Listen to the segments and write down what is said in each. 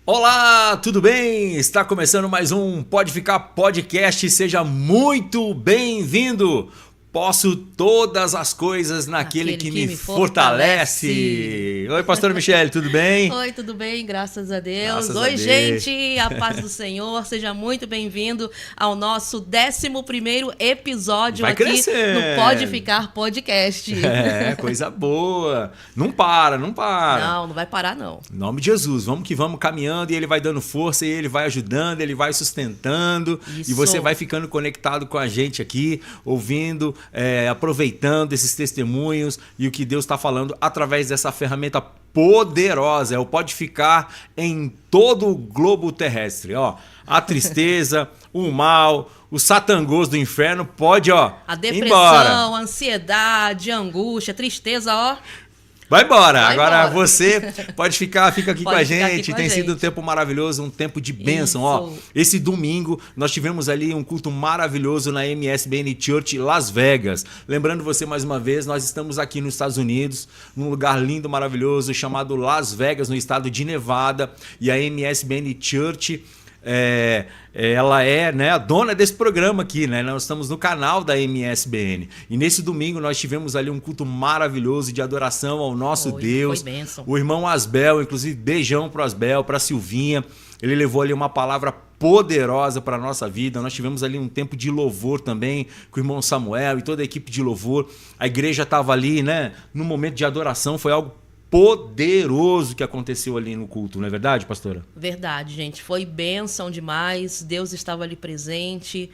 Olá, tudo bem? Está começando mais um Pode Ficar Podcast. Seja muito bem-vindo. Posso todas as coisas naquele que me fortalece. Oi, pastora Michele, tudo bem? Oi, tudo bem? Graças a Deus. Graças Oi, a Deus. gente, a paz do Senhor. Seja muito bem-vindo ao nosso 11º episódio Vai aqui crescendo. no Pode Ficar Podcast. É, coisa boa. Não para. Não vai parar, não. Em nome de Jesus, vamos que vamos caminhando e Ele vai dando força, e Ele vai ajudando, Ele vai sustentando. Isso. E você vai ficando conectado com a gente aqui, ouvindo, aproveitando esses testemunhos e o que Deus está falando através dessa ferramenta poderosa. É o Pode Ficar em todo o globo terrestre. Ó, a tristeza, o mal, o satangoso do inferno pode, a depressão, embora. a ansiedade, a angústia, a tristeza, ó. Vai embora. Agora embora. Você fica aqui com a gente. Tem sido um gente. tempo maravilhoso, um tempo de bênção. Isso. Ó, esse domingo nós tivemos ali um culto maravilhoso na MSBN Church Las Vegas. Lembrando você mais uma vez, nós estamos aqui nos Estados Unidos, num lugar lindo, maravilhoso, chamado Las Vegas, no estado de Nevada. E a MSBN Church ela é, né, a dona desse programa aqui, né? Nós estamos no canal da MSBN. E nesse domingo nós tivemos ali um culto maravilhoso de adoração ao nosso Deus. Foi bênção. O irmão Asbel, inclusive beijão pro Asbel, pra Silvinha. Ele levou ali uma palavra poderosa para a nossa vida. Nós tivemos ali um tempo de louvor também com o irmão Samuel e toda a equipe de louvor. A igreja estava ali, né, no momento de adoração. Foi algo poderoso que aconteceu ali no culto, não é verdade, pastora? Verdade, gente. Foi bênção demais. Deus estava ali presente.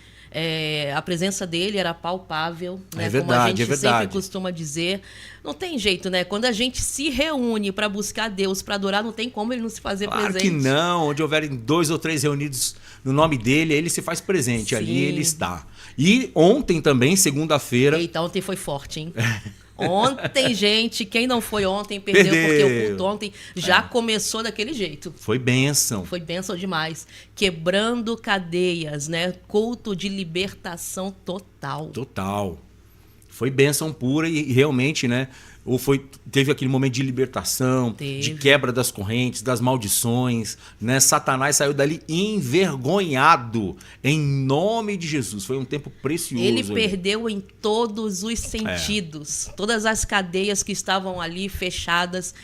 A presença dele era palpável, né? É verdade, como a gente é verdade. sempre costuma dizer. Não tem jeito, né? Quando a gente se reúne para buscar Deus, para adorar, não tem como ele não se fazer Claro presente. que não. Onde houverem 2 ou 3 reunidos no nome dele, ele se faz presente. Sim. Ali ele está. E ontem também, segunda-feira... Eita, ontem foi forte, hein? Ontem, gente, quem não foi ontem, perdeu. Porque o culto ontem já começou daquele jeito. Foi bênção. Foi bênção demais. Quebrando cadeias, né? Culto de libertação total. Total. Foi bênção pura e realmente, né? Teve aquele momento de libertação, de quebra das correntes, das maldições, né? Satanás saiu dali envergonhado, em nome de Jesus. Foi um tempo precioso. Ele ali. perdeu em todos os sentidos. Todas as cadeias que estavam ali fechadas.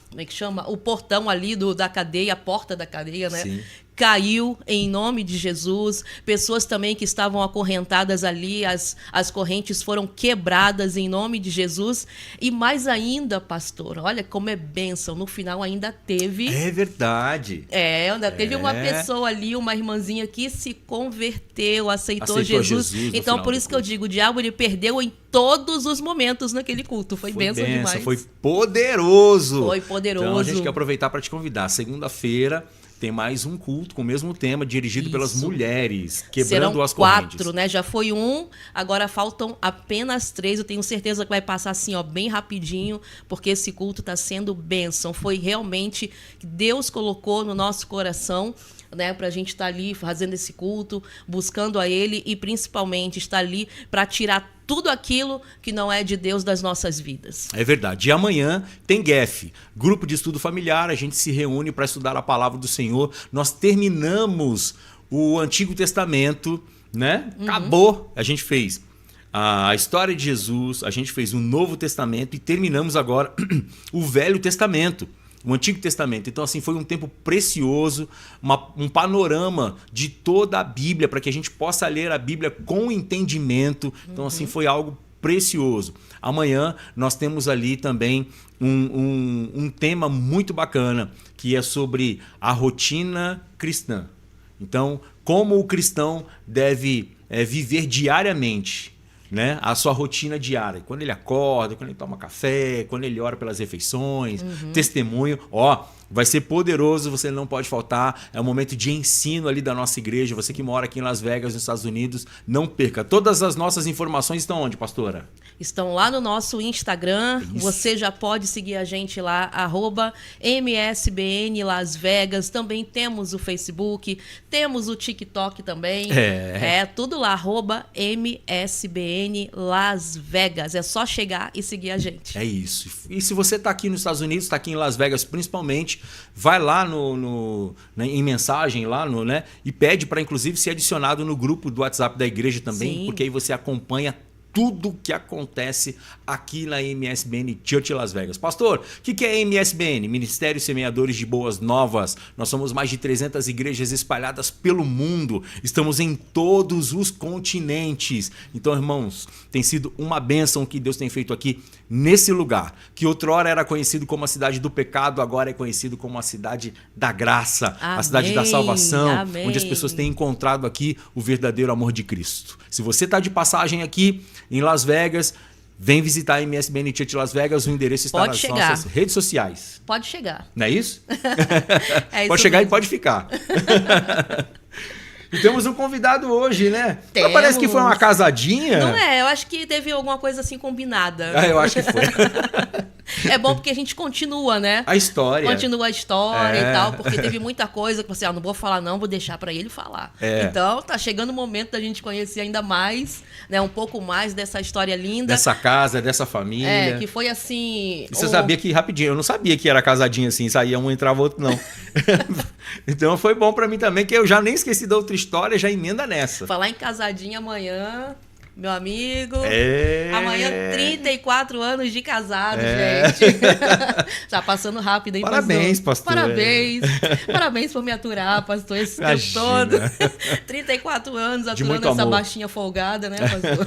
Como é que chama? O portão ali da cadeia, a porta da cadeia, né? Sim. Caiu em nome de Jesus. Pessoas também que estavam acorrentadas ali, as correntes foram quebradas em nome de Jesus. E mais ainda, pastor, olha como é bênção. No final ainda teve... É verdade. Ainda teve uma pessoa ali, uma irmãzinha que se converteu, aceitou Jesus. Então, por isso que eu digo, o diabo ele perdeu em todos os momentos naquele culto. Foi bênção demais. Foi poderoso. Foi poderoso. Então a gente quer aproveitar para te convidar. Segunda-feira tem mais um culto com o mesmo tema, dirigido pelas mulheres, quebrando as correntes. 4, né? Já foi 1, agora faltam apenas 3. Eu tenho certeza que vai passar assim, ó, bem rapidinho, porque esse culto está sendo bênção. Foi realmente que Deus colocou no nosso coração, né, para a gente estar ali fazendo esse culto, buscando a Ele e principalmente estar ali para tirar tudo aquilo que não é de Deus das nossas vidas. É verdade. E amanhã tem GEF, Grupo de Estudo Familiar. A gente se reúne para estudar a Palavra do Senhor. Nós terminamos o Antigo Testamento, né? Acabou. A gente fez a história de Jesus, a gente fez o Novo Testamento e terminamos agora o Velho Testamento. O Antigo Testamento. Então, assim, foi um tempo precioso, um panorama de toda a Bíblia, para que a gente possa ler a Bíblia com entendimento. Então, assim, foi algo precioso. Amanhã nós temos ali também um tema muito bacana, que é sobre a rotina cristã. Então, como o cristão deve viver diariamente, né, a sua rotina diária, quando ele acorda, quando ele toma café, quando ele ora pelas refeições, testemunho, vai ser poderoso, você não pode faltar, é um momento de ensino ali da nossa igreja. Você que mora aqui em Las Vegas, nos Estados Unidos, não perca. Todas as nossas informações estão onde, pastora? Estão lá no nosso Instagram. Isso. Você já pode seguir a gente lá, @MSBN Las Vegas. Também temos o Facebook, temos o TikTok também. Tudo lá, @MSBN Las Vegas. É só chegar e seguir a gente. É isso. E se você está aqui nos Estados Unidos, está aqui em Las Vegas principalmente, vai lá em mensagem lá né, e pede para inclusive ser adicionado no grupo do WhatsApp da igreja também, Sim. porque aí você acompanha tudo que acontece aqui na MSBN Church Las Vegas. Pastor, o que é MSBN? Ministério Semeadores de Boas Novas. Nós somos mais de 300 igrejas espalhadas pelo mundo. Estamos em todos os continentes. Então, irmãos, tem sido uma bênção que Deus tem feito aqui nesse lugar, que outrora era conhecido como a cidade do pecado, agora é conhecido como a cidade da graça, Amém. a cidade da salvação, Amém. onde as pessoas têm encontrado aqui o verdadeiro amor de Cristo. Se você está de passagem aqui em Las Vegas, vem visitar a MSBN Church Las Vegas, o endereço está nas nossas redes sociais. Pode chegar. Não é isso? É isso pode chegar mesmo. e pode ficar. E temos um convidado hoje, né? Temos. Parece que foi uma casadinha. Não é, eu acho que teve alguma coisa assim combinada. Ah, eu acho que foi. É bom porque a gente continua, né? A história. Continua a história É. e tal, porque teve muita coisa que você, não vou falar não, vou deixar pra ele falar. É. Então, tá chegando o momento da gente conhecer ainda mais, né, um pouco mais dessa história linda. Dessa casa, dessa família. É, que foi assim... E você sabia que, rapidinho, eu não sabia que era casadinho assim, saía um, entrava o outro, não. Então foi bom pra mim também, que eu já nem esqueci da outra história, já emenda nessa. Falar em casadinha amanhã, meu amigo. É. Amanhã, 34 anos de casado, É. gente. Tá passando rápido, hein, Parabéns, pastor. Parabéns. Parabéns por me aturar, pastor, esse tempo Imagina. todo. 34 anos De aturando muito essa amor. baixinha folgada, né, pastor?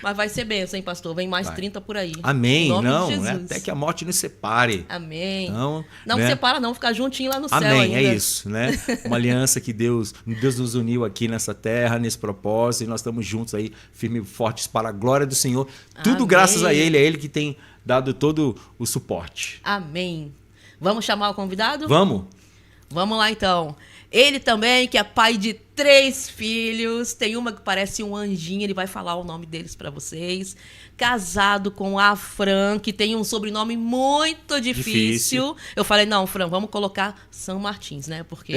Mas vai ser bênção, hein, pastor? Vem mais Vai. 30 por aí. Amém. Em nome Não, de né? Jesus. Até que a morte nos separe. Amém. Não, Não né? separa, não, ficar juntinho lá no céu Amém, ainda. é isso, né? Uma aliança que Deus nos uniu aqui nessa terra, nesse propósito, e nós estamos juntos aí, firmes e fortes para a glória do Senhor. Tudo Amém. graças a Ele, é Ele que tem dado todo o suporte. Amém. Vamos chamar o convidado? Vamos? Vamos lá, então. Ele também, que é pai de 3 filhos, tem uma que parece um anjinho, ele vai falar o nome deles para vocês. Casado com a Fran, que tem um sobrenome muito difícil. Eu falei, não, Fran, vamos colocar São Martins, né? Porque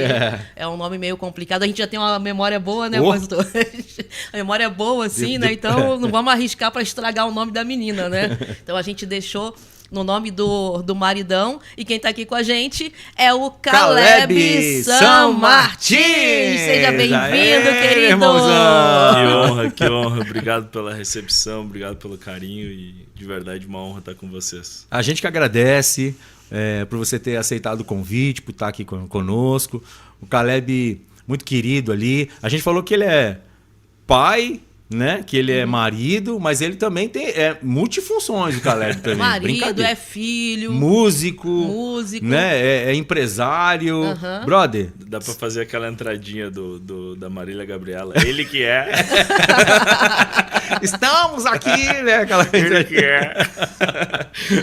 é um nome meio complicado. A gente já tem uma memória boa, né, pastor? A memória é boa, assim, né? Então, não vamos arriscar para estragar o nome da menina, né? Então, a gente deixou no nome do maridão. E quem tá aqui com a gente é o Caleb São Martins. Seja bem-vindo, querido. irmãozão. Que honra. Obrigado pela recepção, obrigado pelo carinho e de verdade uma honra estar com vocês. A gente que agradece por você ter aceitado o convite, por estar aqui conosco. O Caleb, muito querido ali. A gente falou que ele é pai, né? Que ele é marido, mas ele também tem multifunções, o Caleb também. Marido, é filho. Músico, né? É empresário. Brother. Dá pra fazer aquela entradinha da Marília Gabriela. Ele que é. Estamos aqui, né? Ele que é.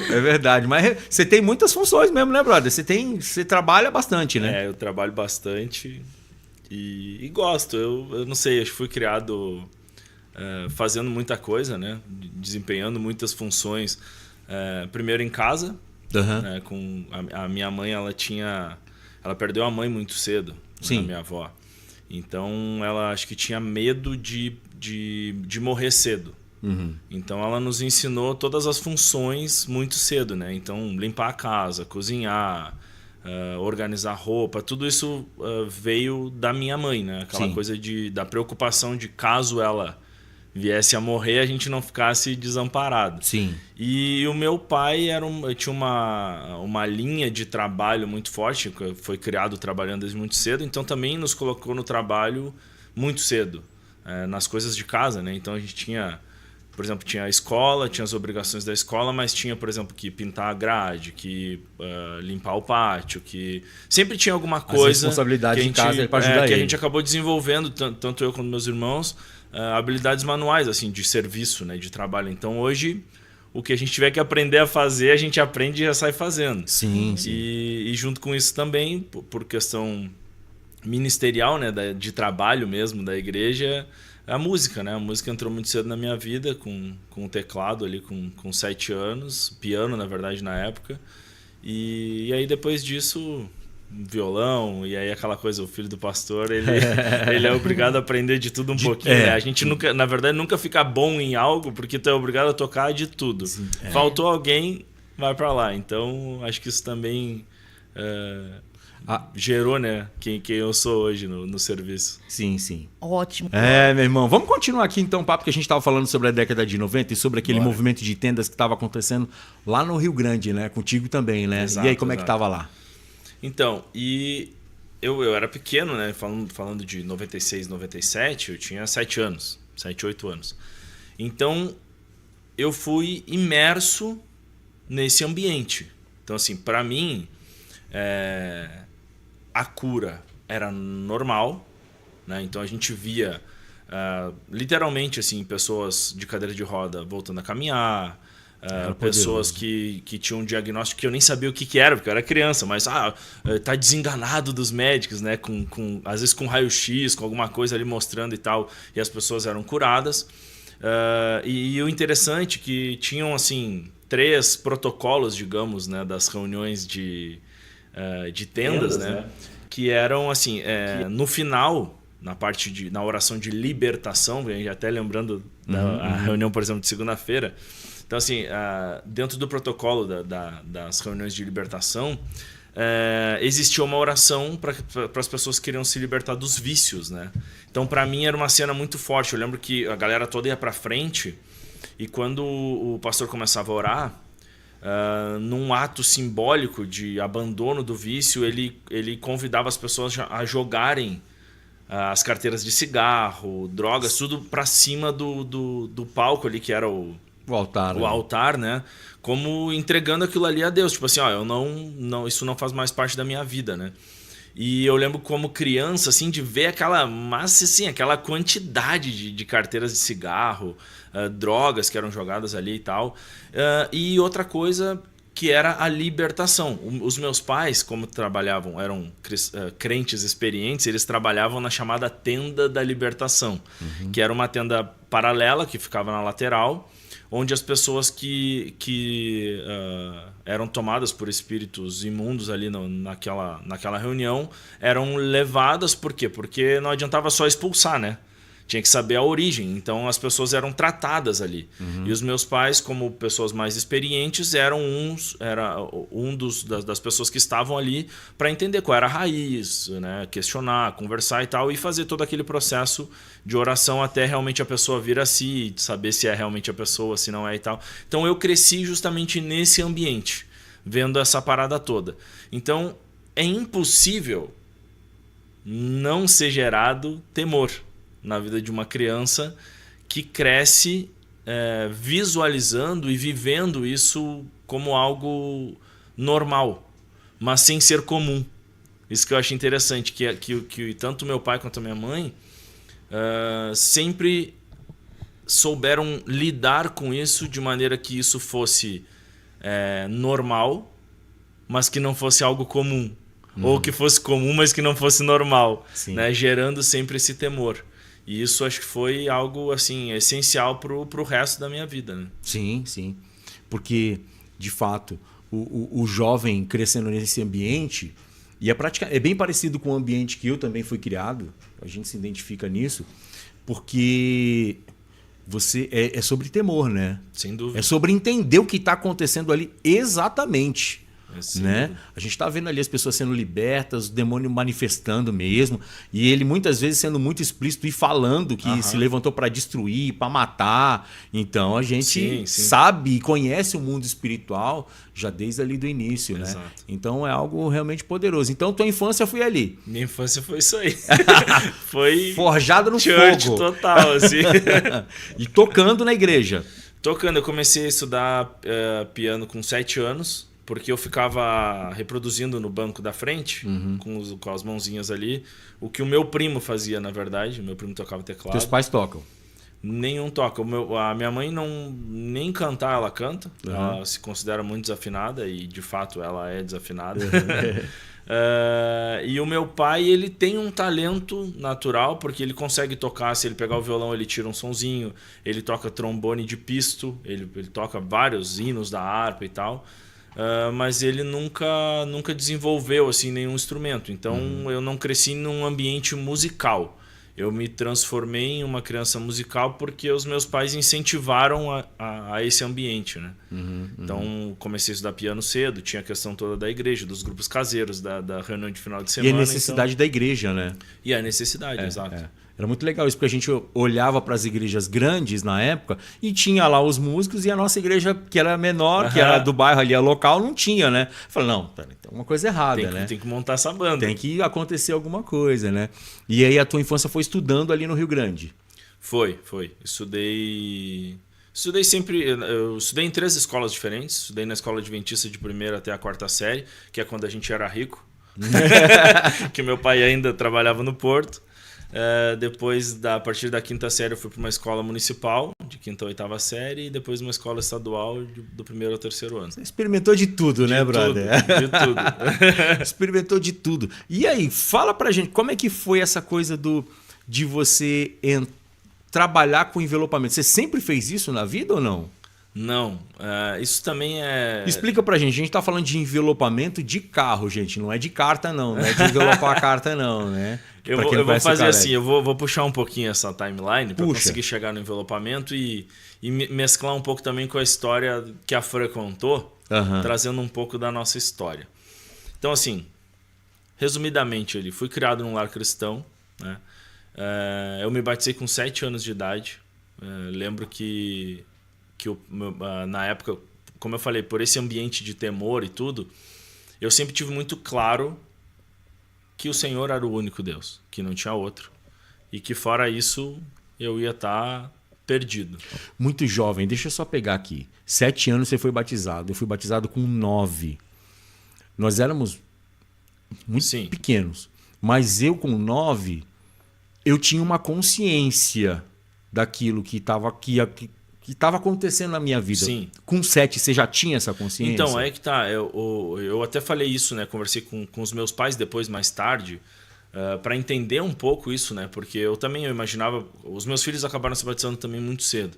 É verdade. Mas você tem muitas funções mesmo, né, brother? Você trabalha bastante, né? Eu trabalho bastante e gosto. Eu não sei, acho que fui criado fazendo muita coisa, né? Desempenhando muitas funções. Primeiro em casa, né? Com a minha mãe, ela perdeu a mãe muito cedo, Sim. A minha avó. Então ela acho que tinha medo de morrer cedo. Então ela nos ensinou todas as funções muito cedo, né? Então limpar a casa, cozinhar, organizar roupa, tudo isso veio da minha mãe, né? Aquela Sim. coisa da preocupação de caso ela viesse a morrer, a gente não ficasse desamparado. Sim. E o meu pai tinha uma linha de trabalho muito forte, foi criado trabalhando desde muito cedo, então também nos colocou no trabalho muito cedo, nas coisas de casa, né? Então a gente tinha, por exemplo, tinha a escola, tinha as obrigações da escola, mas tinha, por exemplo, que pintar a grade, que limpar o pátio, que sempre tinha alguma coisa responsabilidades que de casa para ajudar que a ele. gente acabou desenvolvendo, tanto eu quanto meus irmãos, habilidades manuais, assim, de serviço, né, de trabalho. Então hoje o que a gente tiver que aprender a fazer, a gente aprende e já sai fazendo. Sim. E junto com isso também, por questão ministerial, né, de trabalho mesmo da igreja, a música, né? A música entrou muito cedo na minha vida, com o teclado ali, com 7 anos, piano, na verdade, na época. E aí depois disso, violão, e aí aquela coisa, o filho do pastor, ele é obrigado a aprender de tudo um pouquinho. Né? A gente nunca, na verdade, nunca fica bom em algo, porque tu é obrigado a tocar de tudo. Faltou alguém, vai pra lá. Então, acho que isso também gerou, né, quem eu sou hoje no serviço. Sim, sim. Ótimo. Meu irmão. Vamos continuar aqui então o papo que a gente estava falando sobre a década de 90 e sobre aquele movimento de tendas que estava acontecendo lá no Rio Grande, né? Contigo também, né? Exato, e aí, como é que estava lá? Então, e eu era pequeno, né? Falando de 96, 97, eu tinha 7 anos, 7, 8 anos. Então, eu fui imerso nesse ambiente. Então, assim, para mim, a cura era normal, né? Então a gente via literalmente assim, pessoas de cadeira de roda voltando a caminhar, pessoas que tinham um diagnóstico que eu nem sabia o que era, porque eu era criança, mas tá desenganado dos médicos, né? Às vezes com raio-x, com alguma coisa ali mostrando e tal, e as pessoas eram curadas. E o interessante é que tinham assim 3 protocolos, digamos, né, das reuniões de tendas, né? Que eram assim, no final, na oração de libertação, até lembrando da reunião, por exemplo, de segunda-feira. Então, assim, dentro do protocolo das reuniões de libertação, existia uma oração para as pessoas que queriam se libertar dos vícios, né? Então, para mim, era uma cena muito forte. Eu lembro que a galera toda ia para frente e quando o pastor começava a orar, num ato simbólico de abandono do vício, ele convidava as pessoas a jogarem as carteiras de cigarro, drogas, tudo para cima do palco ali, que era o altar, né? Como entregando aquilo ali a Deus. Tipo assim, isso não faz mais parte da minha vida, né? E eu lembro como criança, assim, de ver aquela massa, assim, aquela quantidade de carteiras de cigarro, drogas que eram jogadas ali e tal. E outra coisa que era a libertação. Os meus pais, como eram crentes experientes, eles trabalhavam na chamada tenda da libertação, que era uma tenda paralela que ficava na lateral, onde as pessoas que eram tomadas por espíritos imundos ali naquela reunião eram levadas. Por quê? Porque não adiantava só expulsar, né? Tinha que saber a origem. Então as pessoas eram tratadas ali. E os meus pais, como pessoas mais experientes, era das pessoas que estavam ali para entender qual era a raiz, né? Questionar, conversar e tal, e fazer todo aquele processo de oração até realmente a pessoa vir a si, saber se é realmente a pessoa, se não é e tal. Então eu cresci justamente nesse ambiente, vendo essa parada toda. Então é impossível não ser gerado temor na vida de uma criança que cresce visualizando e vivendo isso como algo normal, mas sem ser comum. Isso que eu acho interessante, que tanto meu pai quanto a minha mãe sempre souberam lidar com isso de maneira que isso fosse normal, mas que não fosse algo comum. Ou que fosse comum, mas que não fosse normal, né? Gerando sempre esse temor. E isso acho que foi algo assim essencial pro resto da minha vida, né? Sim, sim. Porque, de fato, o jovem crescendo nesse ambiente, e é bem parecido com o ambiente que eu também fui criado, a gente se identifica nisso, porque você é sobre temor, né? Sem dúvida. É sobre entender o que está acontecendo ali exatamente. Né? A gente está vendo ali as pessoas sendo libertas, o demônio manifestando mesmo, e ele muitas vezes sendo muito explícito e falando que se levantou para destruir, para matar. Então a gente sabe e conhece o mundo espiritual já desde ali do início, né? Então é algo realmente poderoso. Então tua infância foi ali. Minha infância foi isso aí. Foi forjado no church fogo total, assim. E tocando na igreja. Eu comecei a estudar piano com 7 anos. Porque eu ficava reproduzindo no banco da frente, com as mãozinhas ali, o que o meu primo fazia, na verdade. Meu primo tocava teclado. Teus pais tocam? Nenhum toca. A minha mãe nem cantar, ela canta. Ela se considera muito desafinada e, de fato, ela é desafinada. E o meu pai, ele tem um talento natural, porque ele consegue tocar. Se ele pegar o violão, ele tira um sonzinho. Ele toca trombone de pisto. Ele toca vários hinos da harpa e tal. Mas ele nunca desenvolveu assim nenhum instrumento. Então eu não cresci num ambiente musical. eu me transformei em uma criança musical porque os meus pais incentivaram a esse ambiente, né? Então, comecei a estudar piano cedo, tinha a questão toda da igreja, dos grupos caseiros, da reunião de final de semana. E a necessidade da igreja, né? E a necessidade, exato. Era muito legal isso, porque a gente olhava para as igrejas grandes na época e tinha lá os músicos, e a nossa igreja, que era menor, que era do bairro ali, a local, não tinha, né? Falei, não, pera, tem uma coisa errada, né? Tem que montar essa banda. Tem que acontecer alguma coisa, né? E aí a tua infância foi estudando ali no Rio Grande? Foi. Estudei sempre. Eu estudei em 3 escolas diferentes. Estudei na escola adventista de 1ª até a 4ª série, que é quando a gente era rico. Que meu pai ainda trabalhava no Porto. Depois, a partir da 5ª série, eu fui para uma escola municipal, de 5ª a 8ª série, e depois uma escola estadual do 1º ao 3º ano. Você experimentou de tudo, né, brother? De tudo. Experimentou de tudo. E aí, fala pra gente, como é que foi essa coisa de você trabalhar com envelopamento? Você sempre fez isso na vida ou não? Não, isso também é... Explica pra gente, a gente tá falando de envelopamento de carro, gente, não é de carta não é de envelopar a carta não, né? Eu vou fazer assim, eu vou puxar um pouquinho essa timeline para conseguir chegar no envelopamento e mesclar um pouco também com a história que a Fran contou, trazendo um pouco da nossa história. Então assim, resumidamente, fui criado num lar cristão, né? Eu me batizei com 7 anos de idade, lembro que na época, como eu falei, por esse ambiente de temor e tudo, eu sempre tive muito claro que o Senhor era o único Deus, que não tinha outro, e que fora isso eu ia estar perdido. Muito jovem, deixa eu só pegar aqui. 7 anos você foi batizado, eu fui batizado com 9. Nós éramos muito pequenos, mas eu com 9, eu tinha uma consciência daquilo que estava acontecendo na minha vida. Sim. Com 7, você já tinha essa consciência? Então, é que tá. Eu até falei isso, né? Conversei com os meus pais depois, mais tarde, para entender um pouco isso, né? Porque eu imaginava... Os meus filhos acabaram se batizando também muito cedo.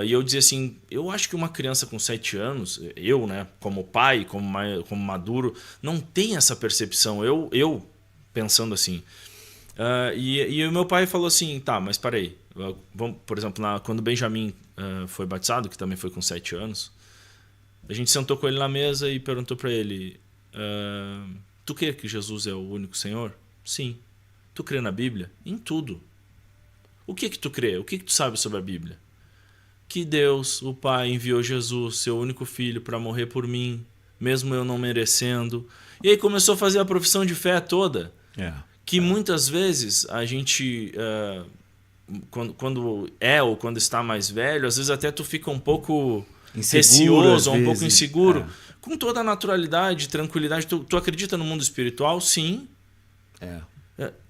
E eu dizia assim, eu acho que uma criança com 7 anos, eu, né? Como pai, como maduro, não tem essa percepção. Eu pensando assim... E o meu pai falou assim, tá, mas peraí, por exemplo, quando o Benjamin foi batizado, que também foi com 7 anos, a gente sentou com ele na mesa e perguntou para ele, tu crê que Jesus é o único Senhor? Sim. Tu crê na Bíblia? Em tudo. O que tu crê? O que tu sabe sobre a Bíblia? Que Deus, o Pai, enviou Jesus, seu único filho, para morrer por mim, mesmo eu não merecendo. E aí começou a fazer a profissão de fé toda. Que muitas vezes a gente, quando ou quando está mais velho, às vezes até tu fica um pouco receoso, um pouco inseguro. Com toda a naturalidade, tranquilidade. Tu acredita no mundo espiritual? Sim.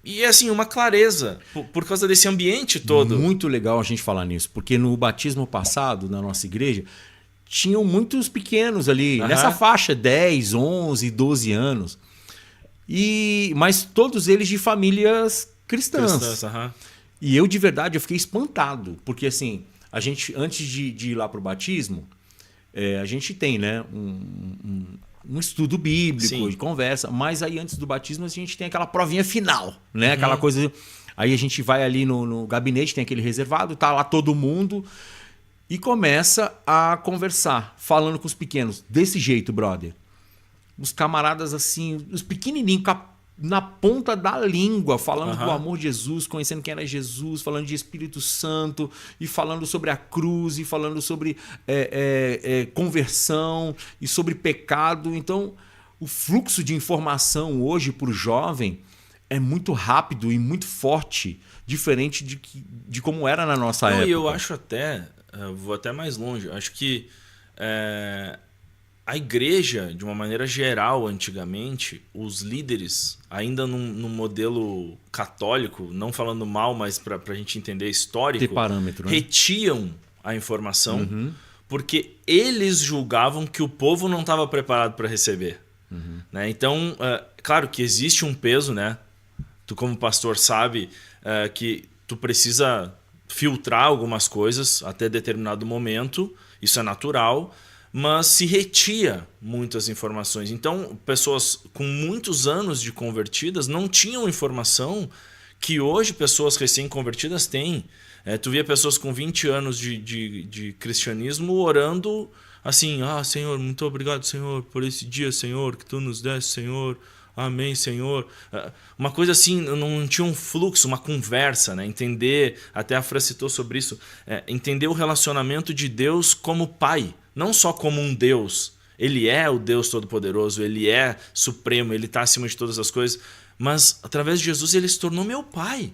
E assim, uma clareza, por causa desse ambiente todo. Muito legal a gente falar nisso, porque no batismo passado, na nossa igreja, tinham muitos pequenos ali, nessa faixa, 10, 11, 12 anos. Mas todos eles de famílias cristãs. E eu, de verdade, eu fiquei espantado. Porque, assim, a gente, antes de ir lá para o batismo, a gente tem, né, um estudo bíblico, de conversa. Mas aí, antes do batismo, a gente tem aquela provinha final, né? Aquela coisa... Aí a gente vai ali no gabinete, tem aquele reservado, tá lá todo mundo... E começa a conversar, falando com os pequenos. Desse jeito, brother. Os camaradas assim, os pequenininhos, na ponta da língua, falando do amor de Jesus, conhecendo quem era Jesus, falando de Espírito Santo, e falando sobre a cruz, e falando sobre conversão, e sobre pecado. Então, o fluxo de informação hoje para o jovem é muito rápido e muito forte, diferente de como era na nossa época. E eu acho até, vou até mais longe, acho que... A igreja, de uma maneira geral, antigamente, os líderes, ainda num modelo católico, não falando mal, mas para a gente entender histórico, ter parâmetro, né? Retiam a informação porque eles julgavam que o povo não estava preparado para receber. Né? Então, claro que existe um peso, né? Tu como pastor sabe que tu precisa filtrar algumas coisas até determinado momento, isso é natural, mas se retia muitas informações. Então, pessoas com muitos anos de convertidas não tinham informação que hoje pessoas recém-convertidas têm. Tu via pessoas com 20 anos de cristianismo orando assim, Senhor, muito obrigado, Senhor, por esse dia, Senhor, que Tu nos deste, Senhor. Amém, Senhor. Uma coisa assim, não tinha um fluxo, uma conversa, né? Entender, até a Fran citou sobre isso, entender o relacionamento de Deus como Pai, não só como um Deus. Ele é o Deus Todo-Poderoso, Ele é supremo, Ele está acima de todas as coisas, mas através de Jesus Ele se tornou meu Pai.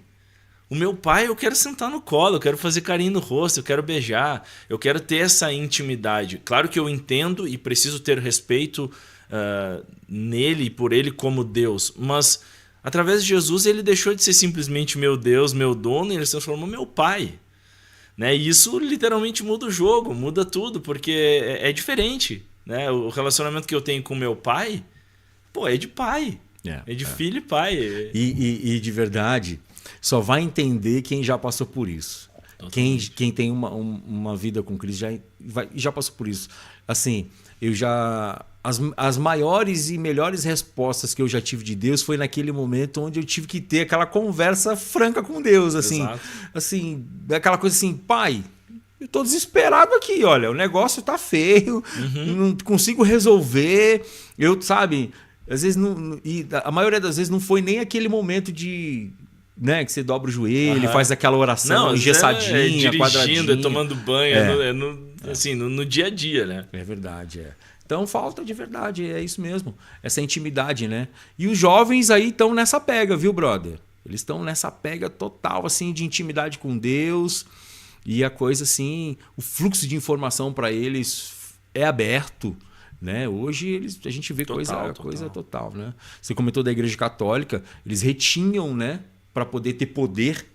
O meu Pai, eu quero sentar no colo, eu quero fazer carinho no rosto, eu quero beijar, eu quero ter essa intimidade. Claro que eu entendo e preciso ter respeito nele e por ele como Deus, mas através de Jesus ele deixou de ser simplesmente meu Deus, meu dono, e ele se transformou meu Pai, né? E isso literalmente muda o jogo, muda tudo, porque é diferente, né? O relacionamento que eu tenho com meu pai, é de pai, é de filho e pai. E de verdade, só vai entender quem já passou por isso. Quem tem uma vida com Cristo já passou por isso. Assim, as maiores e melhores respostas que eu já tive de Deus foi naquele momento onde eu tive que ter aquela conversa franca com Deus. Assim, aquela coisa assim, pai, eu tô desesperado aqui, olha, o negócio tá feio, não consigo resolver. Às vezes e a maioria das vezes não foi nem aquele momento de... Né, que você dobra o joelho, faz aquela oração engessadinha, dirigindo, quadradinha. Tomando banho, no dia a dia, né? É verdade, Então falta de verdade, é isso mesmo. Essa intimidade, né? E os jovens aí estão nessa pega, viu, brother? Eles estão nessa pega total, assim, de intimidade com Deus. E a coisa, assim, o fluxo de informação para eles é aberto. Né? Hoje a gente vê coisa total. Né? Você comentou da Igreja Católica, eles retinham, né? Para poder ter poder,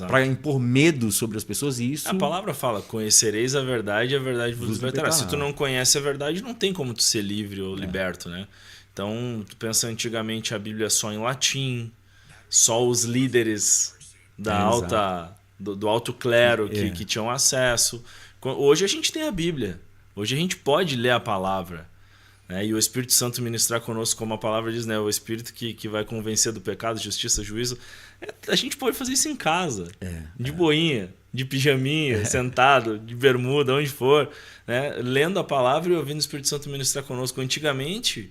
para impor medo sobre as pessoas. E isso... A palavra fala, conhecereis a verdade vos libertará. Se tu não conhece a verdade, não tem como tu ser livre ou liberto. Né? Então, tu pensa antigamente a Bíblia só em latim, só os líderes do alto clero que tinham acesso. Hoje a gente tem a Bíblia, hoje a gente pode ler a palavra. Né? E o Espírito Santo ministrar conosco, como a palavra diz, né? O Espírito que vai convencer do pecado, justiça, juízo. A gente pode fazer isso em casa, de boinha, de pijaminha, sentado, de bermuda, onde for, né? Lendo a palavra e ouvindo o Espírito Santo ministrar conosco. Antigamente,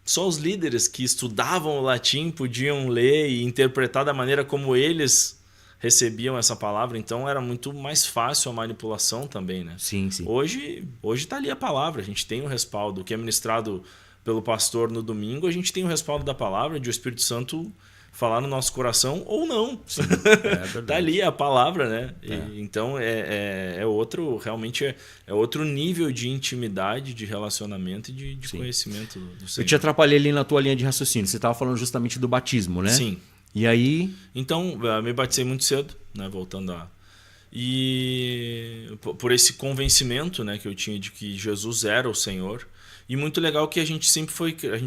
só os líderes que estudavam o latim podiam ler e interpretar da maneira como eles recebiam essa palavra, então era muito mais fácil a manipulação também, né? Sim. Hoje está ali a palavra, a gente tem o respaldo, o que é ministrado pelo pastor no domingo, a gente tem o respaldo da palavra, de o Espírito Santo falar no nosso coração ou não. Tá ali a palavra, né? Então realmente é outro nível de intimidade, de relacionamento e de conhecimento do Senhor. Eu te atrapalhei ali na tua linha de raciocínio, você estava falando justamente do batismo, né? Sim. E aí... Então, me batizei muito cedo, né? Voltando a... E por esse convencimento, né, que eu tinha de que Jesus era o Senhor. E muito legal que a gente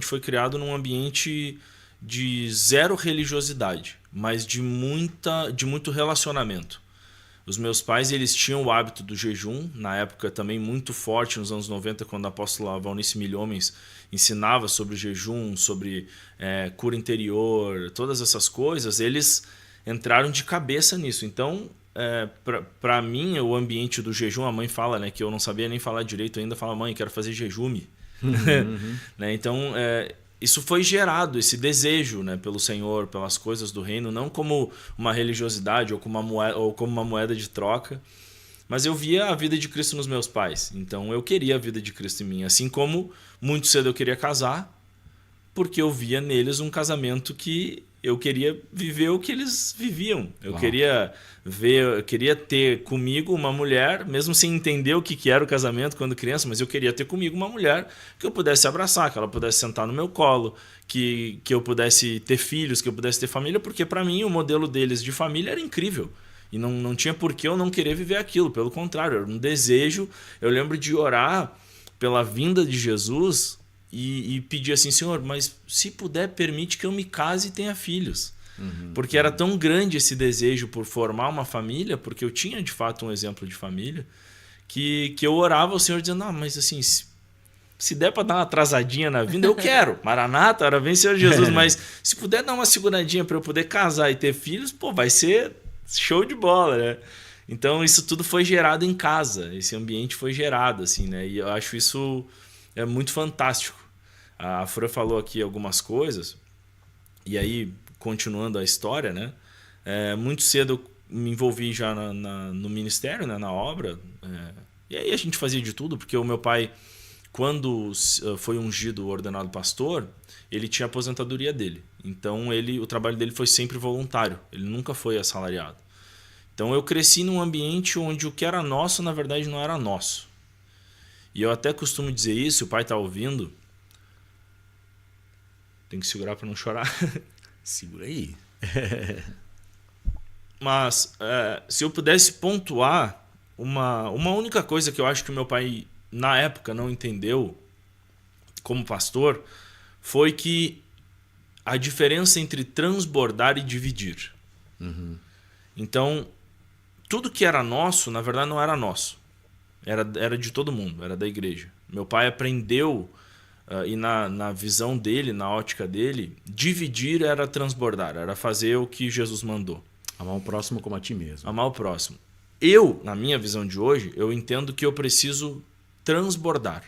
foi criado num ambiente de zero religiosidade, mas de muito relacionamento. Os meus pais, eles tinham o hábito do jejum, na época também muito forte, nos anos 90, quando a apóstola Valnice Milhomens ensinava sobre o jejum, sobre cura interior, todas essas coisas, eles entraram de cabeça nisso. Então, para mim, o ambiente do jejum, a mãe fala, né, que eu não sabia nem falar direito ainda, fala, mãe, quero fazer jejume. Né? Então, isso foi gerado, esse desejo, né, pelo Senhor, pelas coisas do reino, não como uma religiosidade ou como uma moeda de troca, mas eu via a vida de Cristo nos meus pais. Então eu queria a vida de Cristo em mim. Assim como muito cedo eu queria casar, porque eu via neles um casamento que eu queria viver o que eles viviam. Eu queria ter comigo uma mulher, mesmo sem entender o que era o casamento quando criança, mas eu queria ter comigo uma mulher que eu pudesse abraçar, que ela pudesse sentar no meu colo, que eu pudesse ter filhos, que eu pudesse ter família, porque para mim o modelo deles de família era incrível. E não tinha por que eu não querer viver aquilo. Pelo contrário, era um desejo. Eu lembro de orar pela vinda de Jesus e pedir assim, Senhor, mas se puder, permite que eu me case e tenha filhos. Porque era tão grande esse desejo por formar uma família, porque eu tinha de fato um exemplo de família, que eu orava ao Senhor dizendo, mas assim, Se der para dar uma atrasadinha na vinda, eu quero. Maranata, ora vem Senhor Jesus. Mas se puder dar uma seguradinha para eu poder casar e ter filhos, pô, vai ser show de bola, né? Então isso tudo foi gerado em casa. Esse ambiente foi gerado, assim, né? E eu acho isso muito fantástico. A Fran falou aqui algumas coisas. E aí, continuando a história, né? Muito cedo eu me envolvi já no ministério, né? Na obra. E aí a gente fazia de tudo, porque o meu pai, quando foi ungido, ordenado pastor, ele tinha a aposentadoria dele. Então o trabalho dele foi sempre voluntário, ele nunca foi assalariado. Então eu cresci num ambiente onde o que era nosso, na verdade, não era nosso. E eu até costumo dizer isso, o pai está ouvindo. Tem que segurar para não chorar. Segura aí. Mas se eu pudesse pontuar uma única coisa que eu acho que o meu pai, na época, não entendeu como pastor, foi que a diferença entre transbordar e dividir. Uhum. Então, tudo que era nosso, na verdade, não era nosso. Era de todo mundo, era da igreja. Meu pai aprendeu, e na visão dele, na ótica dele, dividir era transbordar, era fazer o que Jesus mandou. Amar o próximo como a ti mesmo. Amar o próximo. Eu, na minha visão de hoje, eu entendo que eu preciso transbordar.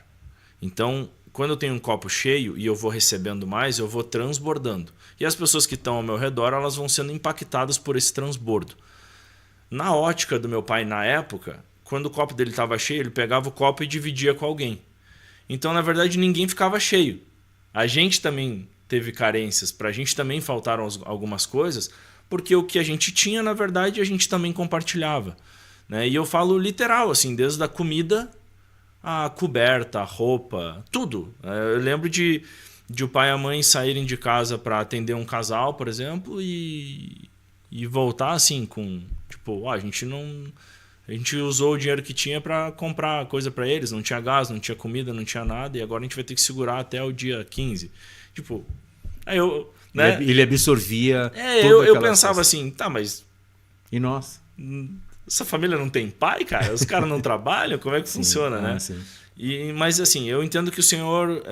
Então, quando eu tenho um copo cheio e eu vou recebendo mais, eu vou transbordando. E as pessoas que estão ao meu redor, elas vão sendo impactadas por esse transbordo. Na ótica do meu pai, na época, quando o copo dele estava cheio, ele pegava o copo e dividia com alguém. Então, na verdade, ninguém ficava cheio. A gente também teve carências, para a gente também faltaram algumas coisas, porque o que a gente tinha, na verdade, a gente também compartilhava. Né? E eu falo literal, assim, desde a comida, a coberta, a roupa, tudo. Eu lembro de o pai e a mãe saírem de casa para atender um casal, por exemplo, e voltar assim com, tipo, a gente usou o dinheiro que tinha para comprar coisa para eles, não tinha gás, não tinha comida, não tinha nada, e agora a gente vai ter que segurar até o dia 15. Tipo, aí eu... Né? Ele absorvia. Eu pensava assim, tá, mas. E nós? Essa família não tem pai, cara? Os caras não trabalham? Como é que funciona, né? Sim. Mas assim, eu entendo que o Senhor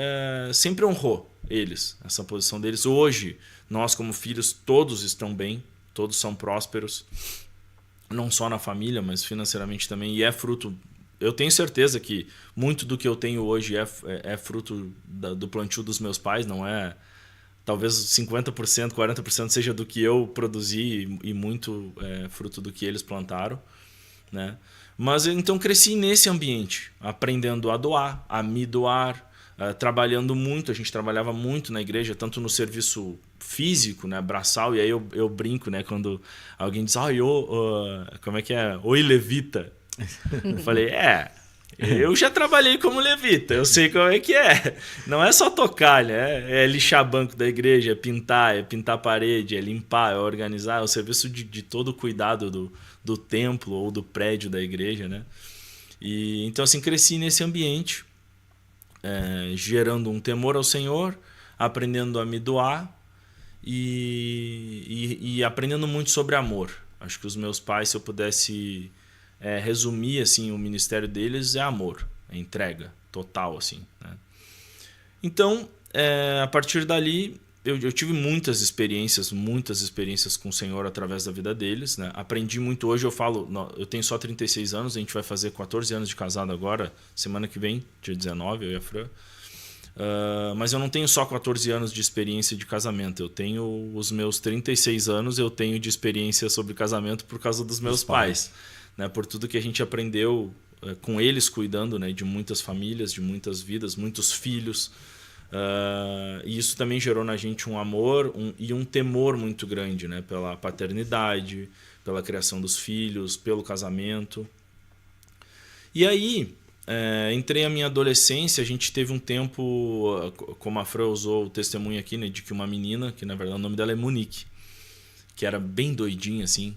sempre honrou eles, essa posição deles. Hoje, nós como filhos, todos estão bem, todos são prósperos, não só na família, mas financeiramente também. E é fruto. Eu tenho certeza que muito do que eu tenho hoje é fruto do plantio dos meus pais, não é. Talvez 50%, 40% seja do que eu produzi e muito fruto do que eles plantaram. Né? Mas então cresci nesse ambiente, aprendendo a doar, a me doar, trabalhando muito. A gente trabalhava muito na igreja, tanto no serviço físico, né, braçal, e aí eu brinco, né, quando alguém diz, como é que é? Oi, levita. Eu falei, eu já trabalhei como levita, eu sei como é que é. Não é só tocar, né? É lixar banco da igreja, é pintar parede, é limpar, é organizar, é o serviço de todo o cuidado do templo ou do prédio da igreja, né? E então assim, cresci nesse ambiente, gerando um temor ao Senhor, aprendendo a me doar e aprendendo muito sobre amor. Acho que os meus pais, se eu pudesse... resumir assim, o ministério deles é amor, é entrega total. Assim, né? Então, a partir dali, eu tive muitas experiências com o Senhor através da vida deles. Né? Aprendi muito. Hoje eu falo, eu tenho só 36 anos, a gente vai fazer 14 anos de casado agora, semana que vem, dia 19, eu e a Fran. Mas eu não tenho só 14 anos de experiência de casamento. Eu tenho os meus 36 anos, eu tenho de experiência sobre casamento por causa dos meus pais. Né, por tudo que a gente aprendeu com eles cuidando, né, de muitas famílias, de muitas vidas, muitos filhos. E isso também gerou na gente um amor e um temor muito grande, né, pela paternidade, pela criação dos filhos, pelo casamento. E aí, entrei a minha adolescência, a gente teve um tempo, como a Fran usou o testemunho aqui, né, de que uma menina, que na verdade o nome dela é Monique, que era bem doidinha assim,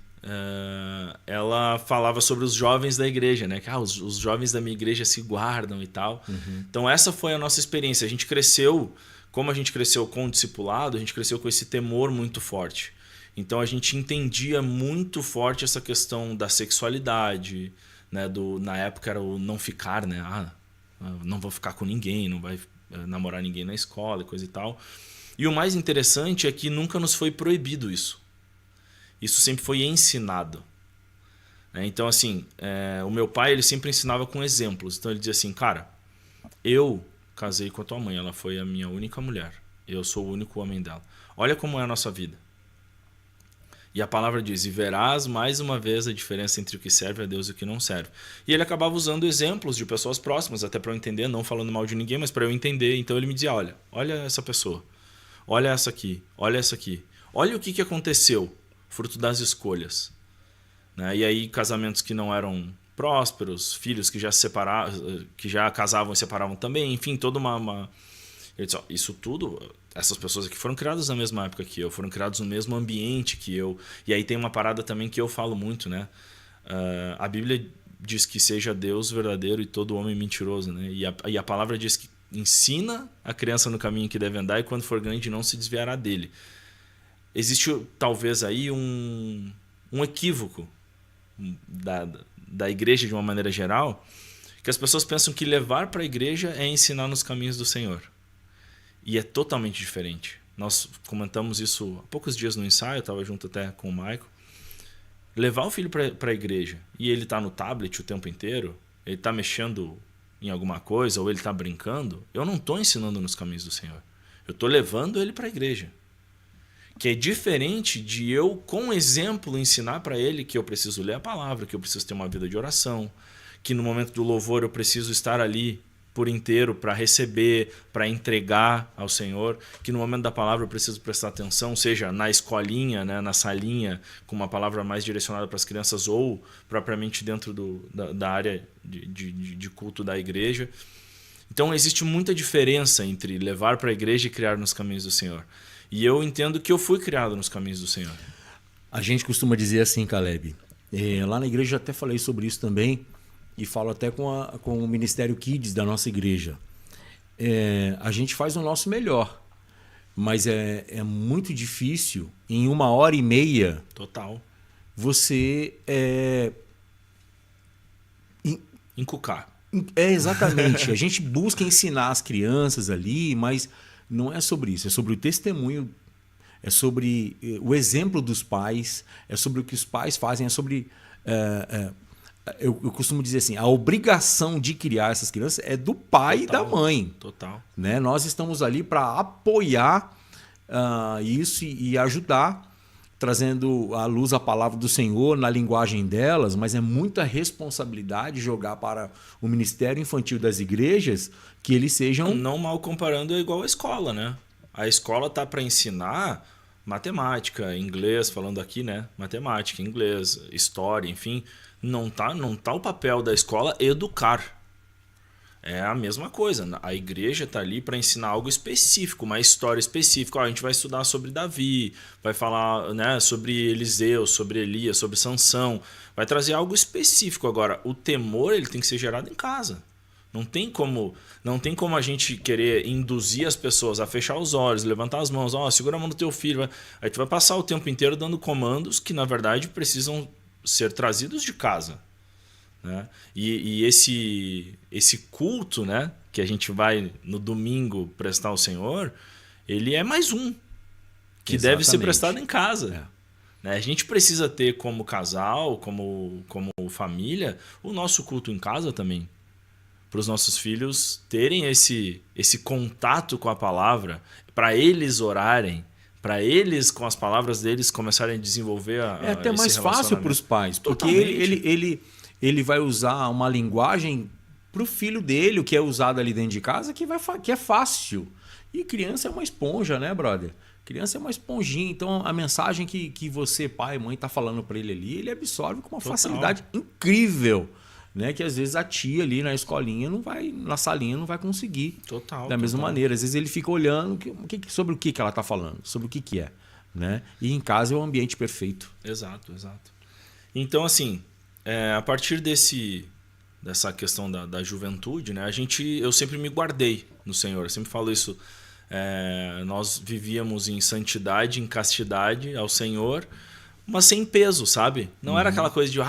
ela falava sobre os jovens da igreja, né? Que os jovens da minha igreja se guardam e tal. Uhum. Então essa foi a nossa experiência. A gente cresceu, como a gente cresceu com o discipulado, a gente cresceu com esse temor muito forte. Então a gente entendia muito forte essa questão da sexualidade, né? Na época era o não ficar, né? não vou ficar com ninguém, não vai namorar ninguém na escola e coisa e tal. E o mais interessante é que nunca nos foi proibido isso. Isso sempre foi ensinado. Então, assim, o meu pai ele sempre ensinava com exemplos. Então, ele dizia assim, cara, eu casei com a tua mãe, ela foi a minha única mulher. Eu sou o único homem dela. Olha como é a nossa vida. E a palavra diz, e verás mais uma vez a diferença entre o que serve a Deus e o que não serve. E ele acabava usando exemplos de pessoas próximas, até para eu entender, não falando mal de ninguém, mas para eu entender. Então ele me dizia, olha essa pessoa, olha essa aqui, olha essa aqui. Olha o que aconteceu, fruto das escolhas. Né? E aí casamentos que não eram prósperos, filhos que já se separavam, que já casavam e separavam também, enfim, toda uma... Eu disse, isso tudo, essas pessoas aqui foram criadas na mesma época que eu, foram criados no mesmo ambiente que eu. E aí tem uma parada também que eu falo muito, né? A Bíblia diz que seja Deus verdadeiro e todo homem mentiroso, né? E a palavra diz que ensina a criança no caminho que deve andar e quando for grande não se desviará dele. Existe talvez aí um equívoco da igreja de uma maneira geral, que as pessoas pensam que levar para a igreja é ensinar nos caminhos do Senhor. E é totalmente diferente. Nós comentamos isso há poucos dias no ensaio, eu estava junto até com o Maico. Levar o filho para a igreja e ele está no tablet o tempo inteiro, ele está mexendo em alguma coisa ou ele está brincando, eu não estou ensinando nos caminhos do Senhor. Eu estou levando ele para a igreja. Que é diferente de eu, com exemplo, ensinar para ele que eu preciso ler a palavra, que eu preciso ter uma vida de oração, que no momento do louvor eu preciso estar ali por inteiro para receber, para entregar ao Senhor, que no momento da palavra eu preciso prestar atenção, seja na escolinha, né, na salinha, com uma palavra mais direcionada para as crianças ou propriamente dentro da área de culto da igreja. Então existe muita diferença entre levar para a igreja e criar nos caminhos do Senhor. E eu entendo que eu fui criado nos caminhos do Senhor. A gente costuma dizer assim, Caleb, lá na igreja eu até falei sobre isso também, e falo até com o Ministério Kids da nossa igreja. A gente faz o nosso melhor, mas é muito difícil, em 1h30... Total. Você... encucar. Exatamente. A gente busca ensinar as crianças ali, mas não é sobre isso. É sobre o testemunho, é sobre o exemplo dos pais, é sobre o que os pais fazem, é sobre... Eu costumo dizer assim, a obrigação de criar essas crianças é do pai e da mãe. Total. Né? Nós estamos ali para apoiar isso e ajudar, trazendo à luz a palavra do Senhor na linguagem delas, mas é muita responsabilidade jogar para o ministério infantil das igrejas que eles sejam... Não mal comparando, é igual a escola, né? A escola tá para ensinar matemática, inglês, falando aqui, né? Matemática, inglês, história, enfim... Não tá o papel da escola educar. É a mesma coisa. A igreja está ali para ensinar algo específico, uma história específica. A gente vai estudar sobre Davi, vai falar, né, sobre Eliseu, sobre Elias, sobre Sansão. Vai trazer algo específico. Agora, o temor ele tem que ser gerado em casa. Não tem como a gente querer induzir as pessoas a fechar os olhos, levantar as mãos, segura a mão do teu filho. Aí tu vai passar o tempo inteiro dando comandos que, na verdade, precisam ser trazidos de casa, né? E esse culto, né, que a gente vai no domingo prestar ao Senhor, ele é mais um que deve ser prestado em casa. Né? A gente precisa ter como casal, como família, o nosso culto em casa também, para os nossos filhos terem esse contato com a palavra, para eles orarem, para eles, com as palavras deles, começarem a desenvolver É até mais fácil para os pais, porque ele vai usar uma linguagem para o filho dele, o que é usado ali dentro de casa, que é fácil. E criança é uma esponja, né, brother? Criança é uma esponjinha, então a mensagem que você, pai, mãe, está falando para ele ali, ele absorve com uma facilidade incrível. Né, que às vezes a tia ali na escolinha na salinha não vai conseguir. Da mesma maneira. Às vezes ele fica olhando sobre o que ela está falando, sobre o que é. Né? E em casa é o ambiente perfeito. Exato. Então, assim, a partir dessa questão da juventude, né, eu sempre me guardei no Senhor. Eu sempre falo isso. Nós vivíamos em santidade, em castidade ao Senhor, mas sem peso, sabe? Não era aquela coisa de,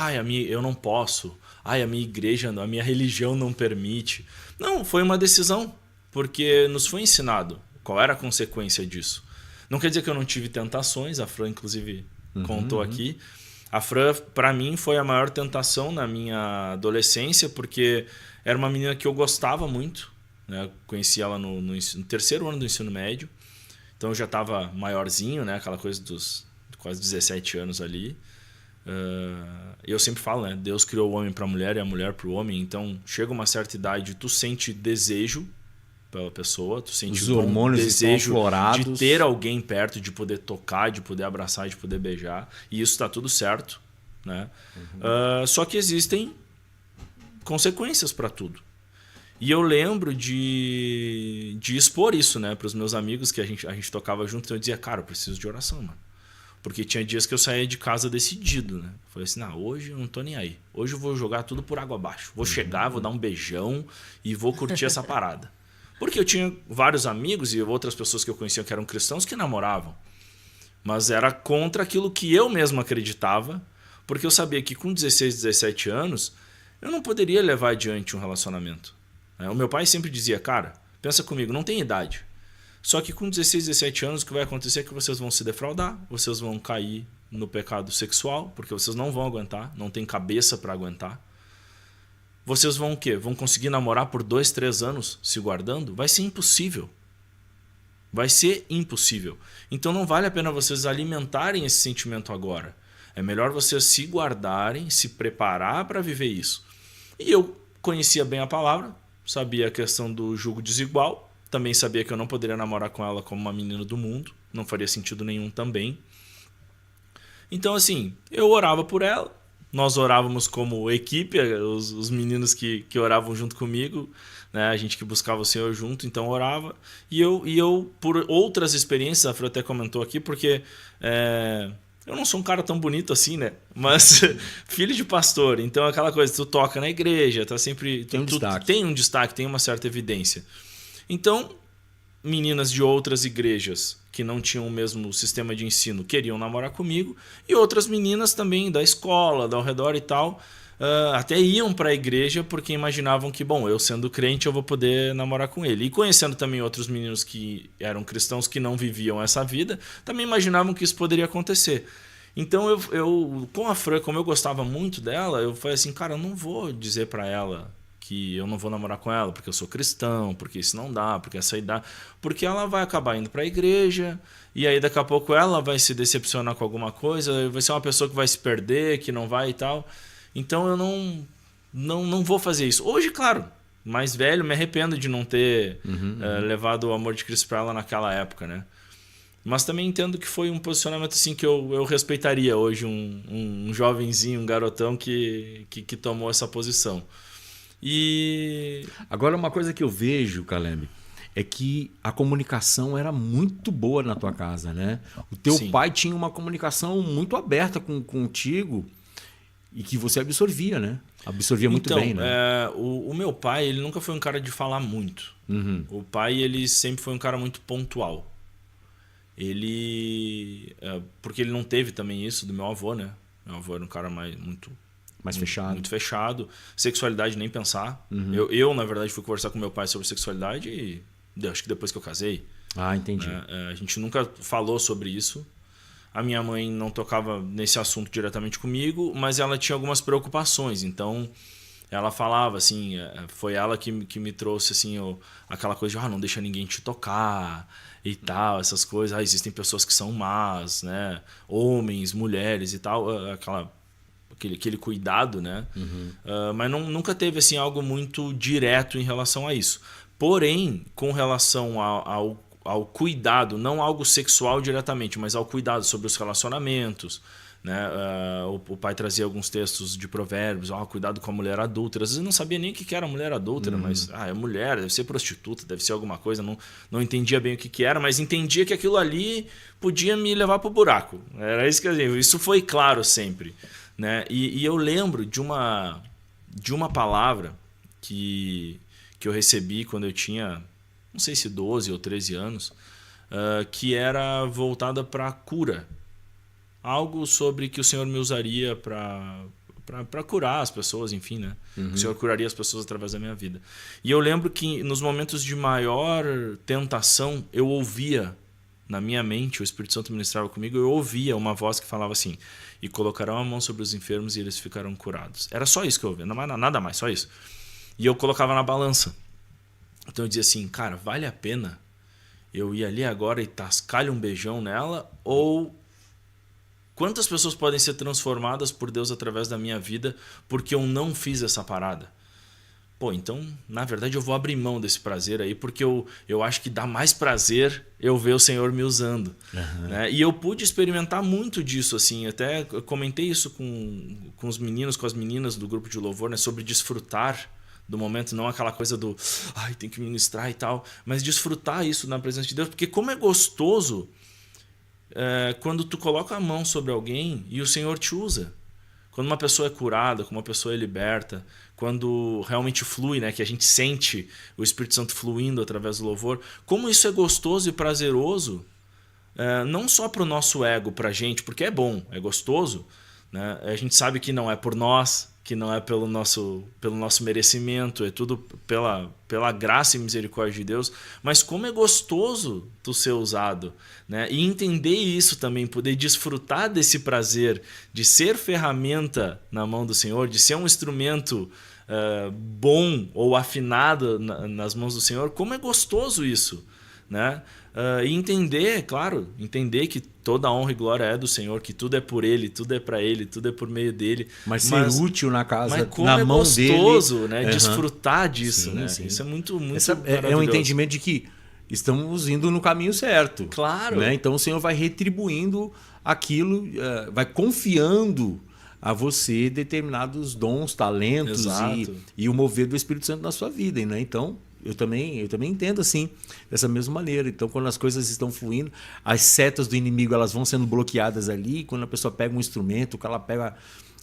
eu não posso, a minha igreja, a minha religião não permite. Não, foi uma decisão, porque nos foi ensinado qual era a consequência disso. Não quer dizer que eu não tive tentações, a Fran, inclusive, contou aqui. A Fran, para mim, foi a maior tentação na minha adolescência, porque era uma menina que eu gostava muito, né? Conheci ela no 3º ano do ensino médio, então eu já estava maiorzinho, né? Aquela coisa dos quase 17 anos ali. Eu sempre falo, né? Deus criou o homem para a mulher e a mulher para o homem, então chega uma certa idade, tu sente desejo pela pessoa, tu sente os hormônios desejo florados, de ter alguém perto, de poder tocar, de poder abraçar, de poder beijar, e isso está tudo certo, né? Só que existem consequências para tudo. E eu lembro de expor isso, né, para os meus amigos, que a gente tocava junto, então eu dizia, cara, eu preciso de oração, mano. Porque tinha dias que eu saía de casa decidido, né? Falei assim, hoje eu não tô nem aí. Hoje eu vou jogar tudo por água abaixo. Vou chegar, vou dar um beijão e vou curtir essa parada. Porque eu tinha vários amigos e outras pessoas que eu conhecia que eram cristãos que namoravam. Mas era contra aquilo que eu mesmo acreditava, porque eu sabia que com 16, 17 anos, eu não poderia levar adiante um relacionamento. O meu pai sempre dizia, cara, pensa comigo, não tem idade. Só que com 16, 17 anos o que vai acontecer é que vocês vão se defraudar, vocês vão cair no pecado sexual, porque vocês não vão aguentar, não tem cabeça para aguentar. Vocês vão o quê? Vão conseguir namorar por 2, 3 anos se guardando? Vai ser impossível. Vai ser impossível. Então não vale a pena vocês alimentarem esse sentimento agora. É melhor vocês se guardarem, se preparar para viver isso. E eu conhecia bem a palavra, sabia a questão do julgo desigual, também sabia que eu não poderia namorar com ela como uma menina do mundo, não faria sentido nenhum também. Então assim, eu orava por ela, nós orávamos como equipe, os meninos que oravam junto comigo, né? A gente que buscava o Senhor junto, então orava. E eu por outras experiências, a Fran até comentou aqui, porque eu não sou um cara tão bonito assim, né? Mas filho de pastor, então aquela coisa, tu toca na igreja, tá sempre... Tem um destaque. Tem um destaque, tem uma certa evidência. Então, meninas de outras igrejas que não tinham o mesmo sistema de ensino queriam namorar comigo, e outras meninas também da escola, ao redor e tal, até iam para a igreja porque imaginavam que, bom, eu sendo crente eu vou poder namorar com ele. E conhecendo também outros meninos que eram cristãos que não viviam essa vida, também imaginavam que isso poderia acontecer. Então eu com a Fran, como eu gostava muito dela, eu falei assim, cara, eu não vou dizer para ela que eu não vou namorar com ela porque eu sou cristão, porque isso não dá, porque essa idade... Porque ela vai acabar indo para a igreja, e aí daqui a pouco ela vai se decepcionar com alguma coisa, vai ser uma pessoa que vai se perder, que não vai e tal. Então eu não vou fazer isso. Hoje, claro, mais velho, me arrependo de não ter levado o amor de Cristo para ela naquela época, né? Mas também entendo que foi um posicionamento assim que eu respeitaria hoje, um jovenzinho, um garotão que tomou essa posição. E agora uma coisa que eu vejo, Caleb, é que a comunicação era muito boa na tua casa, né? O teu Sim. pai tinha uma comunicação muito aberta contigo e que você absorvia, né? Absorvia muito então, bem, né? O meu pai, ele nunca foi um cara de falar muito. O pai, ele sempre foi um cara muito pontual. Ele... porque ele não teve também isso do meu avô, né? Meu avô era um cara muito fechado. Muito fechado. Sexualidade, nem pensar. Eu, na verdade, fui conversar com meu pai sobre sexualidade e acho que depois que eu casei. Ah, entendi. A gente nunca falou sobre isso. A minha mãe não tocava nesse assunto diretamente comigo, mas ela tinha algumas preocupações. Então, ela falava assim, foi ela que me trouxe assim, aquela coisa de não deixa ninguém te tocar e tal, essas coisas. Existem pessoas que são más, né? Homens, mulheres e tal, aquele cuidado, né? Mas nunca teve assim algo muito direto em relação a isso. Porém, com relação ao cuidado, não algo sexual diretamente, mas ao cuidado sobre os relacionamentos, né? O pai trazia alguns textos de provérbios, cuidado com a mulher adúltera. Às vezes eu não sabia nem o que era mulher adúltera, mas é mulher, deve ser prostituta, deve ser alguma coisa, não entendia bem o que era, mas entendia que aquilo ali podia me levar para o buraco. Era isso que eu dizia. Isso foi claro sempre, né? E eu lembro de uma palavra que eu recebi quando eu tinha, não sei se 12 ou 13 anos, que era voltada para a cura. algo sobre que o Senhor me usaria para curar as pessoas, enfim, né? O Senhor curaria as pessoas através da minha vida. E eu lembro que nos momentos de maior tentação, eu ouvia na minha mente, o Espírito Santo ministrava comigo, eu ouvia uma voz que falava assim: e colocarão a mão sobre os enfermos e eles ficarão curados. Era só isso que eu ouvia, nada mais, só isso. E eu colocava na balança. Então eu dizia assim: cara, vale a pena eu ir ali agora e tascar-lhe um beijão nela? Ou quantas pessoas podem ser transformadas por Deus através da minha vida porque eu não fiz essa parada? Pô, então, na verdade, eu vou abrir mão desse prazer aí, porque eu acho que dá mais prazer eu ver o Senhor me usando. Né? E eu pude experimentar muito disso, assim. Até comentei isso com os meninos, com as meninas do grupo de louvor, né? Sobre desfrutar do momento, não aquela coisa do ai, tem que ministrar e tal, mas desfrutar isso na presença de Deus, porque como é gostoso quando tu coloca a mão sobre alguém e o Senhor te usa. Quando uma pessoa é curada, quando uma pessoa é liberta, quando realmente flui, né, que a gente sente o Espírito Santo fluindo através do louvor, como isso é gostoso e prazeroso, não só para o nosso ego, para a gente, porque é bom, é gostoso, né? A gente sabe que não é por nós, que não é pelo nosso merecimento, é tudo pela graça e misericórdia de Deus, mas como é gostoso tu ser usado, né? E entender isso também, poder desfrutar desse prazer de ser ferramenta na mão do Senhor, de ser um instrumento bom ou afinado nas mãos do Senhor, como é gostoso isso, né? E entender que toda a honra e glória é do Senhor, que tudo é por Ele, tudo é para Ele, tudo é por meio dele. Mas ser útil na casa, mas como na mão gostoso, dele, né? Desfrutar disso, sim, né? sim. Isso é muito é um entendimento de que estamos indo no caminho certo. Claro. Né? Então o Senhor vai retribuindo aquilo, vai confiando a você determinados dons, talentos e o mover do Espírito Santo na sua vida, né? Então eu também entendo assim, dessa mesma maneira. Então, quando as coisas estão fluindo, as setas do inimigo elas vão sendo bloqueadas ali. Quando a pessoa pega um instrumento, que ela pega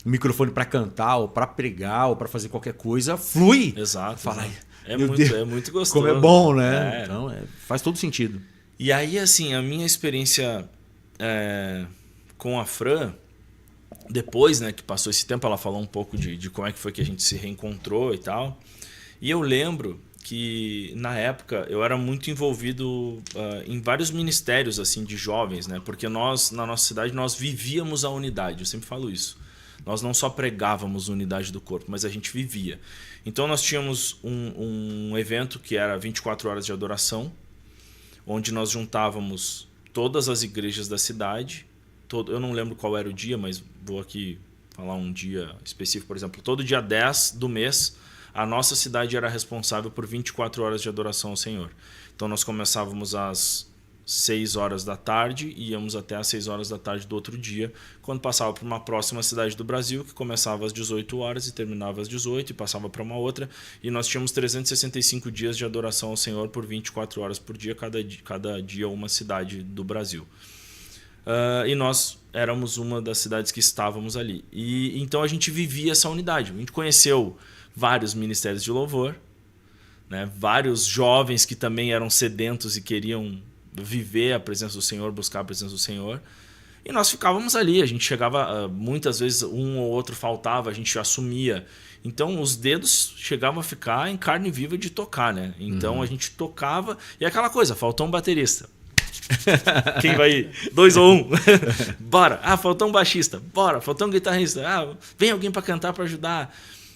o microfone para cantar, ou para pregar, ou para fazer qualquer coisa, flui. Exato. Fala, é muito gostoso. Como é bom, né? Então, faz todo sentido. E aí, assim, a minha experiência com a Fran, depois, né, que passou esse tempo, ela falou um pouco de como é que foi que a gente se reencontrou e tal. E eu lembro que na época eu era muito envolvido em vários ministérios assim de jovens, né? Porque nós, na nossa cidade, nós vivíamos a unidade, eu sempre falo isso. Nós não só pregávamos unidade do corpo, mas a gente vivia. Então nós tínhamos um evento que era 24 horas de adoração, onde nós juntávamos todas as igrejas da cidade. Eu não lembro qual era o dia, mas vou aqui falar um dia específico, por exemplo. Todo dia 10 do mês, a nossa cidade era responsável por 24 horas de adoração ao Senhor. Então nós começávamos às 6 horas da tarde e íamos até às 6 horas da tarde do outro dia, quando passava para uma próxima cidade do Brasil, que começava às 18 horas e terminava às 18 e passava para uma outra. E nós tínhamos 365 dias de adoração ao Senhor por 24 horas por dia, cada dia uma cidade do Brasil. E nós éramos uma das cidades que estávamos ali. E então a gente vivia essa unidade. A gente conheceu vários ministérios de louvor, né? Vários jovens que também eram sedentos e queriam viver a presença do Senhor, buscar a presença do Senhor. E nós ficávamos ali. A gente chegava, muitas vezes um ou outro faltava, a gente assumia. Então os dedos chegavam a ficar em carne viva de tocar, né? Então a gente tocava e aquela coisa, faltou um baterista. Quem vai ir? 2 ou 1? Bora. Faltou um baixista. Bora. Faltou um guitarrista. Vem alguém para cantar, para ajudar.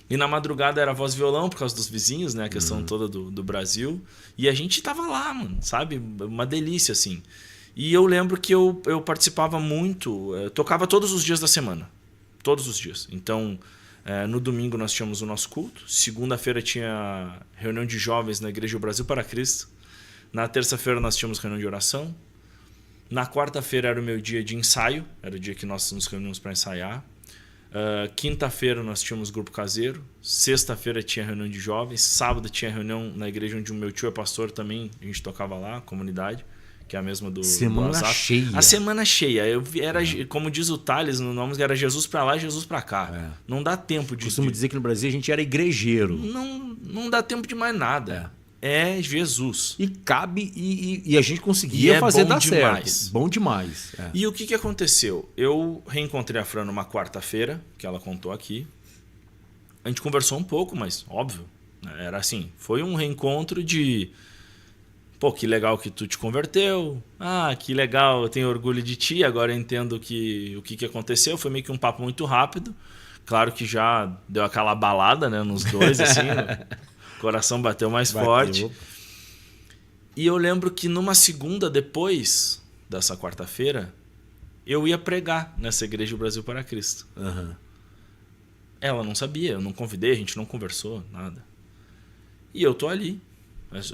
E na madrugada era voz e violão por causa dos vizinhos, né? A questão toda do Brasil. E a gente tava lá, mano, sabe? Uma delícia, assim. E eu lembro que eu participava muito, tocava todos os dias da semana. Todos os dias. Então, no domingo nós tínhamos o nosso culto. Segunda-feira tinha reunião de jovens na Igreja do Brasil para Cristo. Na terça-feira nós tínhamos reunião de oração. Na quarta-feira era o meu dia de ensaio. Era o dia que nós nos reunimos para ensaiar. Quinta-feira nós tínhamos grupo caseiro. Sexta-feira tinha reunião de jovens. Sábado tinha reunião na igreja onde o meu tio é pastor também. A gente tocava lá, comunidade, que é a mesma do Semana WhatsApp. cheia. A semana cheia. Como diz o Thales no nome, era Jesus pra lá e Jesus pra cá. Não dá tempo de... Costumo dizer que no Brasil a gente era igrejeiro. Não dá tempo de mais nada. é Jesus. E cabe, e a gente conseguia fazer dar certo. Bom demais. É. E o que aconteceu? Eu reencontrei a Fran numa quarta-feira, que ela contou aqui. A gente conversou um pouco, mas óbvio, né? Era assim, foi um reencontro de... Pô, que legal que tu te converteu. Ah, que legal, eu tenho orgulho de ti. Agora eu entendo o que aconteceu. Foi meio que um papo muito rápido. Claro que já deu aquela balada, né, nos dois, assim. O coração bateu mais forte. E eu lembro que numa segunda depois dessa quarta-feira, eu ia pregar nessa igreja do Brasil para Cristo. Uhum. Ela não sabia, eu não convidei, a gente não conversou, nada. E eu tô ali.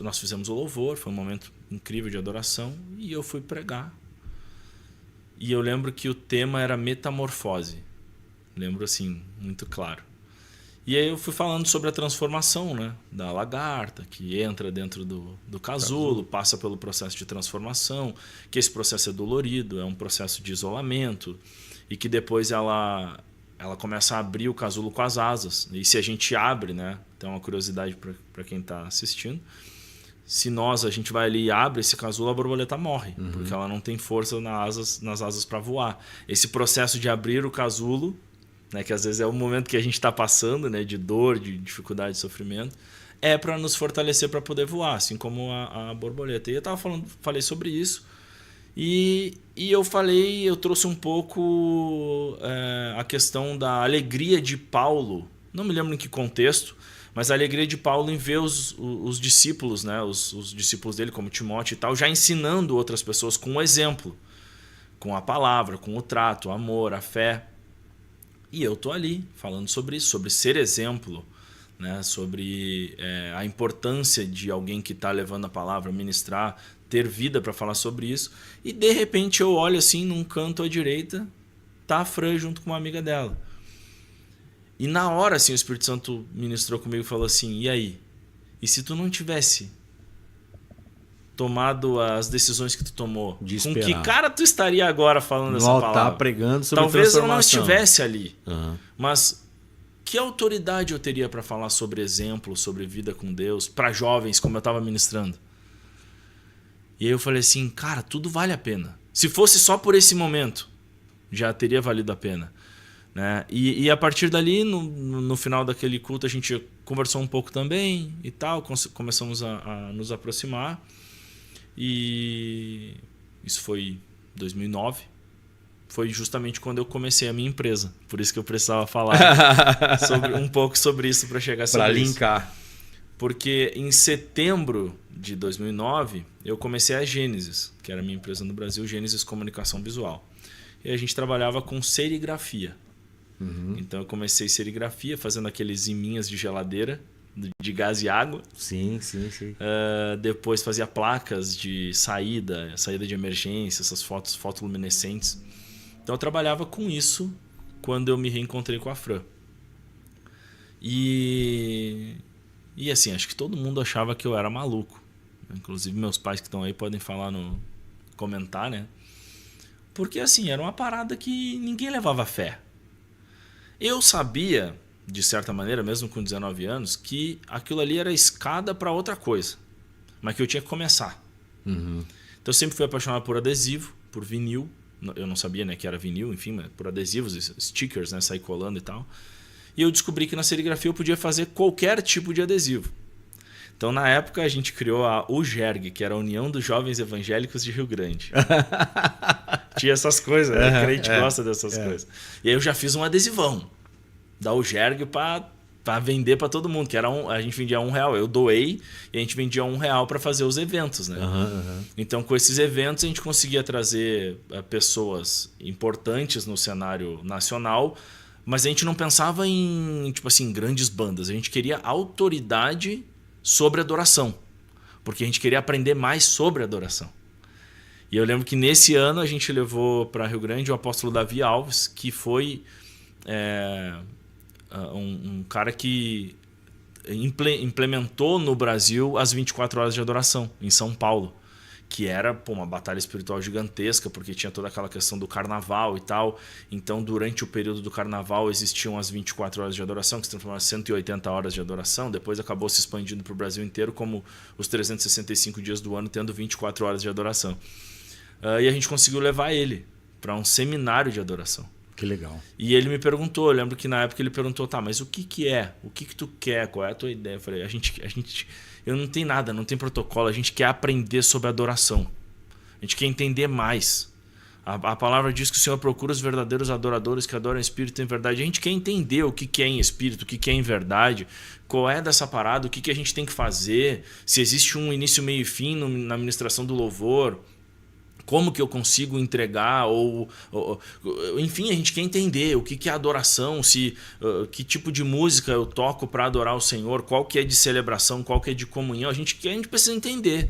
Nós fizemos o louvor, foi um momento incrível de adoração, e eu fui pregar. E eu lembro que o tema era metamorfose. Lembro assim, muito claro. E aí eu fui falando sobre a transformação, né, da lagarta, que entra dentro do casulo, passa pelo processo de transformação, que esse processo é dolorido, é um processo de isolamento, e que depois ela começa a abrir o casulo com as asas. E se a gente abre, né, tem uma curiosidade para quem está assistindo, se a gente vai ali e abre esse casulo, a borboleta morre, porque ela não tem força nas asas para voar. Esse processo de abrir o casulo, né, que às vezes é o momento que a gente está passando, né, de dor, de dificuldade, de sofrimento, é para nos fortalecer para poder voar, assim como a borboleta. E eu falei sobre isso, e eu trouxe um pouco a questão da alegria de Paulo, não me lembro em que contexto, mas a alegria de Paulo em ver os discípulos, né, os discípulos dele, como Timóteo e tal, já ensinando outras pessoas com o exemplo, com a palavra, com o trato, o amor, a fé. E eu tô ali falando sobre isso, sobre ser exemplo, né? Sobre a importância de alguém que está levando a palavra, ministrar, ter vida para falar sobre isso. E de repente eu olho assim num canto à direita, tá a Fran junto com uma amiga dela. E na hora assim o Espírito Santo ministrou comigo e falou assim: e aí? E se tu não tivesse tomado as decisões que tu tomou, com que cara tu estaria agora falando essa palavra? Pregando sobre Talvez eu não estivesse ali, Uhum. mas que autoridade eu teria para falar sobre exemplo, sobre vida com Deus, para jovens, como eu estava ministrando? E aí eu falei assim, cara, tudo vale a pena. Se fosse só por esse momento, já teria valido a pena. Né? E a partir dali, no final daquele culto, a gente conversou um pouco também e tal, começamos a nos aproximar. E isso foi 2009. Foi justamente quando eu comecei a minha empresa. Por isso que eu precisava falar um pouco sobre isso para chegar sobre pra isso. linkar. Porque em setembro de 2009 eu comecei a Gênesis, que era a minha empresa no Brasil, Gênesis Comunicação Visual. E a gente trabalhava com serigrafia. Uhum. Então eu comecei serigrafia, fazendo aqueles iminhas de geladeira, de gás e água. Sim. Depois fazia placas de saída de emergência, essas fotoluminescentes. Então eu trabalhava com isso quando eu me reencontrei com a Fran. E assim, acho que todo mundo achava que eu era maluco. Inclusive meus pais que estão aí podem comentar, né? Porque assim, era uma parada que ninguém levava fé. Eu sabia, de certa maneira, mesmo com 19 anos, que aquilo ali era escada para outra coisa. Mas que eu tinha que começar. Uhum. Então eu sempre fui apaixonado por adesivo, por vinil. Eu não sabia, né, que era vinil, enfim, mas por adesivos, stickers, né, sair colando e tal. E eu descobri que na serigrafia eu podia fazer qualquer tipo de adesivo. Então, na época, a gente criou a UGERG, que era a União dos Jovens Evangélicos de Rio Grande. Tinha essas coisas, né? A gente gosta dessas coisas. E aí eu já fiz um adesivão da UGERG para vender para todo mundo, que era a gente vendia R$1. Eu doei e a gente vendia R$1 para fazer os eventos, né? Então, com esses eventos, a gente conseguia trazer pessoas importantes no cenário nacional, mas a gente não pensava em, tipo assim, grandes bandas. A gente queria autoridade sobre adoração, porque a gente queria aprender mais sobre adoração. E eu lembro que nesse ano a gente levou para Rio Grande o apóstolo Davi Alves, que foi um cara que implementou no Brasil as 24 horas de adoração, em São Paulo, que era uma batalha espiritual gigantesca, porque tinha toda aquela questão do carnaval e tal. Então, durante o período do carnaval, existiam as 24 horas de adoração, que se transformaram em 180 horas de adoração. Depois acabou se expandindo para o Brasil inteiro, como os 365 dias do ano, tendo 24 horas de adoração. E a gente conseguiu levar ele para um seminário de adoração. Que legal. E ele me perguntou, eu lembro que na época ele perguntou, tá, mas o que é? O que tu quer? Qual é a tua ideia? Eu falei, eu não tenho nada, não tem protocolo, a gente quer aprender sobre adoração. A gente quer entender mais. A palavra diz que o Senhor procura os verdadeiros adoradores que adoram em espírito e em verdade. A gente quer entender o que é em espírito, o que é em verdade, qual é dessa parada, o que a gente tem que fazer, se existe um início, meio e fim na ministração do louvor, como que eu consigo entregar, enfim, a gente quer entender o que é adoração, que tipo de música eu toco para adorar o Senhor, qual que é de celebração, qual que é de comunhão, a gente precisa entender.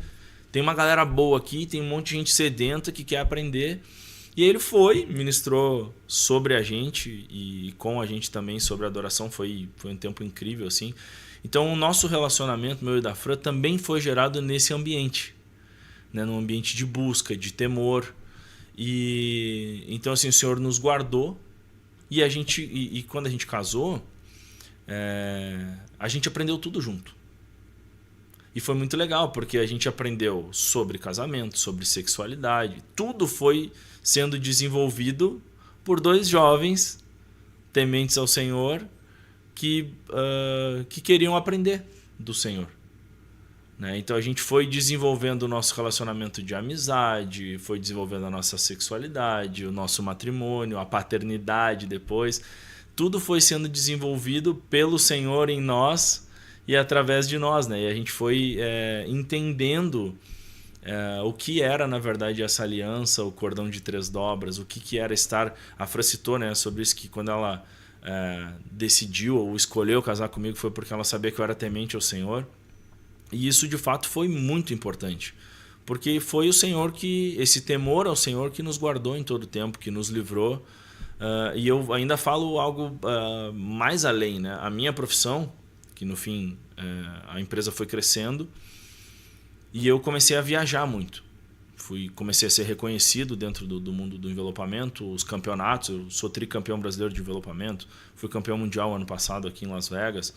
Tem uma galera boa aqui, tem um monte de gente sedenta que quer aprender. E ele ministrou sobre a gente e com a gente também sobre a adoração, foi um tempo incrível assim. Então o nosso relacionamento, meu e da Fran, também foi gerado nesse ambiente. Né, num ambiente de busca, de temor. E então assim, o Senhor nos guardou e quando a gente casou, a gente aprendeu tudo junto. E foi muito legal, porque a gente aprendeu sobre casamento, sobre sexualidade. Tudo foi sendo desenvolvido por dois jovens tementes ao Senhor que queriam aprender do Senhor. Então a gente foi desenvolvendo o nosso relacionamento de amizade, foi desenvolvendo a nossa sexualidade, o nosso matrimônio, a paternidade depois. Tudo foi sendo desenvolvido pelo Senhor em nós e através de nós. E a gente foi entendendo o que era, na verdade, essa aliança, o cordão de 3 dobras, o que era estar... A Fran citou, sobre isso, que quando ela decidiu ou escolheu casar comigo foi porque ela sabia que eu era temente ao Senhor. E isso, de fato, foi muito importante. Porque foi o Senhor esse temor ao Senhor que nos guardou em todo o tempo, que nos livrou. E eu ainda falo algo mais além. Né? A minha profissão, que no fim a empresa foi crescendo, e eu comecei a viajar muito. Comecei a ser reconhecido dentro do mundo do envelopamento, os campeonatos. Eu sou tricampeão brasileiro de envelopamento, fui campeão mundial ano passado aqui em Las Vegas,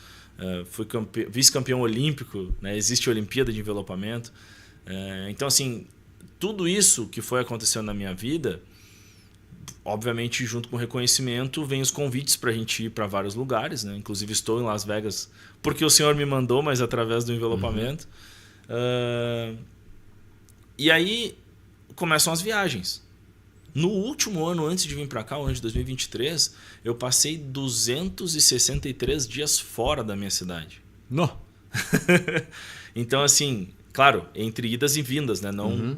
fui vice-campeão olímpico, né? Existe a Olimpíada de envelopamento. Então, assim, tudo isso que foi acontecendo na minha vida, obviamente, junto com o reconhecimento, vem os convites para a gente ir para vários lugares. Né? Inclusive, estou em Las Vegas porque o Senhor me mandou, mas através do envelopamento. E aí começam as viagens. No último ano, antes de vir para cá, o ano de 2023, eu passei 263 dias fora da minha cidade. Não. Então, assim, claro, entre idas e vindas, né? Não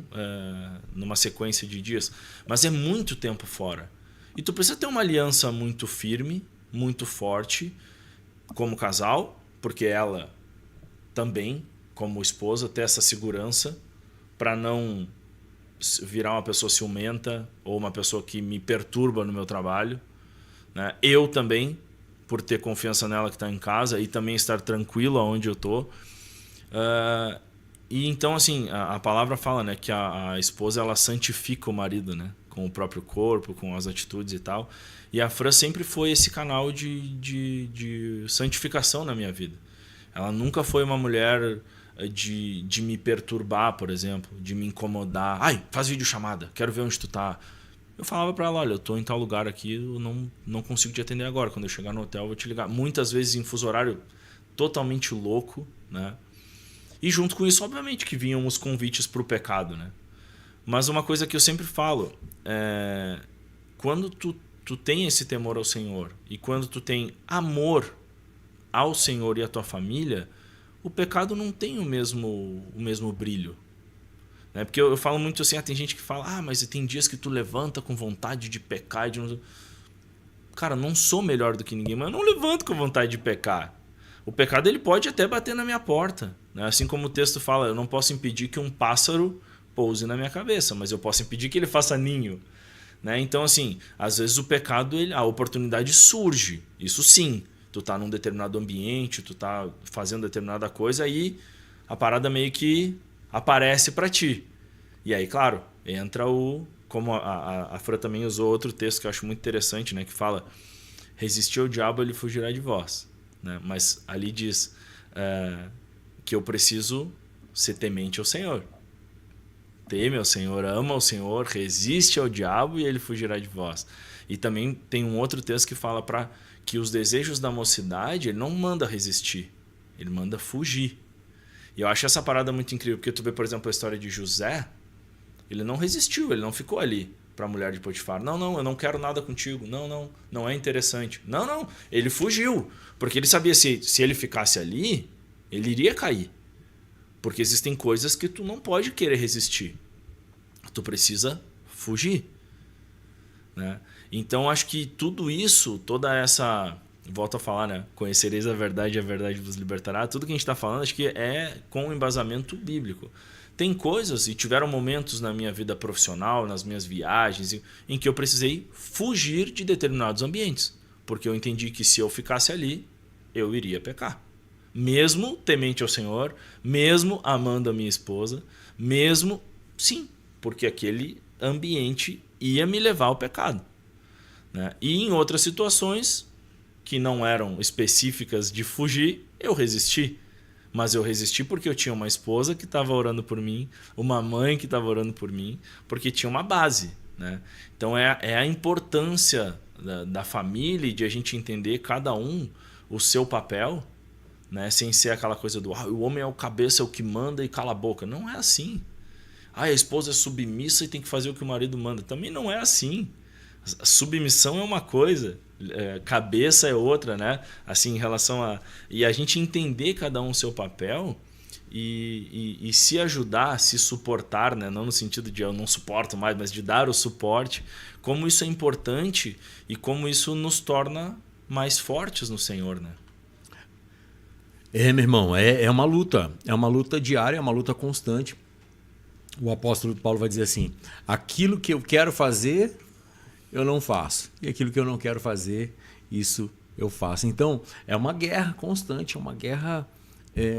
numa sequência de dias. Mas é muito tempo fora. E tu precisa ter uma aliança muito firme, muito forte, como casal, porque ela também, como esposa, ter essa segurança para não virar uma pessoa ciumenta ou uma pessoa que me perturba no meu trabalho. Né? Eu também, por ter confiança nela que está em casa e também estar tranquilo aonde eu estou. E então, assim, a palavra fala, né, que a esposa ela santifica o marido, né, com o próprio corpo, com as atitudes e tal. E a Fran sempre foi esse canal de santificação na minha vida. Ela nunca foi uma mulher de me perturbar, por exemplo, de me incomodar. Ai, faz videochamada, quero ver onde tu tá. Eu falava para ela, olha, eu tô em tal lugar aqui, eu não consigo te atender agora. Quando eu chegar no hotel, eu vou te ligar. Muitas vezes em fuso horário totalmente louco, né? E junto com isso, obviamente, que vinham os convites para o pecado, né? Mas uma coisa que eu sempre falo, quando tu tem esse temor ao Senhor e quando tu tem amor ao Senhor e à tua família, o pecado não tem o mesmo brilho. Né? Porque eu falo muito assim, tem gente que fala, mas tem dias que tu levanta com vontade de pecar. Cara, não sou melhor do que ninguém, mas eu não levanto com vontade de pecar. O pecado ele pode até bater na minha porta. Né? Assim como o texto fala, eu não posso impedir que um pássaro pouse na minha cabeça, mas eu posso impedir que ele faça ninho. Né? Então, assim, às vezes o pecado, a oportunidade surge. Isso sim. Tu tá num determinado ambiente, tu tá fazendo determinada coisa, aí a parada meio que aparece para ti. E aí, claro, entra o... Como a Fran também usou outro texto que eu acho muito interessante, né? Que fala, resistir ao diabo, ele fugirá de vós. Né? Mas ali diz que eu preciso ser temente ao Senhor. Teme ao Senhor, ama ao Senhor, resiste ao diabo e ele fugirá de vós. E também tem um outro texto que fala para que os desejos da mocidade, ele não manda resistir, ele manda fugir. E eu acho essa parada muito incrível, porque tu vê, por exemplo, a história de José, ele não resistiu, ele não ficou ali para a mulher de Potifar. Não, eu não quero nada contigo. Não é interessante. Não, ele fugiu, porque ele sabia se ele ficasse ali, ele iria cair. Porque existem coisas que tu não pode querer resistir. Tu precisa fugir. Né? Então, acho que tudo isso, toda essa... Volto a falar, né? Conhecereis a verdade e a verdade vos libertará. Tudo que a gente está falando, acho que é com embasamento bíblico. Tem coisas, e tiveram momentos na minha vida profissional, nas minhas viagens, em que eu precisei fugir de determinados ambientes. Porque eu entendi que se eu ficasse ali, eu iria pecar. Mesmo temente ao Senhor, mesmo amando a minha esposa, mesmo, sim, porque aquele ambiente ia me levar ao pecado. Né? E em outras situações, que não eram específicas de fugir, eu resisti. Mas eu resisti porque eu tinha uma esposa que estava orando por mim, uma mãe que estava orando por mim, porque tinha uma base. Né? Então é a importância da família e de a gente entender cada um o seu papel, né? Sem ser aquela coisa do o homem é o cabeça, é o que manda e cala a boca. Não é assim. A esposa é submissa e tem que fazer o que o marido manda. Também não é assim. A submissão é uma coisa, cabeça é outra, né? Assim, em relação a... E a gente entender cada um o seu papel e se ajudar, se suportar, né? Não no sentido de eu não suporto mais, mas de dar o suporte, como isso é importante e como isso nos torna mais fortes no Senhor, né? Meu irmão, é uma luta diária, é uma luta constante. O apóstolo Paulo vai dizer assim, aquilo que eu quero fazer, eu não faço. E aquilo que eu não quero fazer, isso eu faço. Então, é uma guerra constante, é uma guerra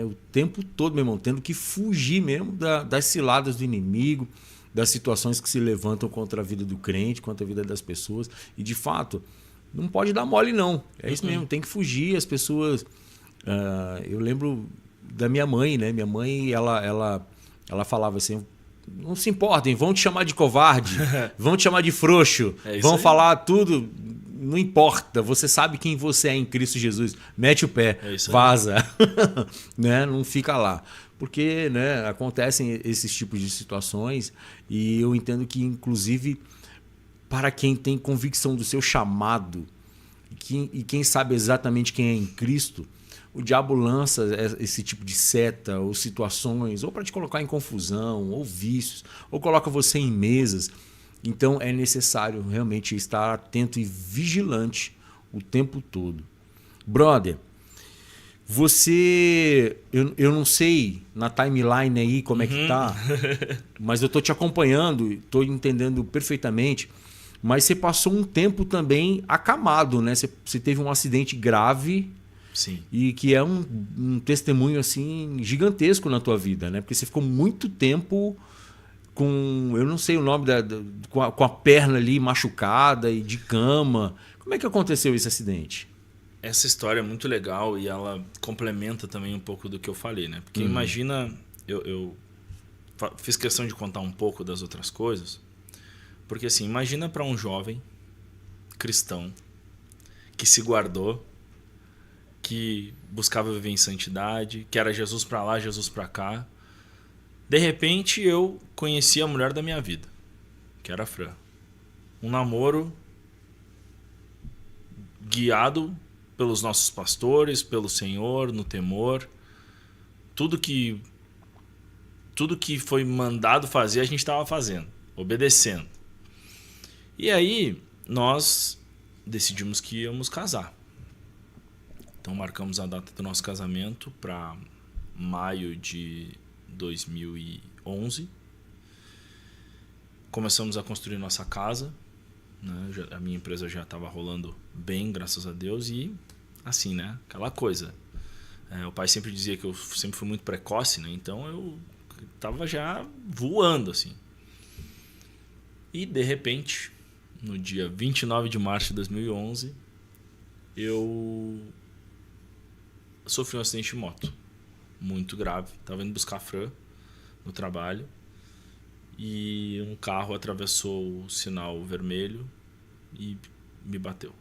o tempo todo, meu irmão, tendo que fugir mesmo das ciladas do inimigo, das situações que se levantam contra a vida do crente, contra a vida das pessoas. E, de fato, não pode dar mole, não. É isso mesmo, tem que fugir. As pessoas... eu lembro da minha mãe, né? Minha mãe, ela falava assim... Não se importem, vão te chamar de covarde, vão te chamar de frouxo, vão falar tudo, não importa, você sabe quem você é em Cristo Jesus, mete o pé, vaza, né? Não fica lá. Porque, né, acontecem esses tipos de situações e eu entendo que, inclusive, para quem tem convicção do seu chamado e quem sabe exatamente quem é em Cristo, o diabo lança esse tipo de seta ou situações, ou para te colocar em confusão, ou vícios, ou coloca você em mesas. Então é necessário realmente estar atento e vigilante o tempo todo. Brother, você... Eu não sei na timeline aí como é que tá, mas eu estou te acompanhando, estou entendendo perfeitamente. Mas você passou um tempo também acamado, né? Você teve um acidente grave... Sim. E que é um testemunho assim gigantesco na tua vida, né? Porque você ficou muito tempo com, eu não sei o nome, com a perna ali machucada e de cama. Como é que aconteceu esse acidente? Essa história é muito legal e ela complementa também um pouco do que eu falei, né? Porque imagina, eu fiz questão de contar um pouco das outras coisas, porque assim, imagina para um jovem cristão que se guardou, que buscava viver em santidade, que era Jesus para lá, Jesus para cá. De repente eu conheci a mulher da minha vida, que era a Fran. Um namoro guiado pelos nossos pastores, pelo Senhor, no temor. Tudo que foi mandado fazer, a gente estava fazendo, obedecendo. E aí nós decidimos que íamos casar. Então marcamos a data do nosso casamento para maio de 2011. Começamos a construir nossa casa, né? A minha empresa já estava rolando bem, graças a Deus. E assim, né? Aquela coisa. O pai sempre dizia que eu sempre fui muito precoce, né? Então eu estava já voando, assim. E, de repente, no dia 29 de março de 2011, eu sofri um acidente de moto. Muito grave. Estava indo buscar a Fran no trabalho. E um carro atravessou o sinal vermelho e me bateu.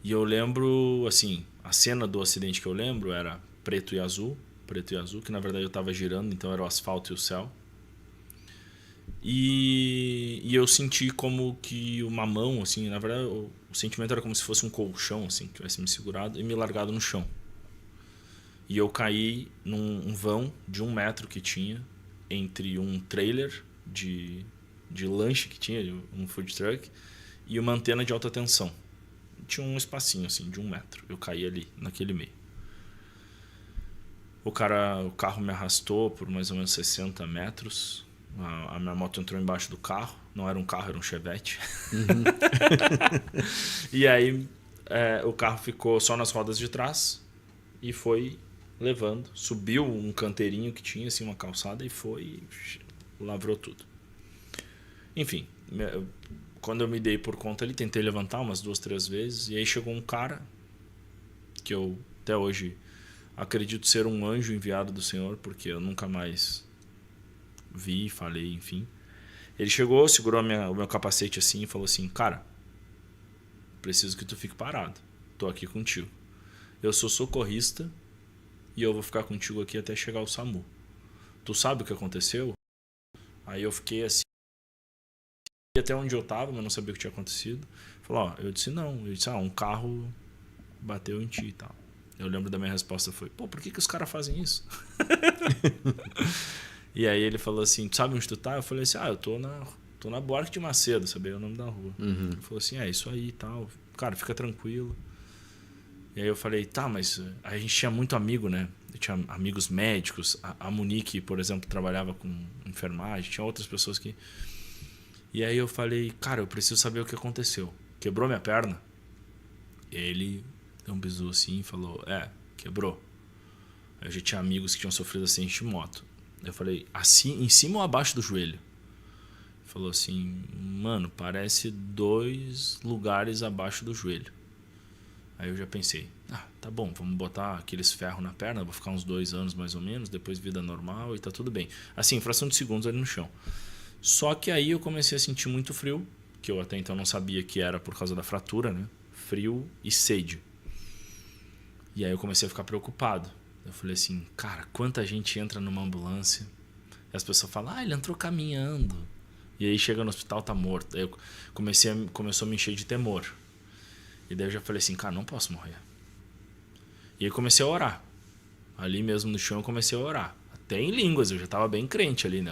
E eu lembro, assim, a cena do acidente que eu lembro era preto e azul, que na verdade eu estava girando, então era o asfalto e o céu. E eu senti como que uma mão, assim, na verdade o sentimento era como se fosse um colchão, assim, que tivesse me segurado e me largado no chão. E eu caí num vão de 1 metro que tinha entre um trailer de lanche que tinha, um food truck, e uma antena de alta tensão. Tinha um espacinho assim de 1 metro. Eu caí ali, naquele meio. O carro me arrastou por mais ou menos 60 metros. A minha moto entrou embaixo do carro. Não era um carro, era um Chevette. Uhum. E aí o carro ficou só nas rodas de trás e foi levando. Subiu um canteirinho que tinha, assim, uma calçada, e foi, lavrou tudo. Enfim, quando eu me dei por conta ali, tentei levantar umas 2, 3 vezes, e aí chegou um cara que eu até hoje acredito ser um anjo enviado do Senhor, porque eu nunca mais vi, falei, enfim. Ele chegou, segurou o meu capacete assim e falou assim: cara, preciso que tu fique parado, tô aqui contigo. Eu sou socorrista e eu vou ficar contigo aqui até chegar o SAMU. Tu sabe o que aconteceu? Aí eu fiquei assim, até onde eu tava, mas não sabia o que tinha acontecido. Falou, ó, eu disse não. Eu disse, um carro bateu em ti e tal. Eu lembro da minha resposta foi, pô, por que os caras fazem isso? E aí ele falou assim, tu sabe onde tu tá? Eu falei assim, eu tô na Buarque de Macedo, sabia o nome da rua. Uhum. Ele falou assim, isso aí e tal. Cara, fica tranquilo. E aí eu falei, tá, mas a gente tinha muito amigo, né? Eu tinha amigos médicos. A Monique, por exemplo, trabalhava com enfermagem. Tinha outras pessoas que... E aí eu falei, cara, eu preciso saber o que aconteceu. Quebrou minha perna? Ele deu um bisu assim e falou, quebrou. Eu já tinha amigos que tinham sofrido acidente de moto. Eu falei, assim, em cima ou abaixo do joelho? Ele falou assim, mano, parece 2 lugares abaixo do joelho. Aí eu já pensei, tá bom, vamos botar aqueles ferros na perna, vou ficar uns 2 anos mais ou menos, depois vida normal e tá tudo bem. Assim, fração de segundos ali no chão. Só que aí eu comecei a sentir muito frio, que eu até então não sabia que era por causa da fratura, né? Frio e sede. E aí eu comecei a ficar preocupado. Eu falei assim, cara, quanta gente entra numa ambulância e as pessoas falam, ele entrou caminhando. E aí chega no hospital, tá morto. Aí eu começou a me encher de temor. E daí eu já falei assim, cara, não posso morrer. E aí comecei a orar. Ali mesmo no chão eu comecei a orar. Até em línguas, eu já estava bem crente ali, né?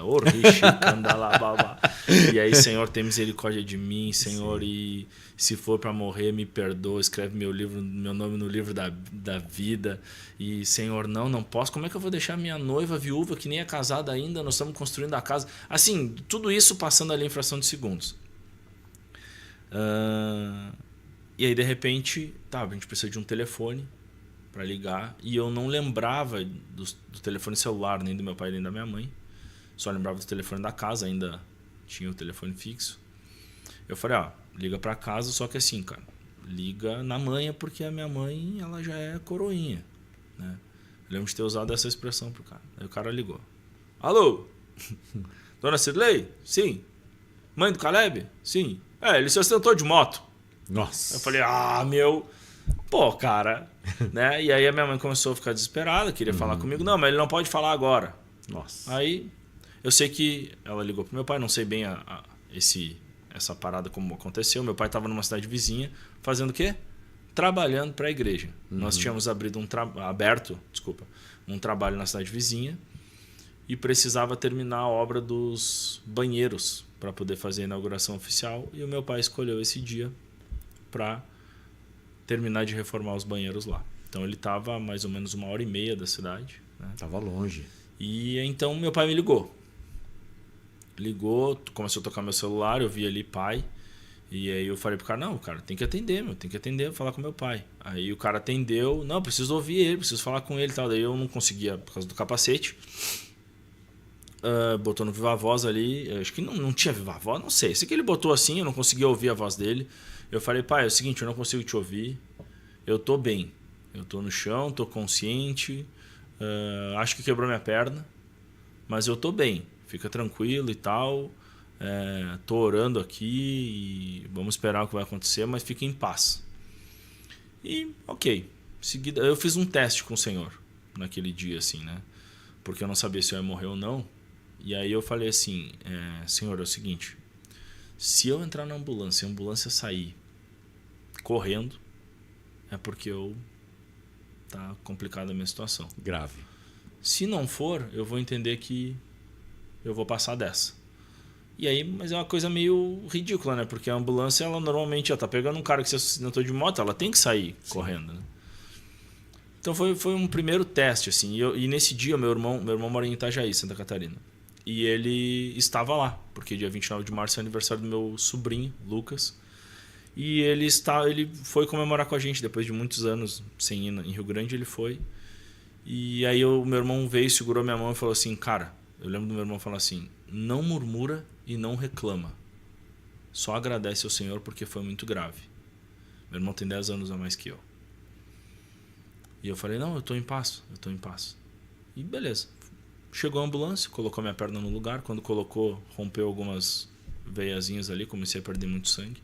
E aí, Senhor, tem misericórdia de mim, Senhor, e se for para morrer, me perdoa, escreve meu nome no livro da vida. E, Senhor, não posso. Como é que eu vou deixar minha noiva viúva, que nem é casada ainda, nós estamos construindo a casa? Assim, tudo isso passando ali em fração de segundos. E aí, de repente, a gente precisa de um telefone para ligar, e eu não lembrava do telefone celular, nem do meu pai nem da minha mãe, só lembrava do telefone da casa, ainda tinha o telefone fixo. Eu falei, liga para casa, só que assim, cara, liga na manhã, porque a minha mãe, ela já é coroinha, né? Eu lembro de ter usado essa expressão pro cara. Aí o cara ligou, alô, dona Cirlei? Sim. Mãe do Caleb? Sim. Ele se acidentou de moto. Nossa. Eu falei, meu... Pô, cara, né? E aí a minha mãe começou a ficar desesperada, queria falar comigo. Não, mas ele não pode falar agora. Nossa. Aí eu sei que ela ligou pro meu pai, não sei bem essa parada como aconteceu. Meu pai estava numa cidade vizinha, fazendo o quê? Trabalhando para a igreja. Nós tínhamos aberto um trabalho na cidade vizinha e precisava terminar a obra dos banheiros para poder fazer a inauguração oficial. E o meu pai escolheu esse dia para terminar de reformar os banheiros lá. Então ele estava a mais ou menos 1h30 da cidade, né? Tava longe. E então meu pai me ligou. Começou a tocar meu celular, eu vi ali pai. E aí eu falei pro cara, não, cara, tem que atender, vou falar com meu pai. Aí o cara atendeu, não, preciso ouvir ele, preciso falar com ele e tal. Daí eu não conseguia por causa do capacete. botou no Viva Voz ali. Acho que não tinha Viva Voz, não sei. Sei que ele botou assim, eu não conseguia ouvir a voz dele. Eu falei, pai, é o seguinte, eu não consigo te ouvir. Eu tô bem. Eu tô no chão, tô consciente. Acho que quebrou minha perna. Mas eu tô bem. Fica tranquilo e tal. Tô orando aqui e vamos esperar o que vai acontecer, mas fique em paz. E, ok. Seguida, eu fiz um teste com o Senhor naquele dia, assim, né? Porque eu não sabia se eu ia morrer ou não. E aí eu falei assim, Senhor, é o seguinte, se eu entrar na ambulância e a ambulância sair correndo, é porque tá complicada a minha situação. Grave. Se não for, eu vou entender que eu vou passar dessa. E aí, mas é uma coisa meio ridícula, né? Porque a ambulância, ela normalmente tá pegando um cara que se acidentou de moto, ela tem que sair correndo, né? Então foi um primeiro teste, assim. E nesse dia, meu irmão mora em Itajaí, Santa Catarina. E ele estava lá, porque dia 29 de março é aniversário do meu sobrinho, Lucas. E ele foi comemorar com a gente, depois de muitos anos sem ir em Rio Grande, ele foi. E aí meu irmão veio, segurou minha mão e falou assim, cara, eu lembro do meu irmão falar assim, não murmura e não reclama. Só agradece ao Senhor porque foi muito grave. Meu irmão tem 10 anos a mais que eu. E eu falei, não, eu tô em paz. E beleza. Chegou a ambulância, colocou minha perna no lugar. Quando colocou, rompeu algumas veiazinhas ali, comecei a perder muito sangue.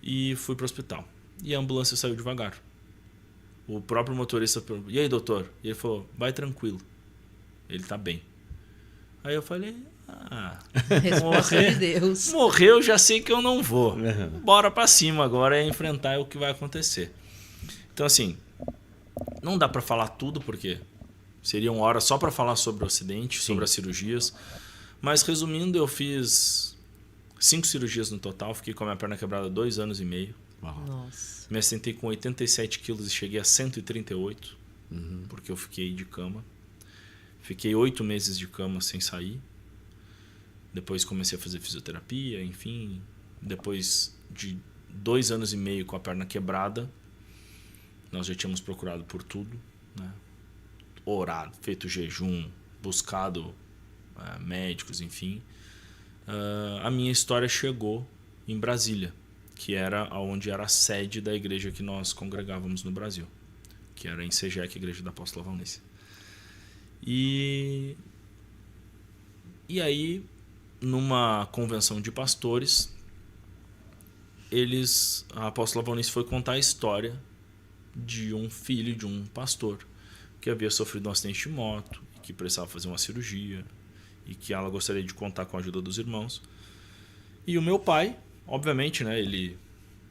E fui pro hospital. E a ambulância saiu devagar. O próprio motorista perguntou, e aí, doutor? E ele falou, vai tranquilo. Ele tá bem. Aí eu falei, Resposta de Deus. Morreu, já sei que eu não vou. Bora pra cima, agora é enfrentar o que vai acontecer. Então, assim, não dá pra falar tudo, porque seria uma hora só pra falar sobre o acidente, sobre as cirurgias. Mas, resumindo, eu fiz 5 cirurgias no total. Fiquei com a minha perna quebrada 2 anos e meio. Nossa. Me assentei com 87 quilos e cheguei a 138, porque eu fiquei de cama. Fiquei 8 meses de cama sem sair. Depois comecei a fazer fisioterapia, enfim. Depois de 2 anos e meio com a perna quebrada, nós já tínhamos procurado por tudo, né? Orado, feito jejum, buscado médicos, enfim. A minha história chegou em Brasília, que era onde era a sede da igreja que nós congregávamos no Brasil, que era em Segec, a igreja da Apóstola Valnice. E aí, numa convenção de pastores, a Apóstola Valnice foi contar a história de um filho de um pastor que havia sofrido um acidente de moto, que precisava fazer uma cirurgia e que ela gostaria de contar com a ajuda dos irmãos. E o meu pai, obviamente, né, ele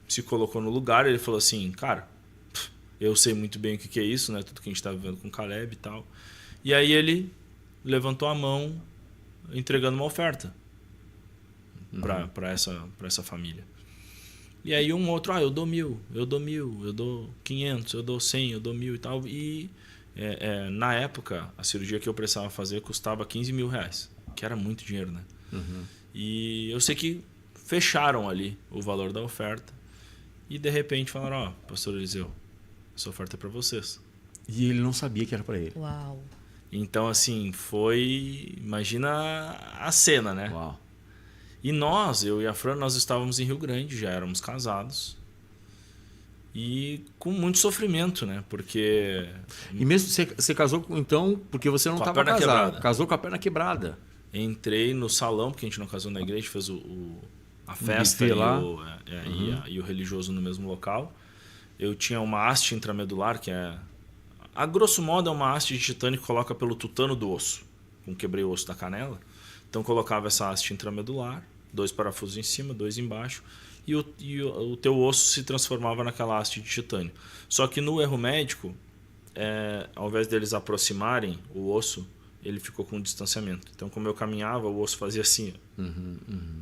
se colocou no lugar, ele falou assim, cara, eu sei muito bem o que é isso, né, tudo que a gente está vivendo com o Caleb e tal. E aí ele levantou a mão entregando uma oferta para essa família. E aí um outro, eu dou 1.000, eu dou 500, eu dou 100, eu dou 1.000 e tal. E na época, a cirurgia que eu precisava fazer custava 15 mil reais, que era muito dinheiro, né? E eu sei que fecharam ali o valor da oferta e de repente falaram, pastor Eliseu, essa oferta é para vocês. E ele não sabia que era para ele. Uau. Então, assim, imagina a cena, né? Uau. E eu e a Fran, nós estávamos em Rio Grande, já éramos casados. E com muito sofrimento, né? Porque... E mesmo você casou, então, porque você não estava casado. Quebrada. Casou com a perna quebrada. Entrei no salão, porque a gente não casou na igreja, fez a festa e o religioso no mesmo local. Eu tinha uma haste intramedular, que a grosso modo é uma haste de titânio que coloca pelo tutano do osso. Quebrei o osso da canela. Então colocava essa haste intramedular, 2 parafusos em cima, 2 embaixo, e o teu osso se transformava naquela haste de titânio. Só que no erro médico, ao invés deles aproximarem o osso, ele ficou com um distanciamento. Então, como eu caminhava, o osso fazia assim.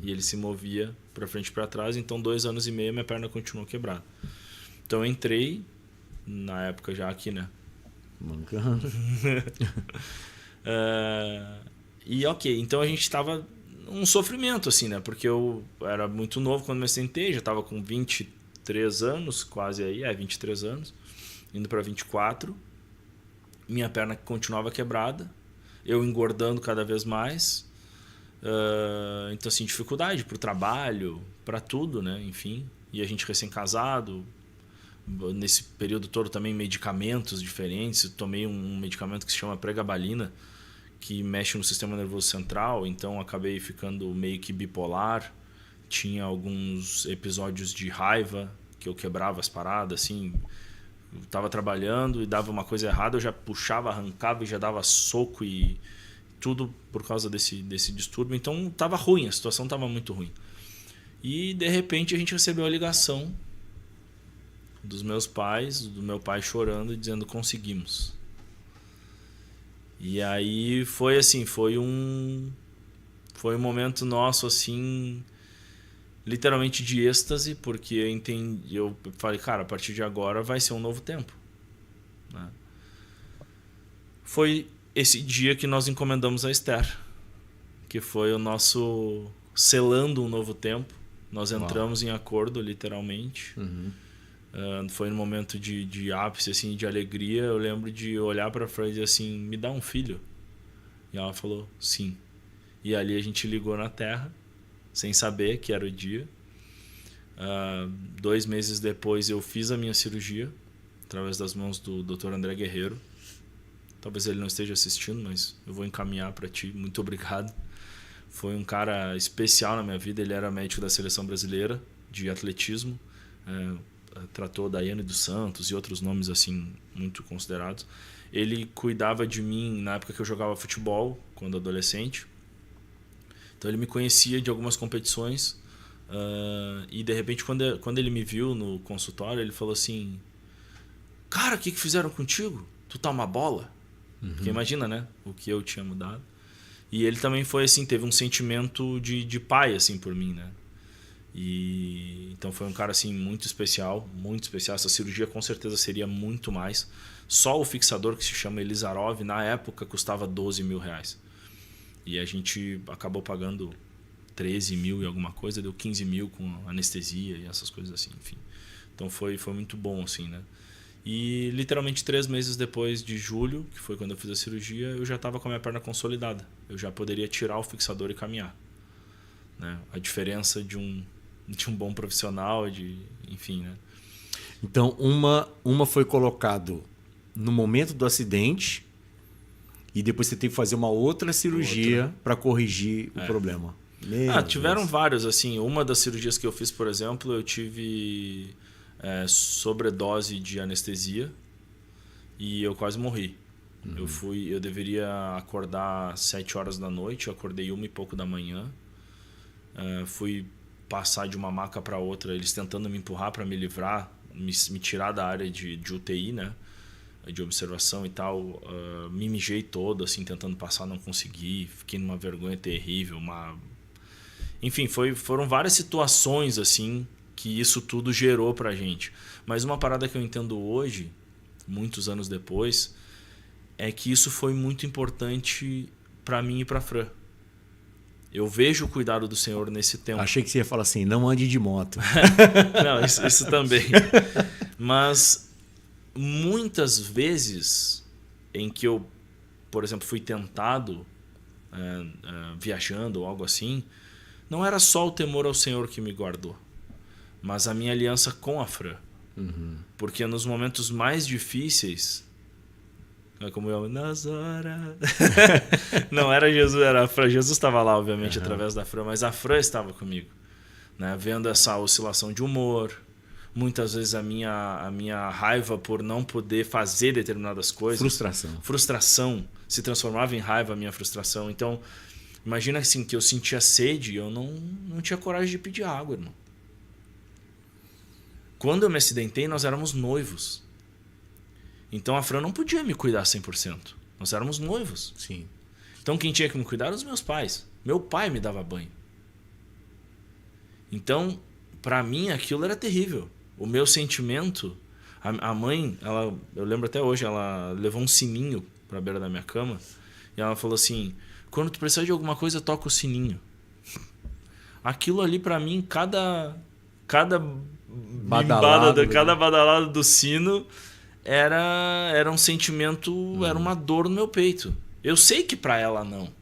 E ele se movia para frente e para trás. Então, 2 anos e meio, minha perna continuou quebrada. Então, eu entrei, na época já aqui, né? Mancando. E ok, então a gente estava um sofrimento, assim, né? Porque eu era muito novo quando me assentei, já estava com 23 anos, quase aí, 23 anos, indo para 24. Minha perna continuava quebrada. eu engordando cada vez mais. Então, assim, dificuldade pro trabalho, para tudo, né? Enfim. E a gente recém-casado. Nesse período todo também medicamentos diferentes. Eu tomei um medicamento que se chama pregabalina, que mexe no sistema nervoso central. Então, acabei ficando meio que bipolar. Tinha alguns episódios de raiva, que eu quebrava as paradas, assim. Eu tava trabalhando e dava uma coisa errada, eu já puxava, arrancava e já dava soco e tudo por causa desse distúrbio. Então tava ruim, a situação tava muito ruim. E de repente a gente recebeu a ligação dos meus pais, do meu pai chorando e dizendo: conseguimos. E aí foi assim, foi um momento nosso assim, literalmente de êxtase, porque eu falei, cara, a partir de agora vai ser um novo tempo, né? Foi esse dia que nós encomendamos a Esther, que foi o nosso selando um novo tempo. Nós entramos em acordo, literalmente. Foi um momento de ápice, assim, de alegria. Eu lembro de olhar para a Fran e dizer assim: me dá um filho? E ela falou sim. E ali a gente ligou na terra, sem saber que era o dia. 2 meses depois eu fiz a minha cirurgia, através das mãos do Dr. André Guerreiro. Talvez ele não esteja assistindo, mas eu vou encaminhar para ti. Muito obrigado. Foi um cara especial na minha vida. Ele era médico da seleção brasileira de atletismo. Tratou Daiane dos Santos e outros nomes assim muito considerados. Ele cuidava de mim na época que eu jogava futebol, quando adolescente. Então ele me conhecia de algumas competições. E de repente, quando ele me viu no consultório, ele falou assim: cara, o que fizeram contigo? Tu tá uma bola? Porque imagina, né? O que eu tinha mudado. E ele também foi assim, teve um sentimento de pai assim por mim, né? E então foi um cara assim muito especial, muito especial. Essa cirurgia com certeza seria muito mais. Só o fixador, que se chama Elizarov, na época custava 12 mil reais. E a gente acabou pagando 13 mil e alguma coisa, deu 15 mil com anestesia e essas coisas assim, enfim. Então foi muito bom, assim, né? E literalmente 3 meses depois de julho, que foi quando eu fiz a cirurgia, eu já estava com a minha perna consolidada. Eu já poderia tirar o fixador e caminhar, né? A diferença de um bom profissional, enfim, né? Então, uma foi colocado no momento do acidente e depois você teve que fazer uma outra cirurgia para corrigir o problema. Tiveram vários, assim. Uma das cirurgias que eu fiz, por exemplo, eu tive sobredose de anestesia e eu quase morri. Eu deveria acordar às 7 horas da noite, eu acordei 1 e pouco da manhã. Fui passar de uma maca para outra, eles tentando me empurrar para me livrar, me tirar da área de UTI, né? De observação e tal. Me mijei todo, assim, tentando passar, não consegui. Fiquei numa vergonha terrível. Enfim, foram várias situações, assim, que isso tudo gerou pra gente. Mas uma parada que eu entendo hoje, muitos anos depois, é que isso foi muito importante pra mim e pra Fran. Eu vejo o cuidado do Senhor nesse tempo. Achei que você ia falar assim: não ande de moto. Não, isso também. Mas muitas vezes em que eu, por exemplo, fui tentado viajando ou algo assim, não era só o temor ao Senhor que me guardou, mas a minha aliança com a Fran. Porque nos momentos mais difíceis, como eu, Nazara. Não era Jesus, era a Fran. Jesus estava lá, obviamente, através da Fran, mas a Fran estava comigo, né? Vendo essa oscilação de humor, muitas vezes a minha raiva por não poder fazer determinadas coisas. Frustração se transformava em raiva, a minha frustração. Então, imagina assim, que eu sentia sede e eu não tinha coragem de pedir água, irmão. Quando eu me acidentei, nós éramos noivos. Então a Fran não podia me cuidar 100%. Nós éramos noivos. Sim. Então quem tinha que me cuidar eram os meus pais. Meu pai me dava banho. Então, para mim, aquilo era terrível. O meu sentimento... A mãe, eu lembro até hoje, ela levou um sininho para a beira da minha cama e ela falou assim: quando tu precisar de alguma coisa, toca o sininho. Aquilo ali, para mim, cada badalada do sino era um sentimento, era uma dor no meu peito. Eu sei que para ela não.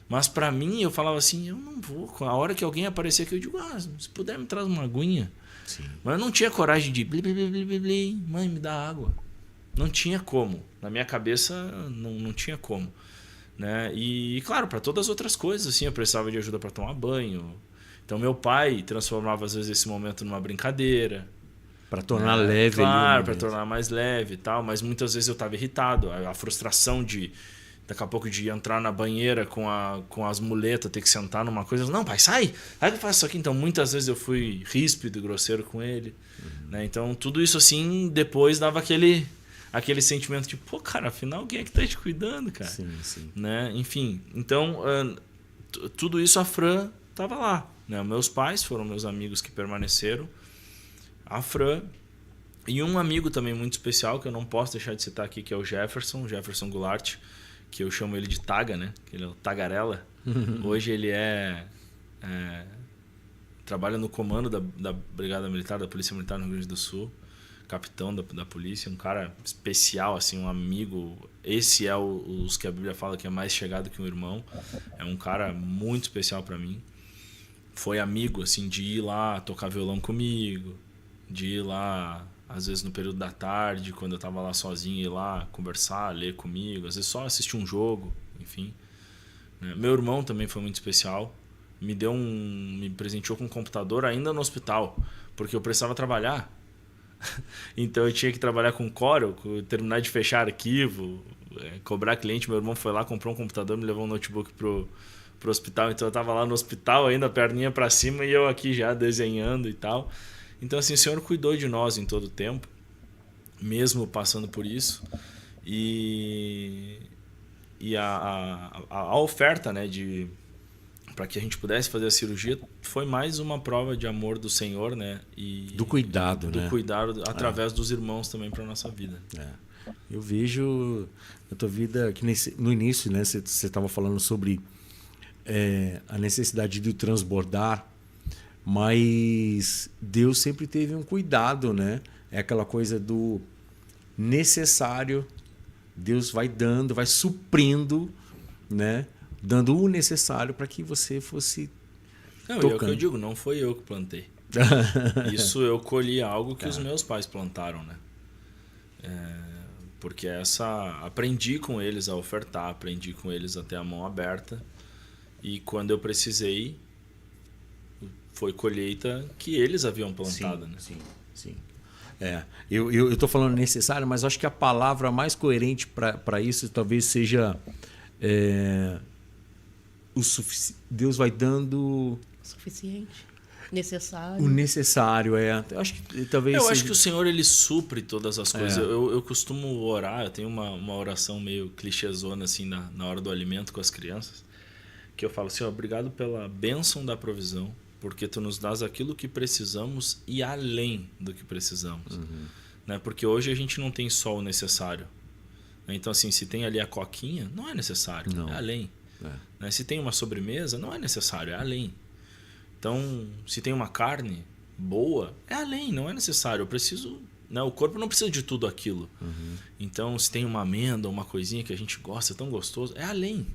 Mas para mim, eu falava assim, eu não vou. A hora que alguém aparecer aqui, eu digo, se puder me traz uma aguinha. Sim. Mas eu não tinha coragem de mãe, me dá água. Não tinha como. Na minha cabeça, não tinha como. Né? E claro, para todas as outras coisas, assim, eu precisava de ajuda para tomar banho. Então meu pai transformava às vezes esse momento numa brincadeira. Para tornar leve. Claro, para tornar mais leve e tal. Mas muitas vezes eu estava irritado. A frustração de... Daqui a pouco de entrar na banheira com as muletas, ter que sentar numa coisa. Não, pai, sai! Sai que eu faço isso aqui. Então, muitas vezes eu fui ríspido e grosseiro com ele. Né? Então, tudo isso assim, depois dava aquele sentimento de, pô, cara, afinal, quem é que tá te cuidando, cara? Sim, sim. Né? Enfim, então, tudo isso a Fran tava lá. Né? Meus pais foram meus amigos que permaneceram. A Fran... E um amigo também muito especial, que eu não posso deixar de citar aqui, que é o Jefferson Goulart, que eu chamo ele de Taga, né? Ele é o Tagarela. Hoje ele trabalha no comando da Brigada Militar, da Polícia Militar no Rio Grande do Sul, capitão da polícia, um cara especial, assim, um amigo. Esse é os que a Bíblia fala que é mais chegado que um irmão. É um cara muito especial para mim. Foi amigo, assim, de ir lá tocar violão comigo, de ir lá... Às vezes no período da tarde, quando eu estava lá sozinho, ir lá conversar, ler comigo. Às vezes só assistir um jogo, enfim. Meu irmão também foi muito especial. Me presenteou com um computador ainda no hospital, porque eu precisava trabalhar. Então eu tinha que trabalhar com Corel, terminar de fechar arquivo, cobrar cliente. Meu irmão foi lá, comprou um computador, me levou um notebook pro hospital. Então eu estava lá no hospital ainda, a perninha para cima, e eu aqui já desenhando e tal. Então, assim, o Senhor cuidou de nós em todo o tempo, mesmo passando por isso. E a oferta, né, para que a gente pudesse fazer a cirurgia foi mais uma prova de amor do Senhor, né? E do cuidado, né? Do cuidado através dos irmãos também para a nossa vida. Eu vejo na tua vida, que no início, né, você estava falando sobre a necessidade de transbordar. Mas Deus sempre teve um cuidado, né? É aquela coisa do necessário. Deus vai dando, vai suprindo, né? Dando o necessário para que você fosse tocando. É o que eu digo, não foi eu que plantei. Isso eu colhi algo que os meus pais plantaram, né? Porque aprendi com eles a ofertar, aprendi com eles a ter a mão aberta. E quando eu precisei... Foi colheita que eles haviam plantado. Sim, né? Sim. Eu estou falando necessário, mas acho que a palavra mais coerente para isso talvez seja Deus vai dando... Suficiente. Necessário. O necessário, Acho que talvez acho que o Senhor, ele supre todas as coisas. Eu costumo orar, eu tenho uma oração meio clichêzona assim, na hora do alimento com as crianças, que eu falo, Senhor, obrigado pela bênção da provisão, porque tu nos dás aquilo que precisamos e além do que precisamos. Né? Porque hoje a gente não tem só o necessário. Então, assim, se tem ali a coquinha, não é necessário, é além. Né? Se tem uma sobremesa, não é necessário, é além. Então, se tem uma carne boa, é além, não é necessário. Eu preciso... Né? O corpo não precisa de tudo aquilo. Então, se tem uma amêndoa, uma coisinha que a gente gosta, é tão gostoso, é além.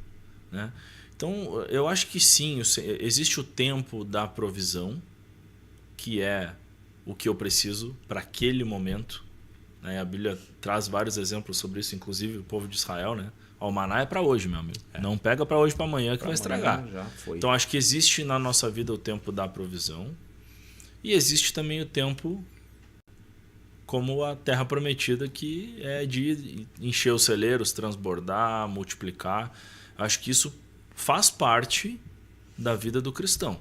Né? Então, eu acho que sim, existe o tempo da provisão, que é o que eu preciso para aquele momento. Né? A Bíblia traz vários exemplos sobre isso, inclusive o povo de Israel. Né? O maná é para hoje, meu amigo. Não pega para hoje para amanhã que vai estragar. Então, acho que existe na nossa vida o tempo da provisão e existe também o tempo como a terra prometida, que é de encher os celeiros, transbordar, multiplicar. Acho que isso faz parte da vida do cristão.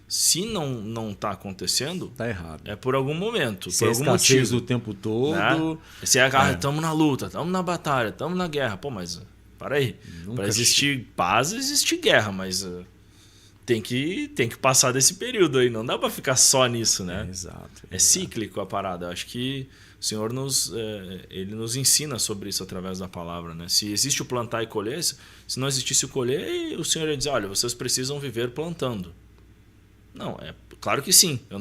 Se não está acontecendo, tá errado. É por algum momento, se por algum motivo. O tempo todo. Né? Se estamos na luta, estamos na batalha, estamos na guerra. Pô, mas para aí. Para existir paz, existe guerra, mas tem que passar desse período aí. Não dá para ficar só nisso, né? Exato. É cíclico a parada. Acho que o Senhor ele nos ensina sobre isso através da palavra. Né? Se existe o plantar e colher, se não existisse o colher, o Senhor ia dizer, olha, vocês precisam viver plantando. Não, claro que sim. Eu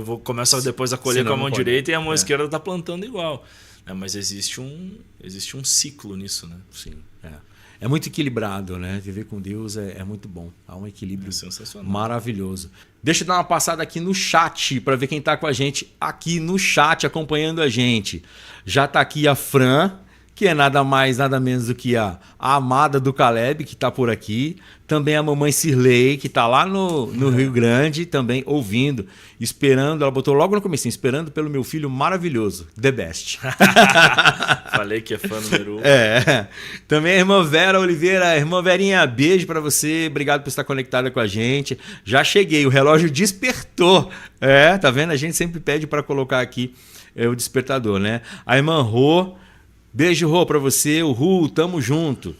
vou começar depois a colher com a mão direita e a mão esquerda está plantando igual. Mas existe um ciclo nisso. Né? Sim. é muito equilibrado, né? Viver com Deus é muito bom. Há um equilíbrio sensacional. Maravilhoso. Deixa eu dar uma passada aqui no chat para ver quem está com a gente aqui no chat, acompanhando a gente. Já está aqui a Fran, que é nada mais, nada menos do que a amada do Caleb, que está por aqui. Também a mamãe Cirlei, que está lá no Rio Grande, também ouvindo, esperando. Ela botou logo no começo, esperando pelo meu filho maravilhoso, The Best. Falei que é fã número 1. Também a irmã Vera Oliveira. Irmã Verinha, beijo para você. Obrigado por estar conectada com a gente. Já cheguei, o relógio despertou. Tá vendo? A gente sempre pede para colocar aqui o despertador, né? A irmã Rô. Beijo, Rô, pra você. O Ru, tamo junto.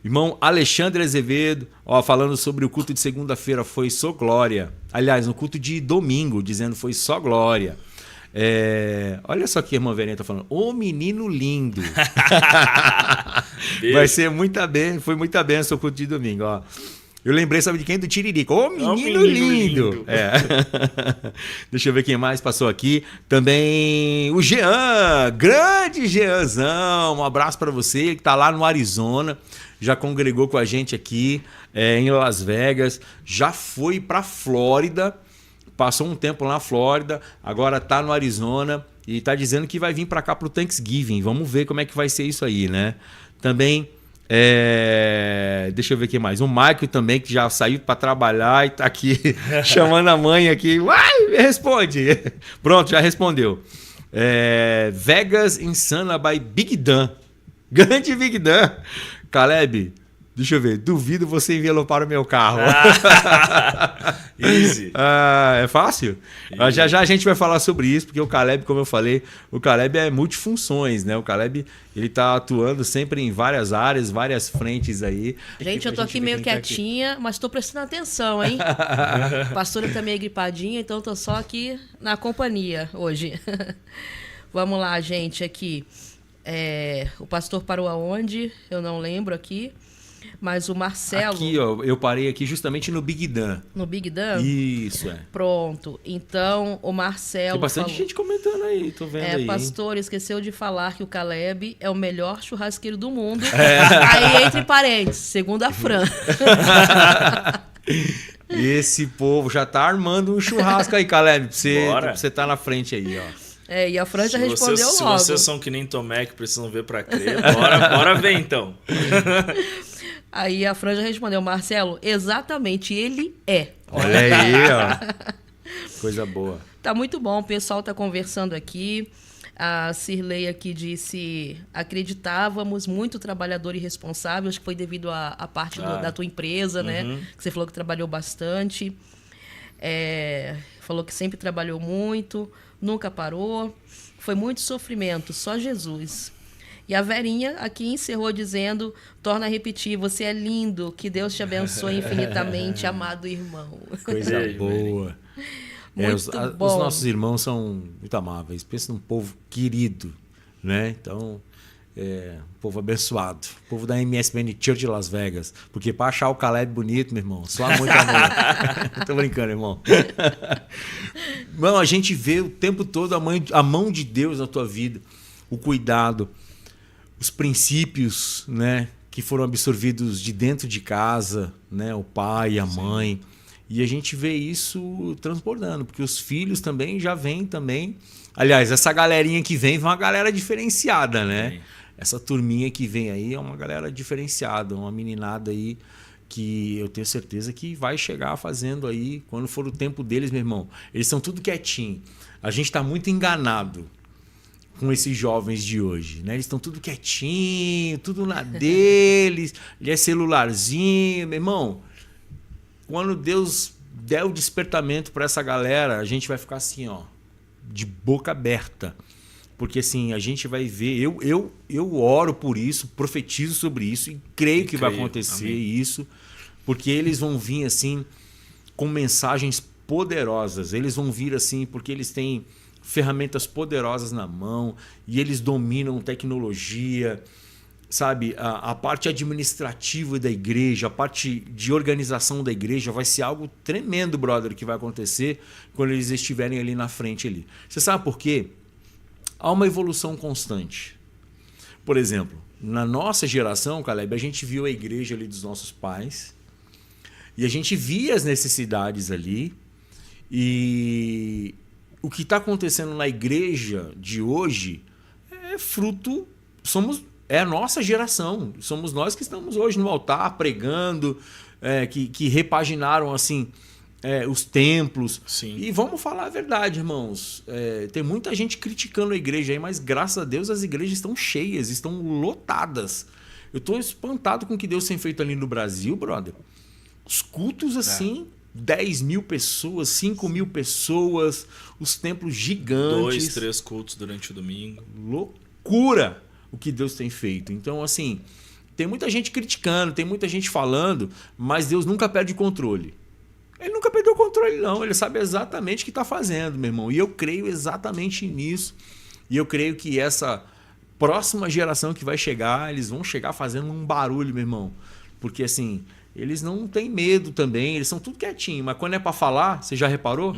Irmão Alexandre Azevedo, falando sobre o culto de segunda-feira, foi só glória. Aliás, no culto de domingo, dizendo foi só glória. Olha só que a irmã Verinha tá falando. Ô menino lindo. Vai ser muita bênção, foi muita bênção o culto de domingo, ó. Eu lembrei, sabe de quem? Do Tiririca. Ô, menino lindo! Deixa eu ver quem mais passou aqui. Também o Jean, grande Jeanzão. Um abraço para você, que tá lá no Arizona. Já congregou com a gente aqui em Las Vegas. Já foi para Flórida. Passou um tempo lá na Flórida. Agora tá no Arizona. E tá dizendo que vai vir para cá pro Thanksgiving. Vamos ver como é que vai ser isso aí, né? Também... deixa eu ver quem mais. O Michael também, que já saiu para trabalhar e tá aqui chamando a mãe aqui. Uai, responde. Pronto, já respondeu. Vegas Insana by Big Dan. Grande Big Dan. Caleb, deixa eu ver. Duvido você envelopar o meu carro. Easy. É fácil? Já já a gente vai falar sobre isso, porque o Caleb, como eu falei, o Caleb é multifunções, né? O Caleb, ele tá atuando sempre em várias áreas, várias frentes aí. Gente, eu tô aqui meio quietinha, mas tô prestando atenção, hein? A pastora tá meio gripadinha, então tô só aqui na companhia hoje. Vamos lá, gente, aqui. O pastor parou aonde? Eu não lembro aqui. Mas o Marcelo... Aqui, ó, eu parei aqui justamente no Big Dan. No Big Dan? Isso, Pronto. Então, o Marcelo... Tem bastante gente comentando aí, tô vendo aí. Pastor, esqueceu de falar que o Caleb é o melhor churrasqueiro do mundo. Aí, entre parênteses, segundo a Fran. Esse povo já tá armando um churrasco aí, Caleb, pra você tá na frente aí, ó. E a Fran já respondeu logo. Se vocês são que nem Tomé, que precisam ver pra crer, bora ver então. Aí a Fran já respondeu, Marcelo, exatamente, ele é. Olha aí, ó. Coisa boa. Tá muito bom, o pessoal tá conversando aqui. A Cirlei aqui disse, acreditávamos, muito trabalhador e responsável, acho que foi devido à parte da tua empresa, né? Que você falou que trabalhou bastante. Falou que sempre trabalhou muito, nunca parou. Foi muito sofrimento, só Jesus. E a Verinha aqui encerrou dizendo, torna a repetir, você é lindo, que Deus te abençoe infinitamente, amado irmão. Coisa boa. Os nossos irmãos são muito amáveis. Pensa num povo querido, né? Então, um povo abençoado. O povo da MSBN Church de Las Vegas. Porque para achar o Caleb bonito, meu irmão, só muito amor. Tô brincando, irmão. Irmão, a gente vê o tempo todo a mão de Deus na tua vida. O cuidado, os princípios, né, que foram absorvidos de dentro de casa, né, o pai, a mãe. E a gente vê isso transbordando, porque os filhos também já vêm também. Aliás, essa galerinha que vem é uma galera diferenciada, né? Sim. Essa turminha que vem aí é uma galera diferenciada, uma meninada aí que eu tenho certeza que vai chegar fazendo aí, quando for o tempo deles, meu irmão. Eles são tudo quietinho. A gente está muito enganado com esses jovens de hoje, né? Eles estão tudo quietinho, tudo na deles, ele é celularzinho, meu irmão. Quando Deus der o despertamento para essa galera, a gente vai ficar assim, ó, de boca aberta. Porque assim, a gente vai ver, eu oro por isso, profetizo sobre isso e creio que vai acontecer. Amém. Isso, porque eles vão vir assim com mensagens poderosas. Eles vão vir assim porque eles têm ferramentas poderosas na mão e eles dominam tecnologia, sabe? A parte administrativa da igreja, a parte de organização da igreja vai ser algo tremendo, brother, que vai acontecer quando eles estiverem ali na frente ali. Você sabe por quê? Há uma evolução constante. Por exemplo, na nossa geração, Caleb, a gente viu a igreja ali dos nossos pais e a gente via as necessidades ali. E o que está acontecendo na igreja de hoje é fruto... É a nossa geração. Somos nós que estamos hoje no altar pregando, que repaginaram assim os templos. Sim. E vamos falar a verdade, irmãos. Tem muita gente criticando a igreja aí, mas graças a Deus as igrejas estão cheias, estão lotadas. Eu estou espantado com o que Deus tem feito ali no Brasil, brother. Os cultos assim, 10 mil pessoas, 5 mil pessoas, os templos gigantes. 2, 3 cultos durante o domingo. Loucura o que Deus tem feito. Então, assim, tem muita gente criticando, tem muita gente falando, mas Deus nunca perde o controle. Ele nunca perdeu o controle, não. Ele sabe exatamente o que está fazendo, meu irmão. E eu creio exatamente nisso. E eu creio que essa próxima geração que vai chegar, eles vão chegar fazendo um barulho, meu irmão. Porque, assim, eles não têm medo também, eles são tudo quietinho. Mas quando é para falar, você já reparou?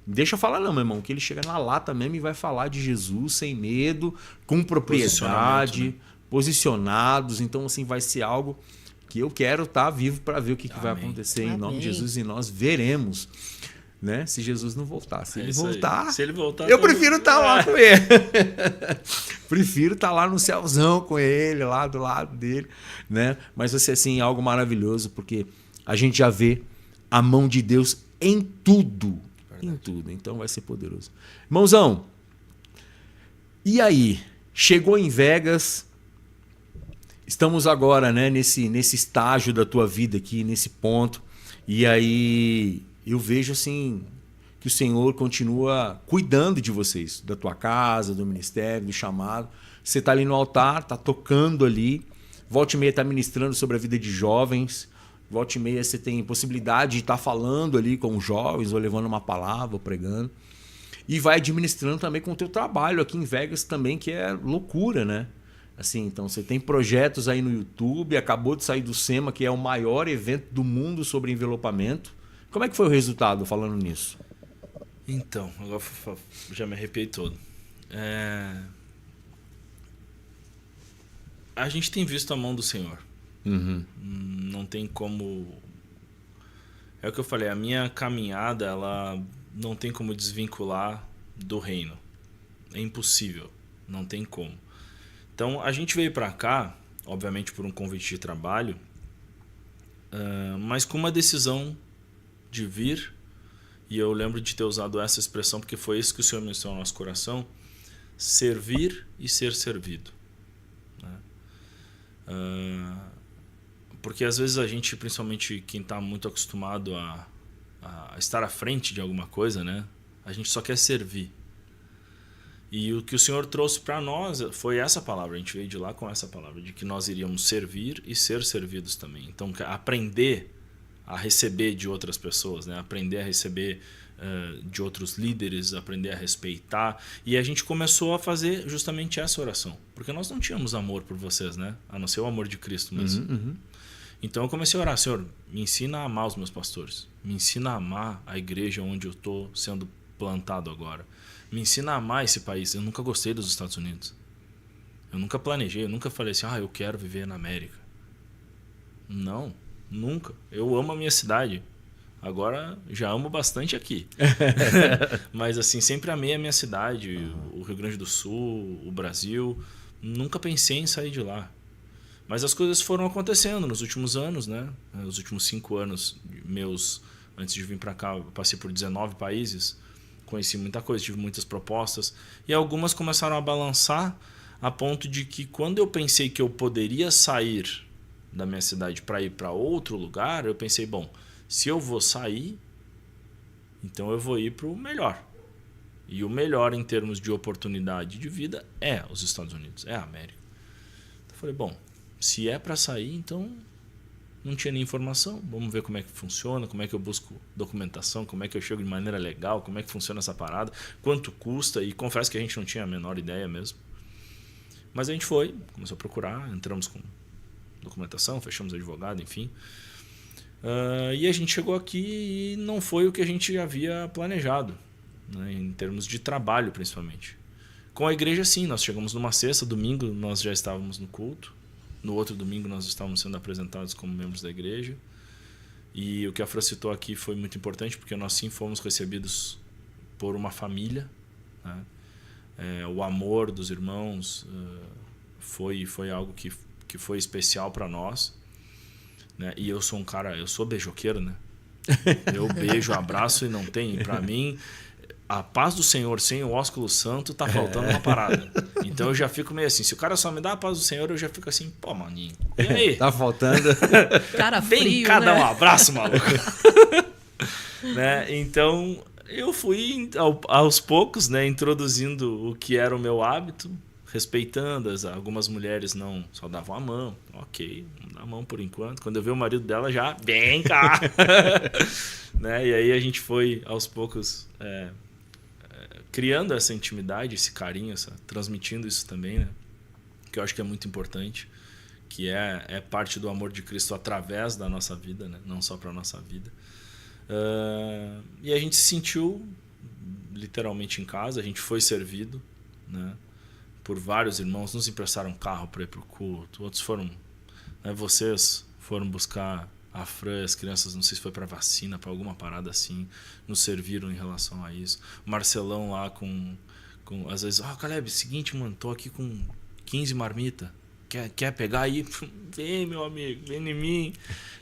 Deixa eu falar não, meu irmão, que ele chega na lata mesmo e vai falar de Jesus sem medo, com propriedade, posicionados. Então, assim, vai ser algo que eu quero estar vivo para ver o que vai acontecer em nome de Jesus e nós veremos, né? Se Jesus não voltar. Se ele voltar, eu prefiro estar lá com ele. Prefiro estar lá no céuzão com ele, lá do lado dele, né? Mas vai ser assim algo maravilhoso, porque a gente já vê a mão de Deus em tudo. Em tudo, então vai ser poderoso. Irmãozão, e aí? Chegou em Vegas, estamos agora, né, nesse estágio da tua vida aqui, nesse ponto, e aí eu vejo assim que o Senhor continua cuidando de vocês, da tua casa, do ministério, do chamado. Você está ali no altar, está tocando ali, volta e meia está ministrando sobre a vida de jovens. Volta e meia você tem possibilidade de estar falando ali com os jovens, ou levando uma palavra, ou pregando. E vai administrando também com o teu trabalho aqui em Vegas também, que é loucura, né? Assim, então você tem projetos aí no YouTube, acabou de sair do SEMA, que é o maior evento do mundo sobre envelopamento. Como é que foi o resultado falando nisso? Então, agora já me arrepiei todo. A gente tem visto a mão do Senhor. Não tem como... É o que eu falei, a minha caminhada, ela não tem como desvincular do reino. É impossível, não tem como. Então, a gente veio para cá, obviamente por um convite de trabalho, mas com uma decisão de vir, e eu lembro de ter usado essa expressão, porque foi isso que o Senhor me ensinou no nosso coração, servir e ser servido. Porque às vezes a gente, principalmente quem está muito acostumado a estar à frente de alguma coisa, né? A gente só quer servir. E o que o Senhor trouxe para nós foi essa palavra. A gente veio de lá com essa palavra, de que nós iríamos servir e ser servidos também. Então, aprender a receber de outras pessoas, né? Aprender a receber de outros líderes, aprender a respeitar. E a gente começou a fazer justamente essa oração. Porque nós não tínhamos amor por vocês, né? A não ser o amor de Cristo mesmo. Então eu comecei a orar: Senhor, me ensina a amar os meus pastores. Me ensina a amar a igreja onde eu estou sendo plantado agora. Me ensina a amar esse país. Eu nunca gostei dos Estados Unidos. Eu nunca planejei, eu nunca falei assim, eu quero viver na América. Não, nunca. Eu amo a minha cidade. Agora já amo bastante aqui. Mas assim, sempre amei a minha cidade, o Rio Grande do Sul, o Brasil. Nunca pensei em sair de lá. Mas as coisas foram acontecendo nos últimos anos, né? Nos últimos 5 anos meus, antes de vir para cá, eu passei por 19 países. Conheci muita coisa, tive muitas propostas. E algumas começaram a balançar a ponto de que quando eu pensei que eu poderia sair da minha cidade para ir para outro lugar, eu pensei, bom, se eu vou sair, então eu vou ir para o melhor. E o melhor em termos de oportunidade de vida é os Estados Unidos, é a América. Então eu falei, bom, se é para sair, então não tinha nem informação. Vamos ver como é que funciona, como é que eu busco documentação, como é que eu chego de maneira legal, como é que funciona essa parada, quanto custa. E confesso que a gente não tinha a menor ideia mesmo. Mas a gente foi, começou a procurar, entramos com documentação, fechamos advogado, enfim. E a gente chegou aqui e não foi o que a gente havia planejado, né, em termos de trabalho principalmente. Com a igreja, sim, nós chegamos numa sexta, domingo nós já estávamos no culto. No outro domingo nós estávamos sendo apresentados como membros da igreja. E o que a Fran citou aqui foi muito importante, porque nós sim fomos recebidos por uma família, né? O amor dos irmãos foi algo que foi especial para nós, né? E eu sou um cara, eu sou beijoqueiro, né? Eu beijo, abraço e não tem. Para mim, a paz do Senhor sem o ósculo santo tá faltando uma parada. Então eu já fico meio assim, se o cara só me dá a paz do Senhor, eu já fico assim, pô, maninho, e aí? Tá faltando. Cara frio, Vem cá né? dar um abraço, maluco. Né? Então eu fui aos poucos, né, introduzindo o que era o meu hábito, respeitando algumas mulheres não só davam a mão, ok, não dá a mão por enquanto. Quando eu vi o marido dela já, vem cá. Né? E aí a gente foi aos poucos criando essa intimidade, esse carinho, transmitindo isso também, né? Que eu acho que é muito importante, que é parte do amor de Cristo através da nossa vida, né? Não só para a nossa vida. E a gente se sentiu literalmente em casa, a gente foi servido, né, por vários irmãos, nos emprestaram carro para ir para o culto, outros foram, né, vocês foram buscar a Fran, as crianças, não sei se foi para vacina, para alguma parada assim, nos serviram em relação a isso. O Marcelão lá com às vezes, Caleb, seguinte, mano, tô aqui com 15 marmita, quer pegar aí? Vem, meu amigo, vem em mim,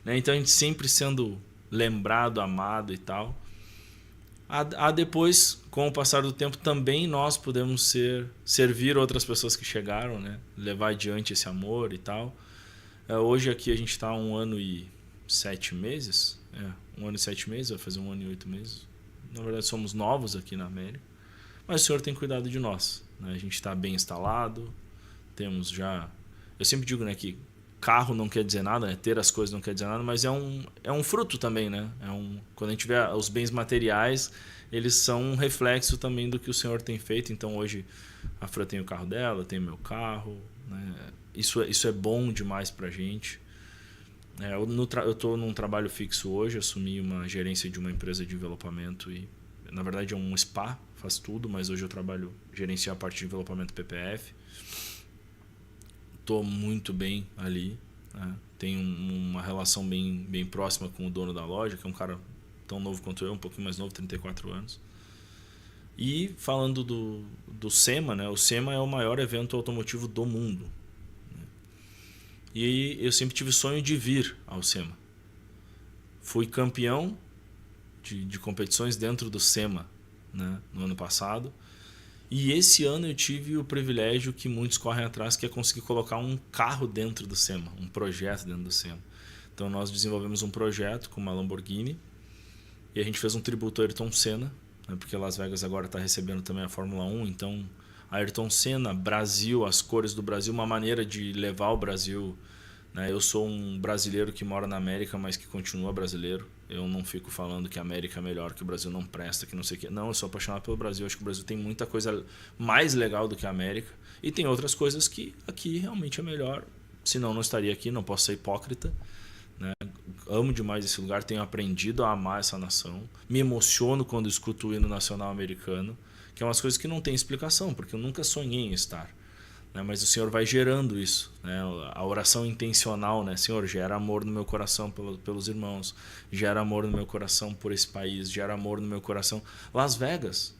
né? Então a gente sempre sendo lembrado, amado e tal. Depois, com o passar do tempo, também nós podemos servir outras pessoas que chegaram, né? Levar adiante esse amor e tal. Hoje aqui a gente está 1 ano e 7 meses. 1 ano e 7 meses, vai fazer 1 ano e 8 meses. Na verdade, somos novos aqui na América. Mas o Senhor tem cuidado de nós, né? A gente está bem instalado, temos já... Eu sempre digo, né, que carro não quer dizer nada, né? Ter as coisas não quer dizer nada, mas é um fruto também, né? Quando a gente vê os bens materiais, eles são um reflexo também do que o Senhor tem feito. Então hoje a Fran tem o carro dela, tem o meu carro, né? Isso é bom demais pra gente. Eu estou num trabalho fixo hoje, assumi uma gerência de uma empresa de envelopamento e, na verdade, é um spa, faz tudo, mas hoje eu gerencio a parte de envelopamento PPF. Estou muito bem ali, né? Tenho uma relação bem próxima com o dono da loja, que é um cara tão novo quanto eu, um pouquinho mais novo, 34 anos. E falando do SEMA, né? O SEMA é o maior evento automotivo do mundo, né? E eu sempre tive sonho de vir ao SEMA. Fui campeão de competições dentro do SEMA, né, no ano passado. E esse ano eu tive o privilégio que muitos correm atrás, que é conseguir colocar um carro dentro do SEMA, um projeto dentro do SEMA. Então nós desenvolvemos um projeto com uma Lamborghini e a gente fez um tributo a Ayrton Senna, né, porque Las Vegas agora está recebendo também a Fórmula 1, então Ayrton Senna, Brasil, as cores do Brasil, uma maneira de levar o Brasil, né? Eu sou um brasileiro que mora na América, mas que continua brasileiro. Eu não fico falando que a América é melhor, que o Brasil não presta, que não sei o quê. Não, eu sou apaixonado pelo Brasil. Acho que o Brasil tem muita coisa mais legal do que a América. E tem outras coisas que aqui realmente é melhor. Senão não estaria aqui, não posso ser hipócrita, né? Amo demais esse lugar, tenho aprendido a amar essa nação. Me emociono quando escuto o hino nacional americano, que é umas coisas que não tem explicação, porque eu nunca sonhei em estar, né? Mas o Senhor vai gerando isso, né? A oração intencional, né? Senhor, gera amor no meu coração pelos irmãos, gera amor no meu coração por esse país, gera amor no meu coração. Las Vegas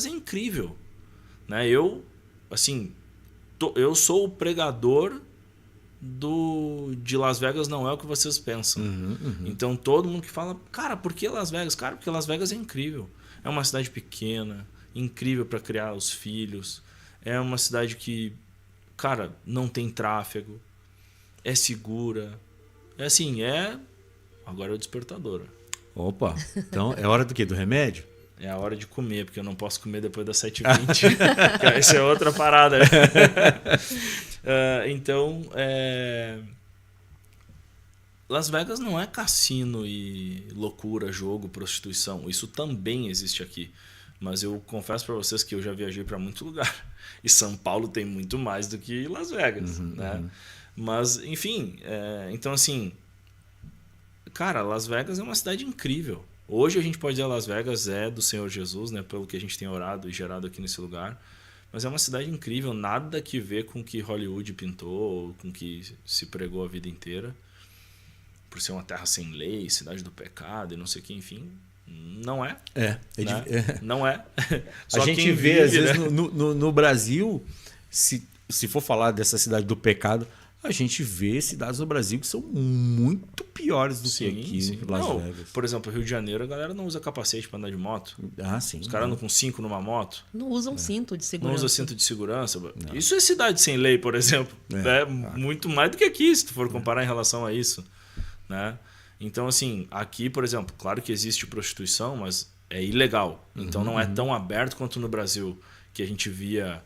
é incrível, né? Eu sou o pregador de Las Vegas, não é o que vocês pensam. Então todo mundo que fala, cara, por que Las Vegas? Cara, porque Las Vegas é incrível. É uma cidade pequena, incrível para criar os filhos. É uma cidade que, cara, não tem tráfego, é segura. Agora é o despertador. Opa, então é hora do quê? Do remédio? É a hora de comer, porque eu não posso comer depois das 7h20. Essa é outra parada. Las Vegas não é cassino e loucura, jogo, prostituição. Isso também existe aqui. Mas eu confesso para vocês que eu já viajei para muito lugar. E São Paulo tem muito mais do que Las Vegas, né? Mas, enfim, então assim, cara, Las Vegas é uma cidade incrível. Hoje a gente pode dizer que Las Vegas é do Senhor Jesus, né? Pelo que a gente tem orado e gerado aqui nesse lugar. Mas é uma cidade incrível, nada que ver com o que Hollywood pintou, ou com o que se pregou a vida inteira. Por ser uma terra sem lei, cidade do pecado e não sei o que, enfim. Não é. Não é. Só a gente quem vê, vive, às vezes, né? no Brasil, se for falar dessa cidade do pecado, a gente vê cidades no Brasil que são muito piores do que aqui em Las Vegas. Por exemplo, Rio de Janeiro, a galera não usa capacete para andar de moto. Ah, sim. Os caras andam com 5 numa moto. Não usam cinto de segurança. Não usa cinto de segurança. Não. Isso é cidade sem lei, por exemplo. Muito mais do que aqui, se tu for comparar em relação a isso. Né? Então, assim, aqui, por exemplo, claro que existe prostituição, mas é ilegal. Então não é tão aberto quanto no Brasil, que a gente via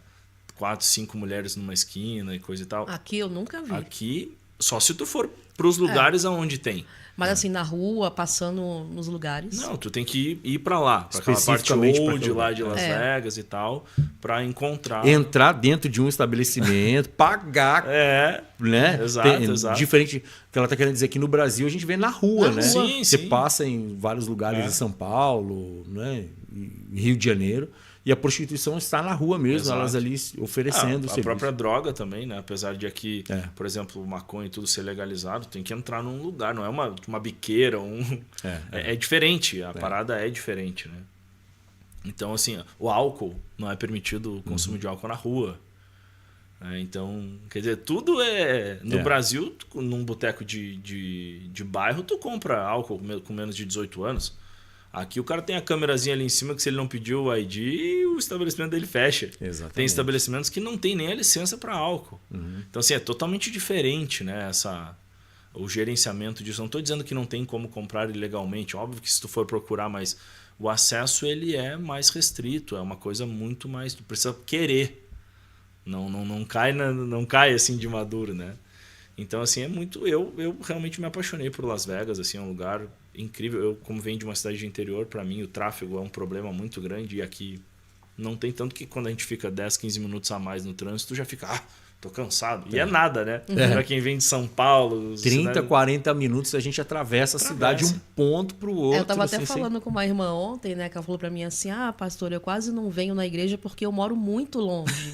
4, 5 mulheres numa esquina e coisa e tal. Aqui eu nunca vi. Aqui, só se tu for para os lugares aonde tem. Mas assim, na rua, passando nos lugares. Não, tu tem que ir para lá, para aquela parte old lá de Las Vegas e tal, para encontrar. Entrar dentro de um estabelecimento, pagar. Né? Exato. Diferente do que ela está querendo dizer que no Brasil a gente vê na rua, né? Sim, Você passa em vários lugares de São Paulo, né? Em Rio de Janeiro. E a prostituição está na rua mesmo, Exato. elas ali oferecendo o serviço. A própria droga também, né? Apesar de aqui, por exemplo, o maconha e tudo ser legalizado, tem que entrar num lugar, não é uma biqueira, é diferente, a parada é diferente, né? Então, assim, o álcool, não é permitido o consumo de álcool na rua. Então, quer dizer, tudo é... No Brasil, num boteco de bairro, tu compra álcool com menos de 18 anos. Aqui o cara tem a câmerazinha ali em cima que se ele não pediu o ID, o estabelecimento dele fecha. Exatamente. Tem estabelecimentos que não tem nem a licença para álcool. Então, assim, é totalmente diferente, né? O gerenciamento disso. Não estou dizendo que não tem como comprar ilegalmente. Óbvio que se tu for procurar, mas o acesso ele é mais restrito. É uma coisa muito mais... Tu precisa querer. Não cai assim de maduro, né? Então, assim, é muito... Eu realmente me apaixonei por Las Vegas, assim, é um lugar incrível. Eu, como venho de uma cidade de interior, para mim o tráfego é um problema muito grande e aqui não tem tanto que quando a gente fica 10, 15 minutos a mais no trânsito, já fica, tô cansado. E é nada, né? Para quem vem de São Paulo... 30, 40 minutos a gente atravessa a cidade de um ponto para o outro. Eu estava até assim, falando com uma irmã ontem, né? Que ela falou para mim assim, pastor, eu quase não venho na igreja porque eu moro muito longe.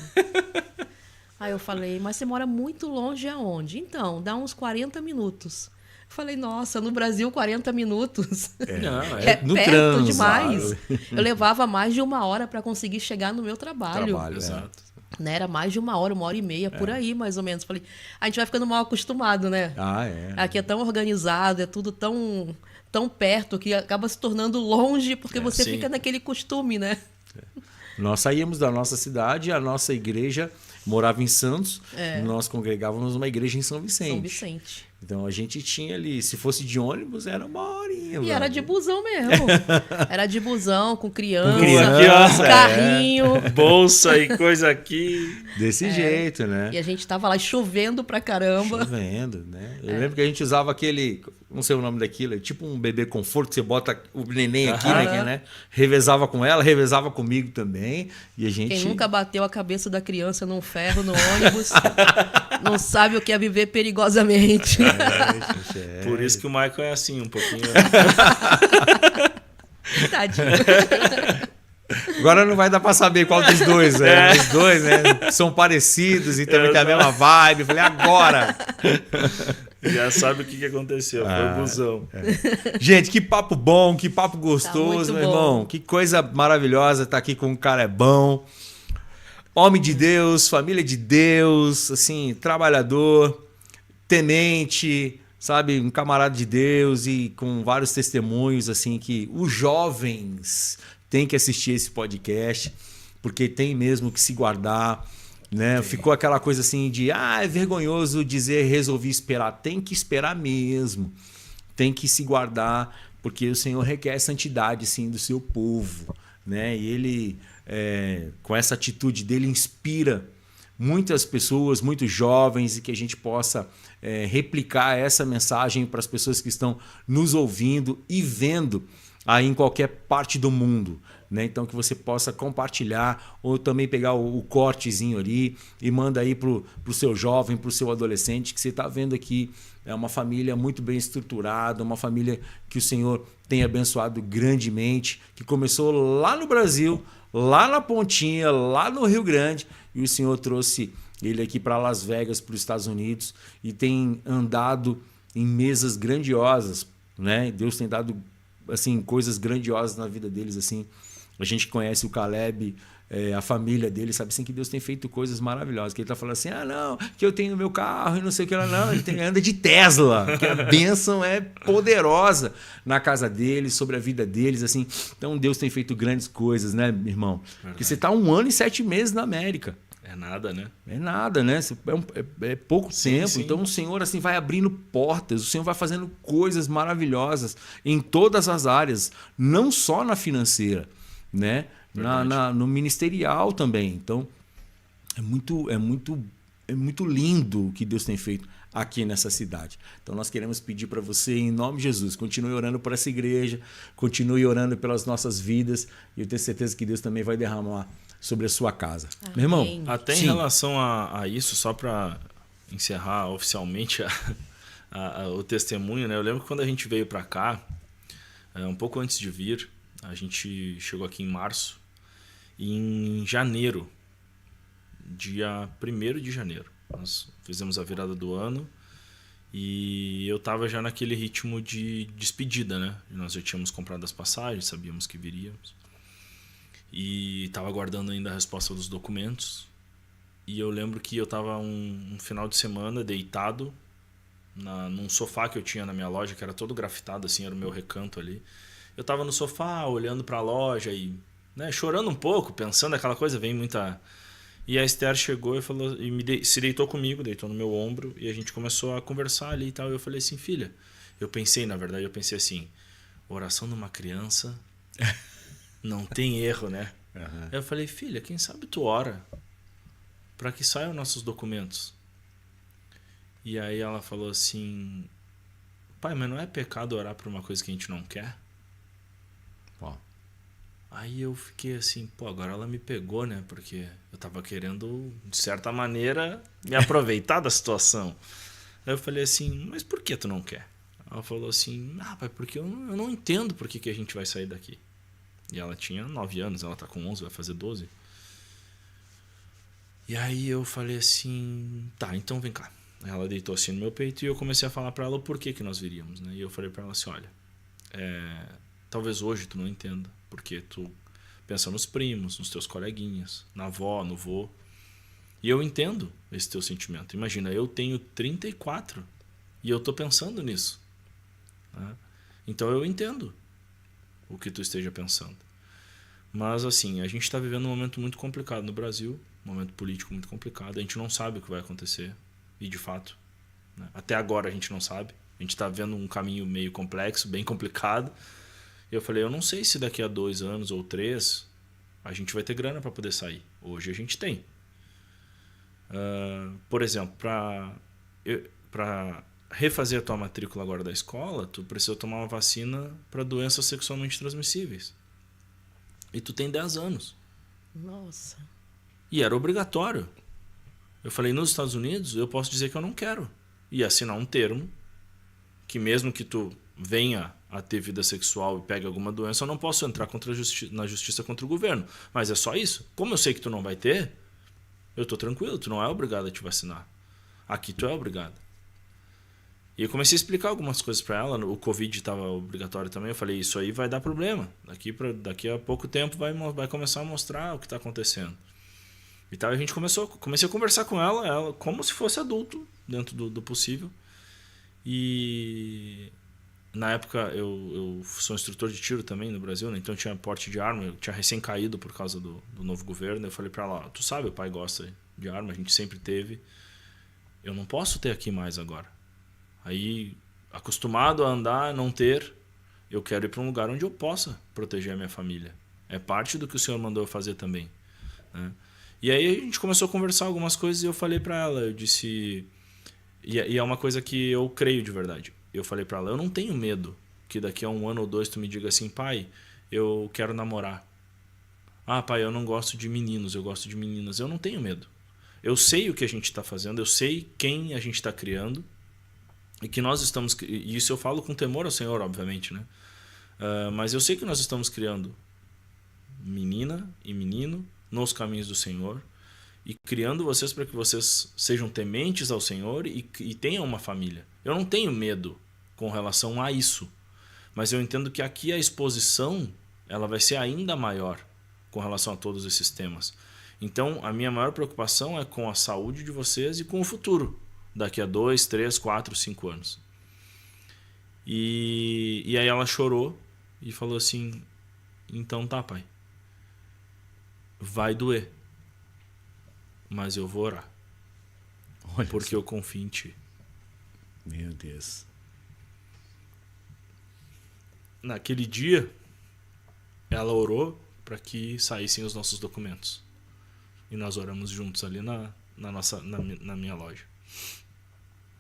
Aí eu falei, mas você mora muito longe aonde? Então, dá uns 40 minutos. Eu falei, nossa, no Brasil 40 minutos. É no perto trânsito, demais. Eu levava mais de 1 hora para conseguir chegar no meu trabalho. Exato. Né? Era mais de 1 hora, 1h30, por aí, mais ou menos. Falei, a gente vai ficando mal acostumado, né? Aqui é tão organizado, é tudo tão perto que acaba se tornando longe porque você fica naquele costume, né? Nós saímos da nossa cidade, a nossa igreja morava em Santos, nós congregávamos numa igreja em São Vicente. São Vicente. Então a gente tinha ali, se fosse de ônibus, era 1 horinha. E era de busão mesmo. Era de busão, com criança, criança, carrinho. Bolsa e coisa aqui. Desse jeito, né? E a gente tava lá chovendo pra caramba. Chovendo, né? Eu lembro que a gente usava aquele, não sei o nome daquilo, tipo um bebê conforto, que você bota o neném aqui, né? Revezava com ela, revezava comigo também. E a gente... Quem nunca bateu a cabeça da criança num ferro no ônibus não sabe o que é viver perigosamente. Por isso que o Michael é assim, um pouquinho. Tadinho. Agora não vai dar pra saber qual dos dois, né? Os dois, né? São parecidos e também tem a mesma vibe. Eu falei, agora! Já sabe o que aconteceu, foi o busão. Gente, que papo bom, que papo gostoso, tá meu irmão. Que coisa maravilhosa estar aqui com um cara é bom. Homem de Deus, família de Deus, assim, trabalhador, tenente, sabe, um camarada de Deus e com vários testemunhos, assim, que os jovens têm que assistir esse podcast, porque tem mesmo que se guardar, né? Ficou aquela coisa assim de, é vergonhoso dizer resolvi esperar. Tem que esperar mesmo, tem que se guardar, porque o Senhor requer santidade, sim, do seu povo, né? E Ele, com essa atitude dele, inspira muitas pessoas, muitos jovens, e que a gente possa replicar essa mensagem para as pessoas que estão nos ouvindo e vendo aí em qualquer parte do mundo, né? Então que você possa compartilhar ou também pegar o cortezinho ali e manda aí pro seu jovem, pro seu adolescente, que você está vendo aqui. É uma família muito bem estruturada, uma família que o Senhor tem abençoado grandemente, que começou lá no Brasil, lá na Pontinha, lá no Rio Grande, e o Senhor trouxe ele aqui para Las Vegas, para os Estados Unidos, e tem andado em mesas grandiosas, né? Deus tem dado assim coisas grandiosas na vida deles, assim. A gente conhece o Caleb, a família dele, sabe assim que Deus tem feito coisas maravilhosas. Que ele tá falando assim, não, que eu tenho meu carro e não sei o que lá, não. Ele anda de Tesla, que a bênção é poderosa na casa deles, sobre a vida deles, assim. Então Deus tem feito grandes coisas, né, irmão? Verdade. Porque você tá 1 ano e 7 meses na América. É nada, né? É nada, né? É pouco tempo. Sim. Então o Senhor assim vai abrindo portas, o Senhor vai fazendo coisas maravilhosas em todas as áreas, não só na financeira, né? No ministerial também. Então é muito lindo o que Deus tem feito aqui nessa cidade. Então nós queremos pedir para você, em nome de Jesus, continue orando por essa igreja, continue orando pelas nossas vidas, e eu tenho certeza que Deus também vai derramar sobre a sua casa. Amém. Meu irmão, até em relação a isso, só para encerrar oficialmente o testemunho, né? Eu lembro que quando a gente veio para cá, um pouco antes de vir, a gente chegou aqui em março, e em janeiro, dia 1º de janeiro, nós fizemos a virada do ano e eu estava já naquele ritmo de despedida, né? Nós já tínhamos comprado as passagens, sabíamos que viríamos. E estava aguardando ainda a resposta dos documentos. E eu lembro que eu estava um final de semana deitado num sofá que eu tinha na minha loja, que era todo grafitado, assim, era o meu recanto ali. Eu estava no sofá, olhando para a loja e, né, chorando um pouco, pensando aquela coisa, vem muita... E a Esther chegou e falou, se deitou comigo, deitou no meu ombro, e a gente começou a conversar ali e tal. E eu falei assim, filha, eu pensei assim, oração de uma criança... Não tem erro, né? Uhum. Aí eu falei, filha, quem sabe tu ora para que saiam nossos documentos. E aí ela falou assim, pai, mas não é pecado orar por uma coisa que a gente não quer? Pô. Aí eu fiquei assim, agora ela me pegou, né? Porque eu tava querendo, de certa maneira, me aproveitar da situação. Aí eu falei assim, mas por que tu não quer? Ela falou assim, pai, porque eu não entendo por que a gente vai sair daqui. E ela tinha 9 anos, ela tá com 11, vai fazer 12. E aí eu falei assim, tá, então vem cá. Ela deitou assim no meu peito e eu comecei a falar para ela o porquê que nós viríamos, né? E eu falei para ela assim, olha, talvez hoje tu não entenda, porque tu pensa nos primos, nos teus coleguinhas, na avó, no vô. E eu entendo esse teu sentimento. Imagina, eu tenho 34 e eu tô pensando nisso, né? Então eu entendo o que tu esteja pensando. Mas assim, a gente está vivendo um momento muito complicado no Brasil, um momento político muito complicado, a gente não sabe o que vai acontecer, e de fato, né? Até agora a gente não sabe, a gente está vendo um caminho meio complexo, bem complicado, e eu falei, eu não sei se daqui a 2 anos ou 3 a gente vai ter grana para poder sair. Hoje a gente tem. Por exemplo, para refazer a tua matrícula agora da escola, tu precisa tomar uma vacina para doenças sexualmente transmissíveis. E tu tem 10 anos. Nossa. E era obrigatório. Eu falei, nos Estados Unidos, eu posso dizer que eu não quero. E assinar um termo que mesmo que tu venha a ter vida sexual e pegue alguma doença, eu não posso entrar na justiça contra o governo. Mas é só isso. Como eu sei que tu não vai ter, eu tô tranquilo, tu não é obrigado a te vacinar. Aqui tu é obrigado. E eu comecei a explicar algumas coisas para ela. O Covid estava obrigatório também. Eu falei, isso aí vai dar problema. Daqui a pouco tempo vai começar a mostrar o que está acontecendo. E tal, a gente comecei a conversar com ela como se fosse adulto, dentro do possível. E na época eu sou instrutor de tiro também no Brasil, né? Então eu tinha porte de arma. Eu tinha recém caído por causa do novo governo. Eu falei para ela, tu sabe, o pai gosta de arma, a gente sempre teve. Eu não posso ter aqui mais agora. Aí, acostumado a andar, não ter, eu quero ir para um lugar onde eu possa proteger a minha família. É parte do que o Senhor mandou eu fazer também, né? E aí a gente começou a conversar algumas coisas e eu falei para ela, eu disse... E é uma coisa que eu creio de verdade. Eu falei para ela, eu não tenho medo que daqui a 1 ano ou 2 tu me diga assim, pai, eu quero namorar. Ah, pai, eu não gosto de meninos, eu gosto de meninas. Eu não tenho medo. Eu sei o que a gente está fazendo, eu sei quem a gente está criando e que nós estamos... E isso eu falo com temor ao Senhor, obviamente, né? Mas eu sei que nós estamos criando menina e menino nos caminhos do Senhor e criando vocês para que vocês sejam tementes ao Senhor e tenham uma família. Eu não tenho medo com relação a isso, mas eu entendo que aqui a exposição ela vai ser ainda maior com relação a todos esses temas. Então, a minha maior preocupação é com a saúde de vocês e com o futuro, daqui a 2, 3, 4, 5 anos. E aí ela chorou e falou assim, então tá, pai, vai doer, mas eu vou orar, Olha porque só. eu confio em ti. Meu Deus. Naquele dia, ela orou para que saíssem os nossos documentos. E nós oramos juntos ali na minha loja.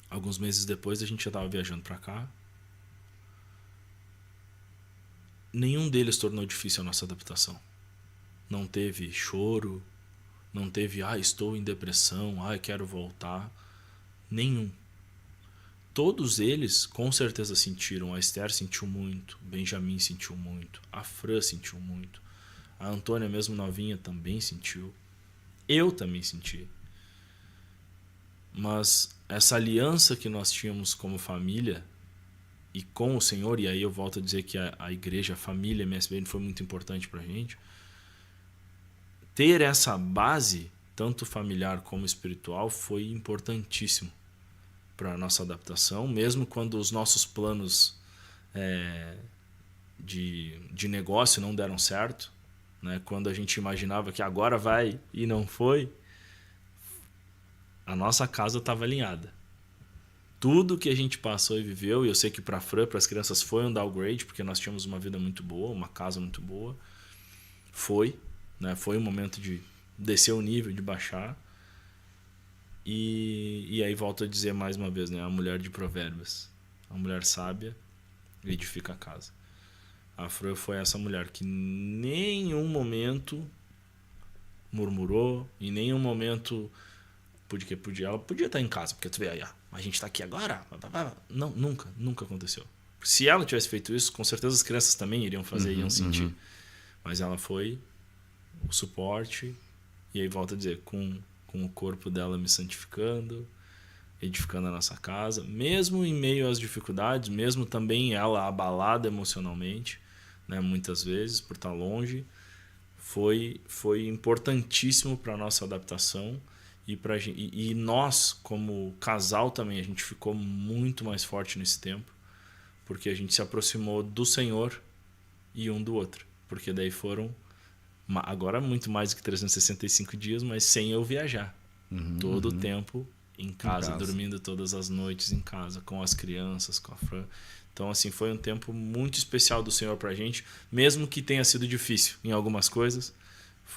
Alguns meses depois, a gente já estava viajando para cá. Nenhum deles tornou difícil a nossa adaptação. Não teve choro, não teve, estou em depressão, quero voltar. Nenhum. Todos eles com certeza sentiram. A Esther sentiu muito, o Benjamin sentiu muito, a Fran sentiu muito, a Antônia, mesmo novinha, também sentiu. Eu também senti. Mas essa aliança que nós tínhamos como família e com o Senhor, e aí eu volto a dizer que a igreja, a família MSBN foi muito importante pra gente, ter essa base, tanto familiar como espiritual, foi importantíssimo para a nossa adaptação, mesmo quando os nossos planos de negócio não deram certo, né? Quando a gente imaginava que agora vai e não foi, a nossa casa estava alinhada. Tudo que a gente passou e viveu, e eu sei que para a Fran, para as crianças, foi um downgrade, porque nós tínhamos uma vida muito boa, uma casa muito boa. Foi, né? Foi um momento de descer o nível, de baixar. E aí volto a dizer mais uma vez, né? A mulher de Provérbios, a mulher sábia edifica a casa. A Fran foi essa mulher que em nenhum momento murmurou, em nenhum momento ela podia estar em casa, porque tu vê aí, a gente está aqui agora. Não, nunca aconteceu. Se ela tivesse feito isso, com certeza as crianças também iriam fazer, iam sentir. Mas ela foi o suporte, e aí volto a dizer, com o corpo dela me santificando, edificando a nossa casa, mesmo em meio às dificuldades, mesmo também ela abalada emocionalmente, né, muitas vezes por estar longe, foi importantíssimo para a nossa adaptação e nós como casal também, a gente ficou muito mais forte nesse tempo, porque a gente se aproximou do Senhor e um do outro, porque daí foram agora muito mais do que 365 dias, mas sem eu viajar. Todo o tempo em casa, dormindo todas as noites em casa, com as crianças, com a Fran. Então, assim, foi um tempo muito especial do Senhor pra gente, mesmo que tenha sido difícil em algumas coisas.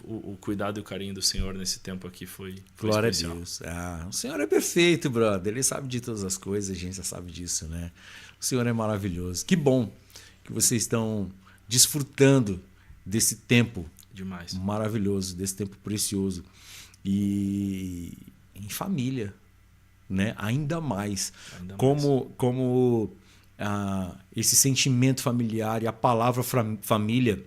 O cuidado e o carinho do Senhor nesse tempo aqui foi Glória especial. a Deus. O Senhor é perfeito, brother. Ele sabe de todas as coisas, a gente já sabe disso, né? O Senhor é maravilhoso. Que bom que vocês estão desfrutando desse tempo Demais. maravilhoso, desse tempo precioso. E em família, né? Ainda mais. Como esse sentimento familiar e a palavra família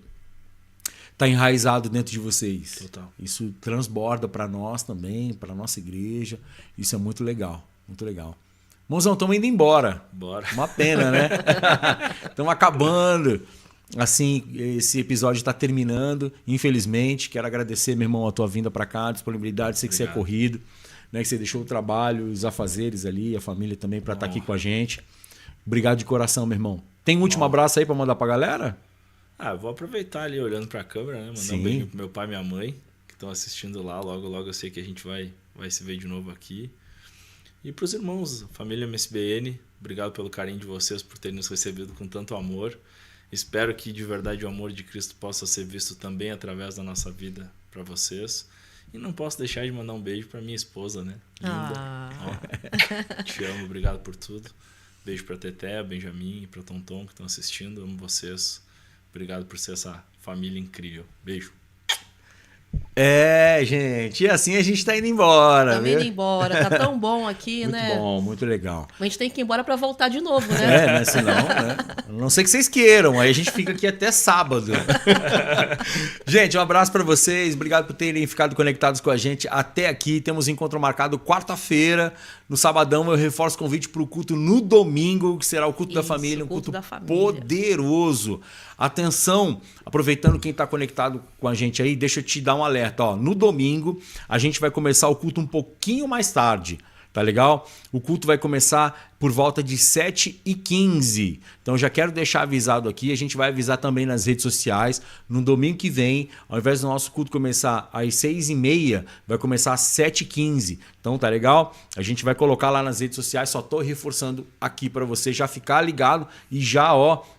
está enraizado dentro de vocês. Total. Isso transborda para nós também, para nossa igreja. Isso é muito legal, muito legal. Mãozão, estamos indo embora. Bora. Uma pena, né? Estamos acabando. Assim, esse episódio está terminando, infelizmente. Quero agradecer, meu irmão, a tua vinda para cá, a disponibilidade. Sei que você é corrido, né? Que você deixou o trabalho, os afazeres ali, a família também para estar aqui com a gente. Obrigado de coração, meu irmão. Tem um último abraço aí para mandar para a galera? Eu vou aproveitar ali olhando para a câmera, né? Mandar um beijo pro meu pai e minha mãe, que estão assistindo lá. Logo eu sei que a gente vai se ver de novo aqui. E para os irmãos, família MSBN, obrigado pelo carinho de vocês, por terem nos recebido com tanto amor. Espero que de verdade o amor de Cristo possa ser visto também através da nossa vida para vocês. E não posso deixar de mandar um beijo para minha esposa, né? Linda. Te amo, obrigado por tudo. Beijo para Teté, Benjamin e para Tonton que estão assistindo. Amo vocês. Obrigado por ser essa família incrível. Beijo. É, gente, e assim a gente tá indo embora. Tá viu? indo embora, tá tão bom aqui, Muito né? bom, muito legal. A gente tem que ir embora pra voltar de novo, né? Né? Senão, né? A não sei que vocês queiram, aí a gente fica aqui até sábado. Gente, um abraço para vocês, obrigado por terem ficado conectados com a gente até aqui. Temos encontro marcado quarta-feira. No sabadão eu reforço o convite para o culto no domingo, que será o culto da família, um culto da família. poderoso. Atenção, aproveitando quem está conectado com a gente aí, deixa eu te dar um alerta. Ó, no domingo a gente vai começar o culto um pouquinho mais tarde. Tá legal? O culto vai começar por volta de 7h15. Então já quero deixar avisado aqui. A gente vai avisar também nas redes sociais. No domingo que vem, ao invés do nosso culto começar às 6h30, vai começar às 7h15. Então tá legal? A gente vai colocar lá nas redes sociais. Só tô reforçando aqui para você já ficar ligado e já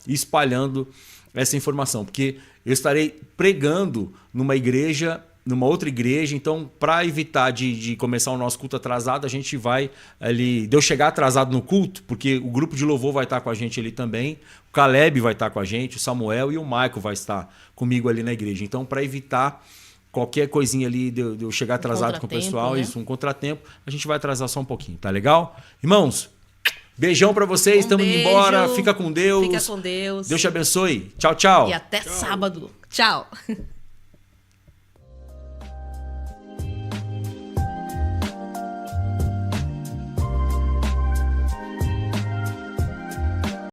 espalhando essa informação. Porque eu estarei pregando numa outra igreja, então para evitar de começar o nosso culto atrasado, a gente vai ali, de eu chegar atrasado no culto, porque o grupo de louvor vai estar com a gente ali também, o Caleb vai estar com a gente, o Samuel e o Michael vai estar comigo ali na igreja. Então para evitar qualquer coisinha ali de eu chegar atrasado com o pessoal, né? isso, um contratempo, a gente vai atrasar só um pouquinho, tá legal? Irmãos, beijão para vocês, estamos indo embora, fica com Deus. Fica com Deus. Deus te abençoe. Tchau, tchau. E até sábado. Tchau.